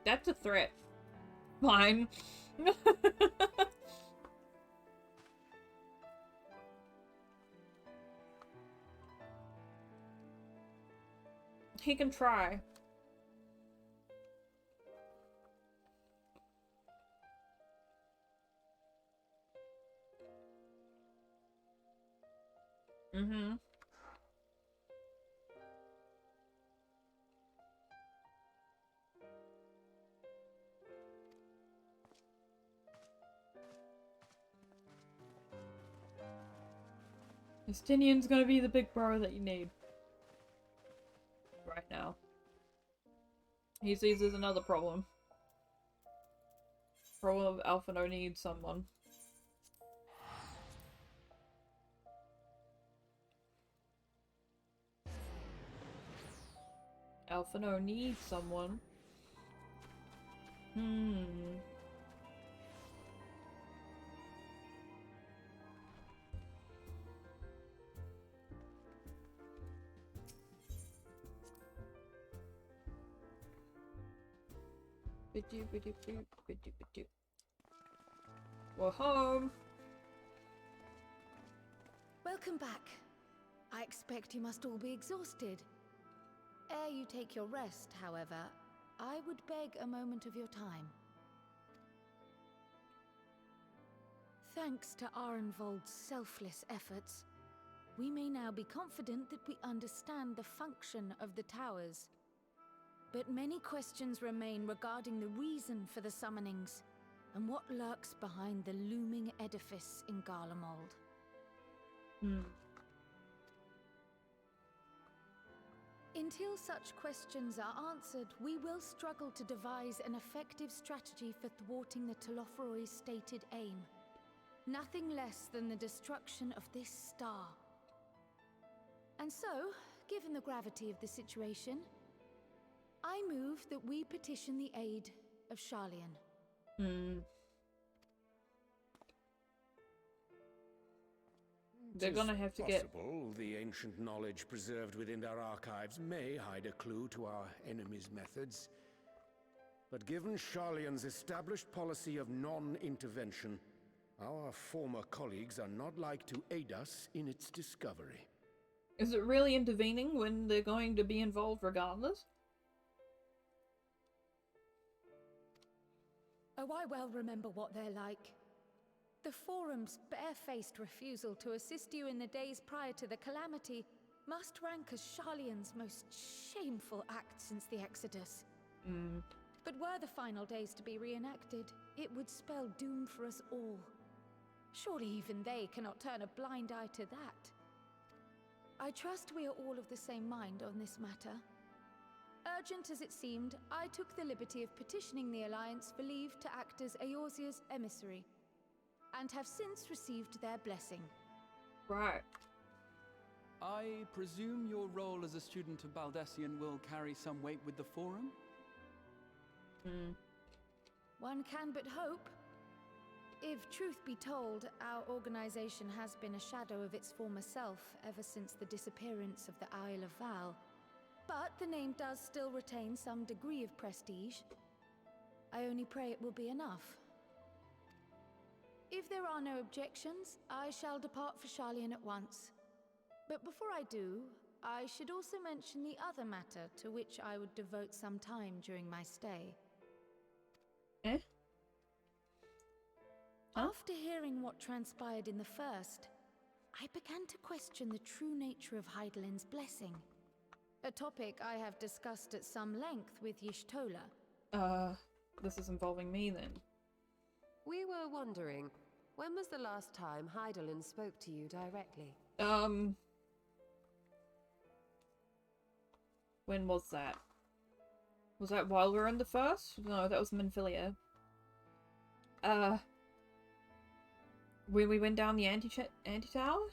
That's a threat. Fine. He can try. Justinian's gonna be the big bro that you need. Right now. He sees there's another problem. Problem of Alphino needs someone. Alphino needs someone. We're home. Welcome back. I expect you must all be exhausted. Ere you take your rest, however, I would beg a moment of your time. Thanks to Arenvold's selfless efforts, we may now be confident that we understand the function of the towers. But many questions remain regarding the reason for the summonings, and what lurks behind the looming edifice in Garlemald. Until such questions are answered, we will struggle to devise an effective strategy for thwarting the Telophoroi's stated aim. Nothing less than the destruction of this star. And so, given the gravity of the situation, I move that we petition the aid of Sharlayan. They're gonna have to get... Possible the ancient knowledge preserved within our archives may hide a clue to our enemy's methods. But given Sharlayan's established policy of non-intervention, our former colleagues are not like to aid us in its discovery. Is it really intervening when they're going to be involved regardless? Oh, I well remember what they're like. The Forum's barefaced refusal to assist you in the days prior to the calamity must rank as Sharlayan's most shameful act since the Exodus. But were the final days to be reenacted, it would spell doom for us all. Surely even they cannot turn a blind eye to that. I trust we are all of the same mind on this matter. Urgent as it seemed, I took the liberty of petitioning the Alliance for leave to act as Eorzea's emissary, and have since received their blessing. Right. I presume your role as a student of Baldessian will carry some weight with the Forum? One can but hope. If truth be told, our organization has been a shadow of its former self ever since the disappearance of the Isle of Val. But the name does still retain some degree of prestige. I only pray it will be enough. If there are no objections, I shall depart for Sharlayan at once. But before I do, I should also mention the other matter to which I would devote some time during my stay. After hearing what transpired in the first, I began to question the true nature of Hydaelyn's blessing. A topic I have discussed at some length with Y'shtola. This is involving me then. We were wondering, when was the last time Hydaelyn spoke to you directly? When was that? Was that while we were in the first? No, that was Minfilia. When we went down the anti-tower?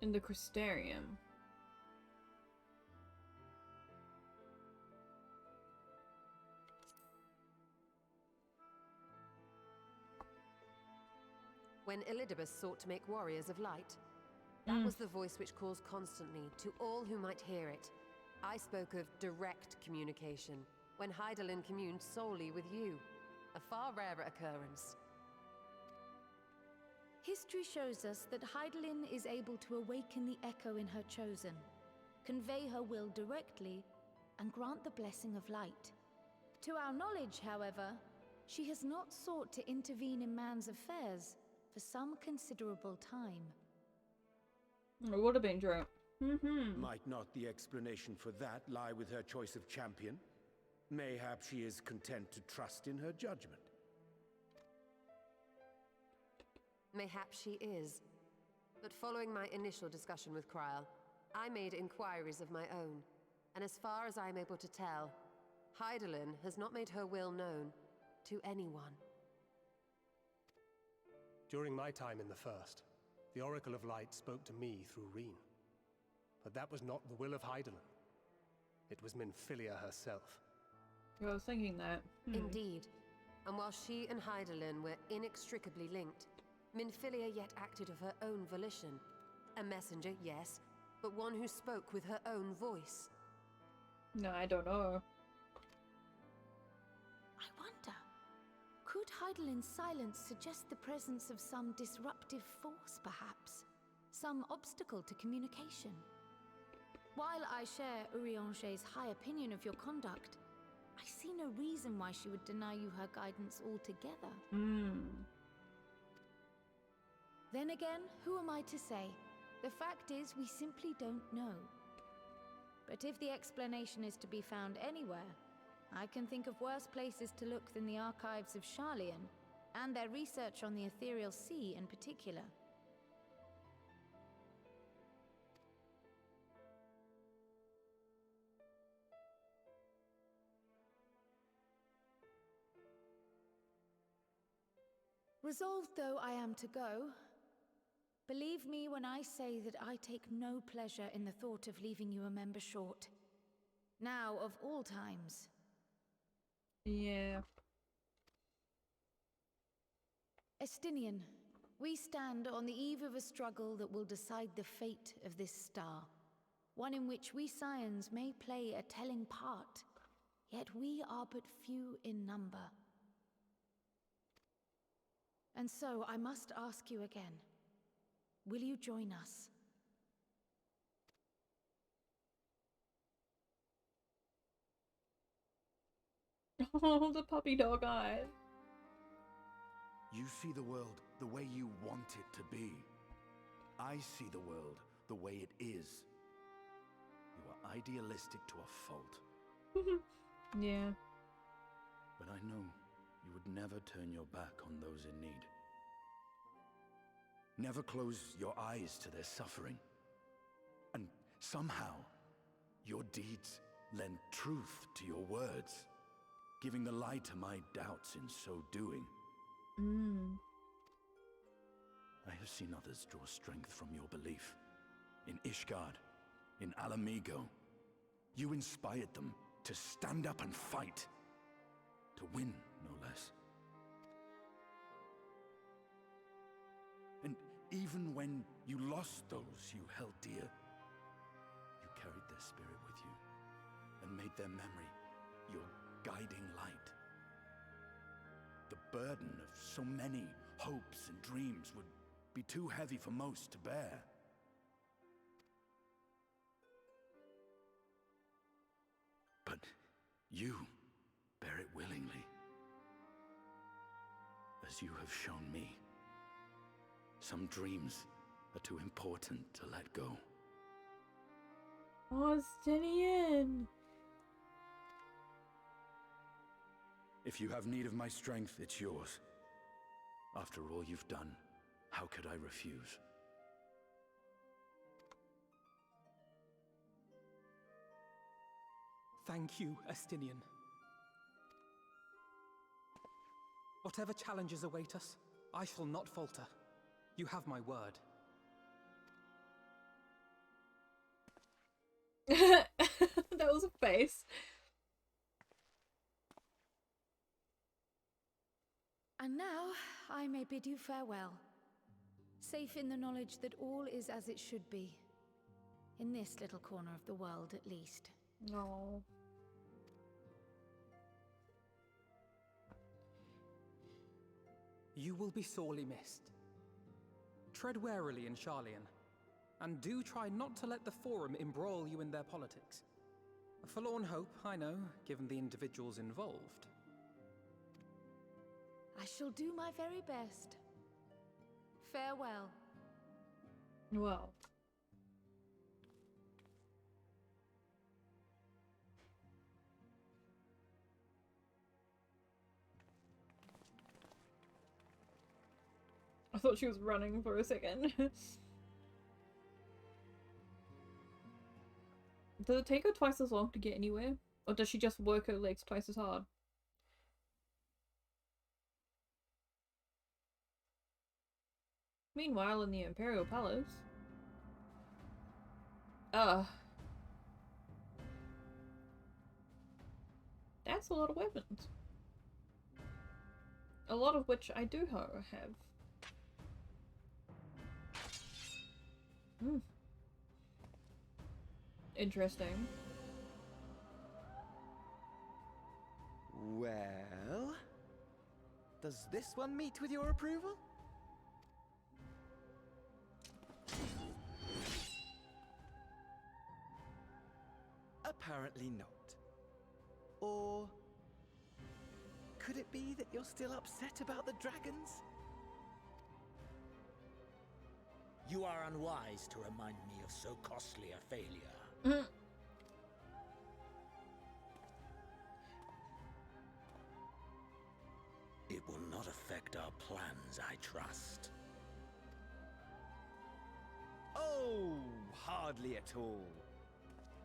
In the Crystarium. When Elidibus sought to make warriors of light, that was the voice which calls constantly to all who might hear it. I spoke of direct communication, when Hydaelyn communed solely with you. A far rarer occurrence. History shows us that Hydaelyn is able to awaken the echo in her chosen, convey her will directly, and grant the blessing of light. To our knowledge, however, she has not sought to intervene in man's affairs for some considerable time. It would have been true. Might not the explanation for that lie with her choice of champion? Mayhap she is content to trust in her judgment. Mayhap she is. But following my initial discussion with Kryl, I made inquiries of my own. And as far as I am able to tell, Hydaelyn has not made her will known to anyone. During my time in the First, the Oracle of Light spoke to me through Reen. But that was not the will of Hydaelyn. It was Minfilia herself. I was thinking that. Indeed. And while she and Hydaelyn were inextricably linked, Minfilia yet acted of her own volition. A messenger, yes, but one who spoke with her own voice. No, I don't know. I wonder, could Hydaelyn's silence suggest the presence of some disruptive force, perhaps? Some obstacle to communication? While I share Urianger's high opinion of your conduct, I see no reason why she would deny you her guidance altogether. Then again, who am I to say? The fact is, we simply don't know. But if the explanation is to be found anywhere, I can think of worse places to look than the archives of Sharlayan, and their research on the Ethereal Sea in particular. Resolved though I am to go, believe me when I say that I take no pleasure in the thought of leaving you a member short. Now, of all times. Yeah. Estinian, we stand on the eve of a struggle that will decide the fate of this star. One in which we Scions may play a telling part, yet we are but few in number. And so I must ask you again, will you join us? Oh, the puppy dog eyes. You see the world the way you want it to be. I see the world the way it is. You are idealistic to a fault. Yeah. But I know you would never turn your back on those in need. Never close your eyes to their suffering. And somehow, your deeds lend truth to your words, giving the lie to my doubts in so doing. I have seen others draw strength from your belief. In Ishgard, in Alamigo, you inspired them to stand up and fight. To win, no less. And even when you lost those you held dear, you carried their spirit with you and made their memory your guiding light. The burden of so many hopes and dreams would be too heavy for most to bear. But you bear it willingly, as you have shown me. Some dreams are too important to let go. Oh, Estinian! If you have need of my strength, it's yours. After all you've done, how could I refuse? Thank you, Estinian. Whatever challenges await us, I shall not falter. You have my word. That was a face. And now, I may bid you farewell. Safe in the knowledge that all is as it should be. In this little corner of the world, at least. No. You will be sorely missed. Tread warily in Charlian, and do try not to let the Forum embroil you in their politics. A forlorn hope, I know, given the individuals involved. I shall do my very best. Farewell. Well. I thought she was running for a second. Does it take her twice as long to get anywhere? Or does she just work her legs twice as hard? Meanwhile, in the Imperial Palace... That's a lot of weapons. A lot of which I do have. Interesting. Well... Does this one meet with your approval? Apparently not. Or... could it be that you're still upset about the dragons? You are unwise to remind me of so costly a failure. It will not affect our plans, I trust. Oh, hardly at all.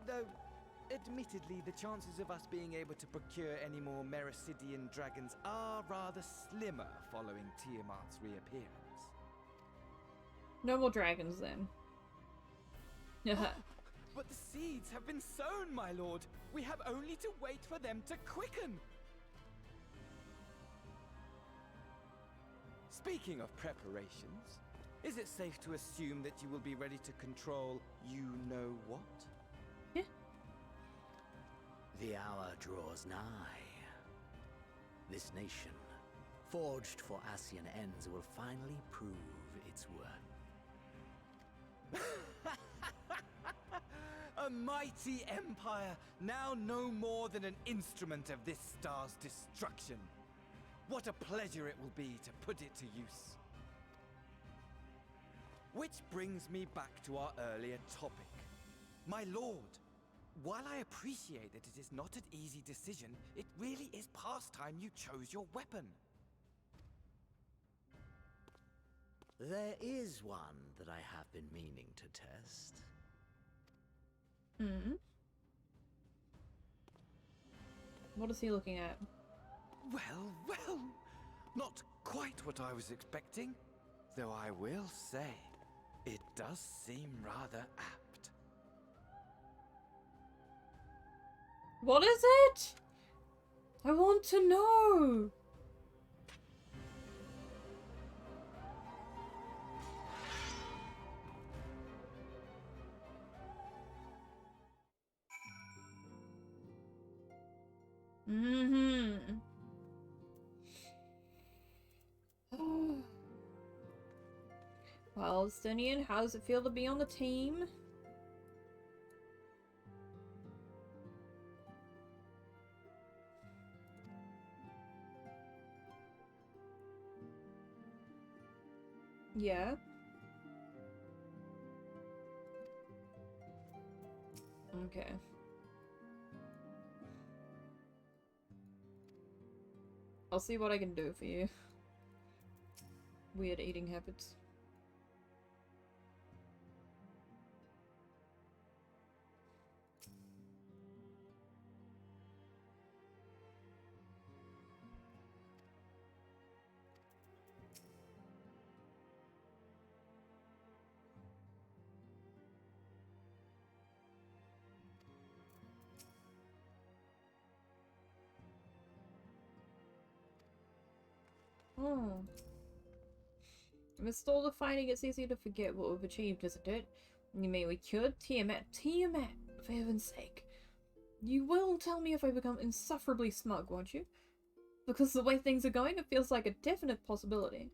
Though, admittedly, the chances of us being able to procure any more Mericidian dragons are rather slimmer following Tiamat's reappearance. No more dragons, then. But the seeds have been sown, my lord! We have only to wait for them to quicken! Speaking of preparations, is it safe to assume that you will be ready to control you-know-what? Yeah. The hour draws nigh. This nation, forged for Ascian ends, will finally prove its worth. A mighty empire, now no more than an instrument of this star's destruction. What a pleasure it will be to put it to use. Which brings me back to our earlier topic. My lord, while I appreciate that it is not an easy decision, it really is past time you chose your weapon. There is one that I have been meaning to test. What is he looking at? Well, well, not quite what I was expecting. Though I will say, it does seem rather apt. What is it? I want to know! Well, Stinian, how does it feel to be on the team? Yeah. Okay. I'll see what I can do for you. weird eating habits. Oh. Amidst all the fighting, it's easy to forget what we've achieved, isn't it? You mean we cured Tiamat? Tiamat, for heaven's sake. You will tell me if I become insufferably smug, won't you? Because the way things are going, it feels like a definite possibility.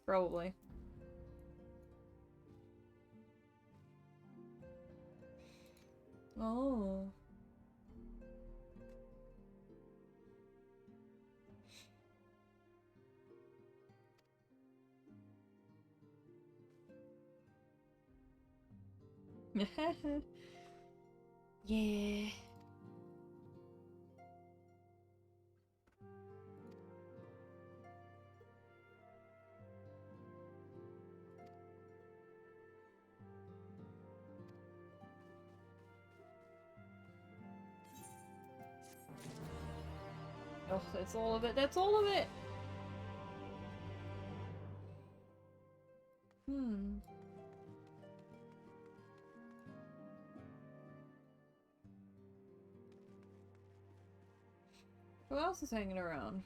Probably. Oh. Yeah. Oh, that's all of it. That's all of it. Hmm. Who else is hanging around?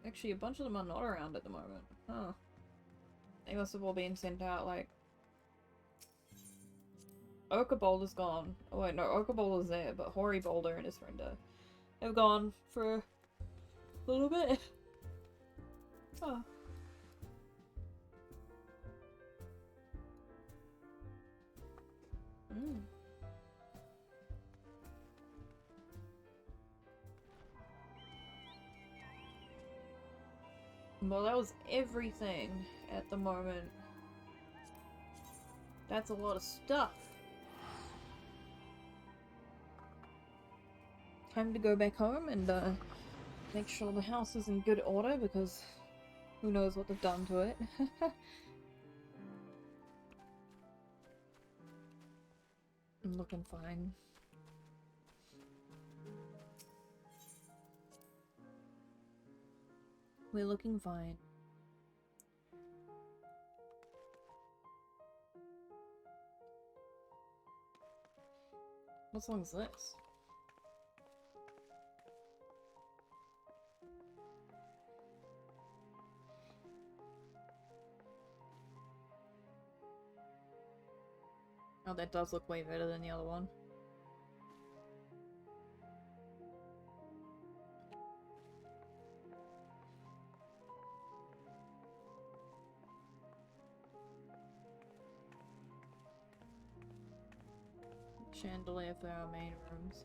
Actually, a bunch of them are not around at the moment. Huh. They must have all been sent out, like... Ochre Boulder's gone. Oh wait, no, Ochre Boulder's there, but Hoary Boulder and his friend have gone for a little bit. Oh. Mm. Well, that was everything at the moment. That's a lot of stuff. Time to go back home and make sure the house is in good order, because who knows what they've done to it. I'm looking fine. We're looking fine. What song's this? Oh, that does look way better than the other one. Chandelier for our main rooms.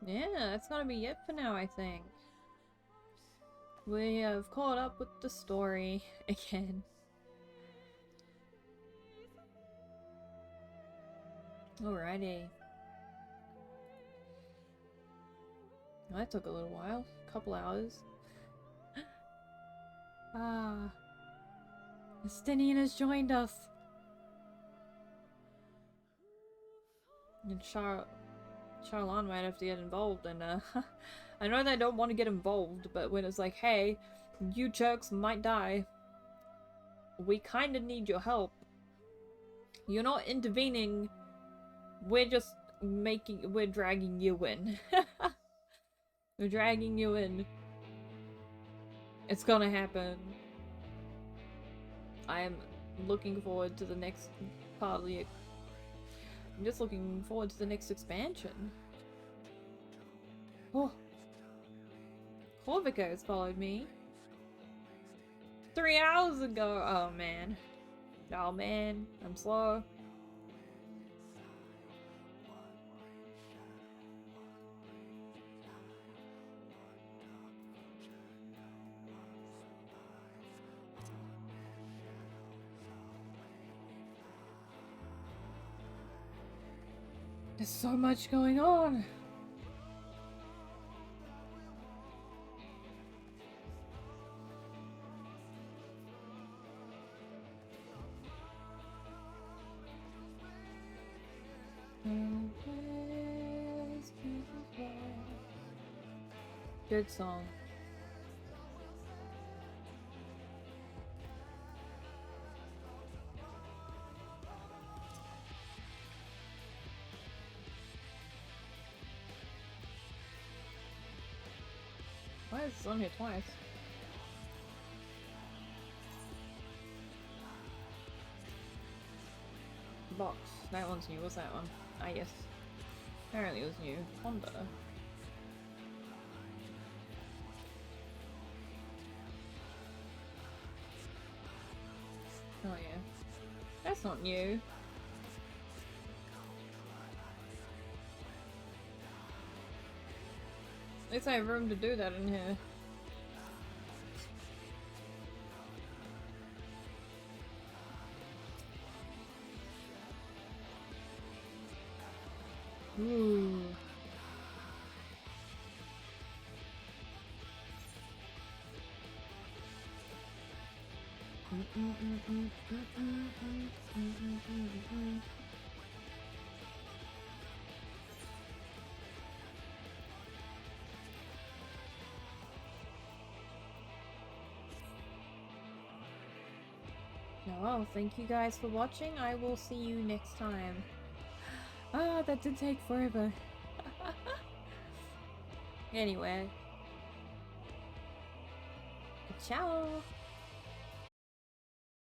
Yeah, that's gonna be it for now, I think. We have caught up with the story again. Alrighty. That took a little while. A couple hours. Ah. Justinian has joined us. And Charlan might have to get involved, and I know they don't want to get involved, but when it's like, hey, you jerks might die, we kinda need your help. You're not intervening, we're just we're dragging you in. We're dragging you in. It's gonna happen. I am looking forward to the next part of the... I'm just looking forward to the next expansion. Oh. Corvico has followed me. 3 hours ago. Oh man. Oh man, I'm slow. There's so much going on. Good song. Why is this on here twice? Box. That one's new. What's that one? Ah, yes. Apparently it was new. Honda. Oh yeah. That's not new. At least I have room to do that in here. Ooh. Well, thank you guys for watching. I will see you next time. Ah, that did take forever. Anyway. Ciao!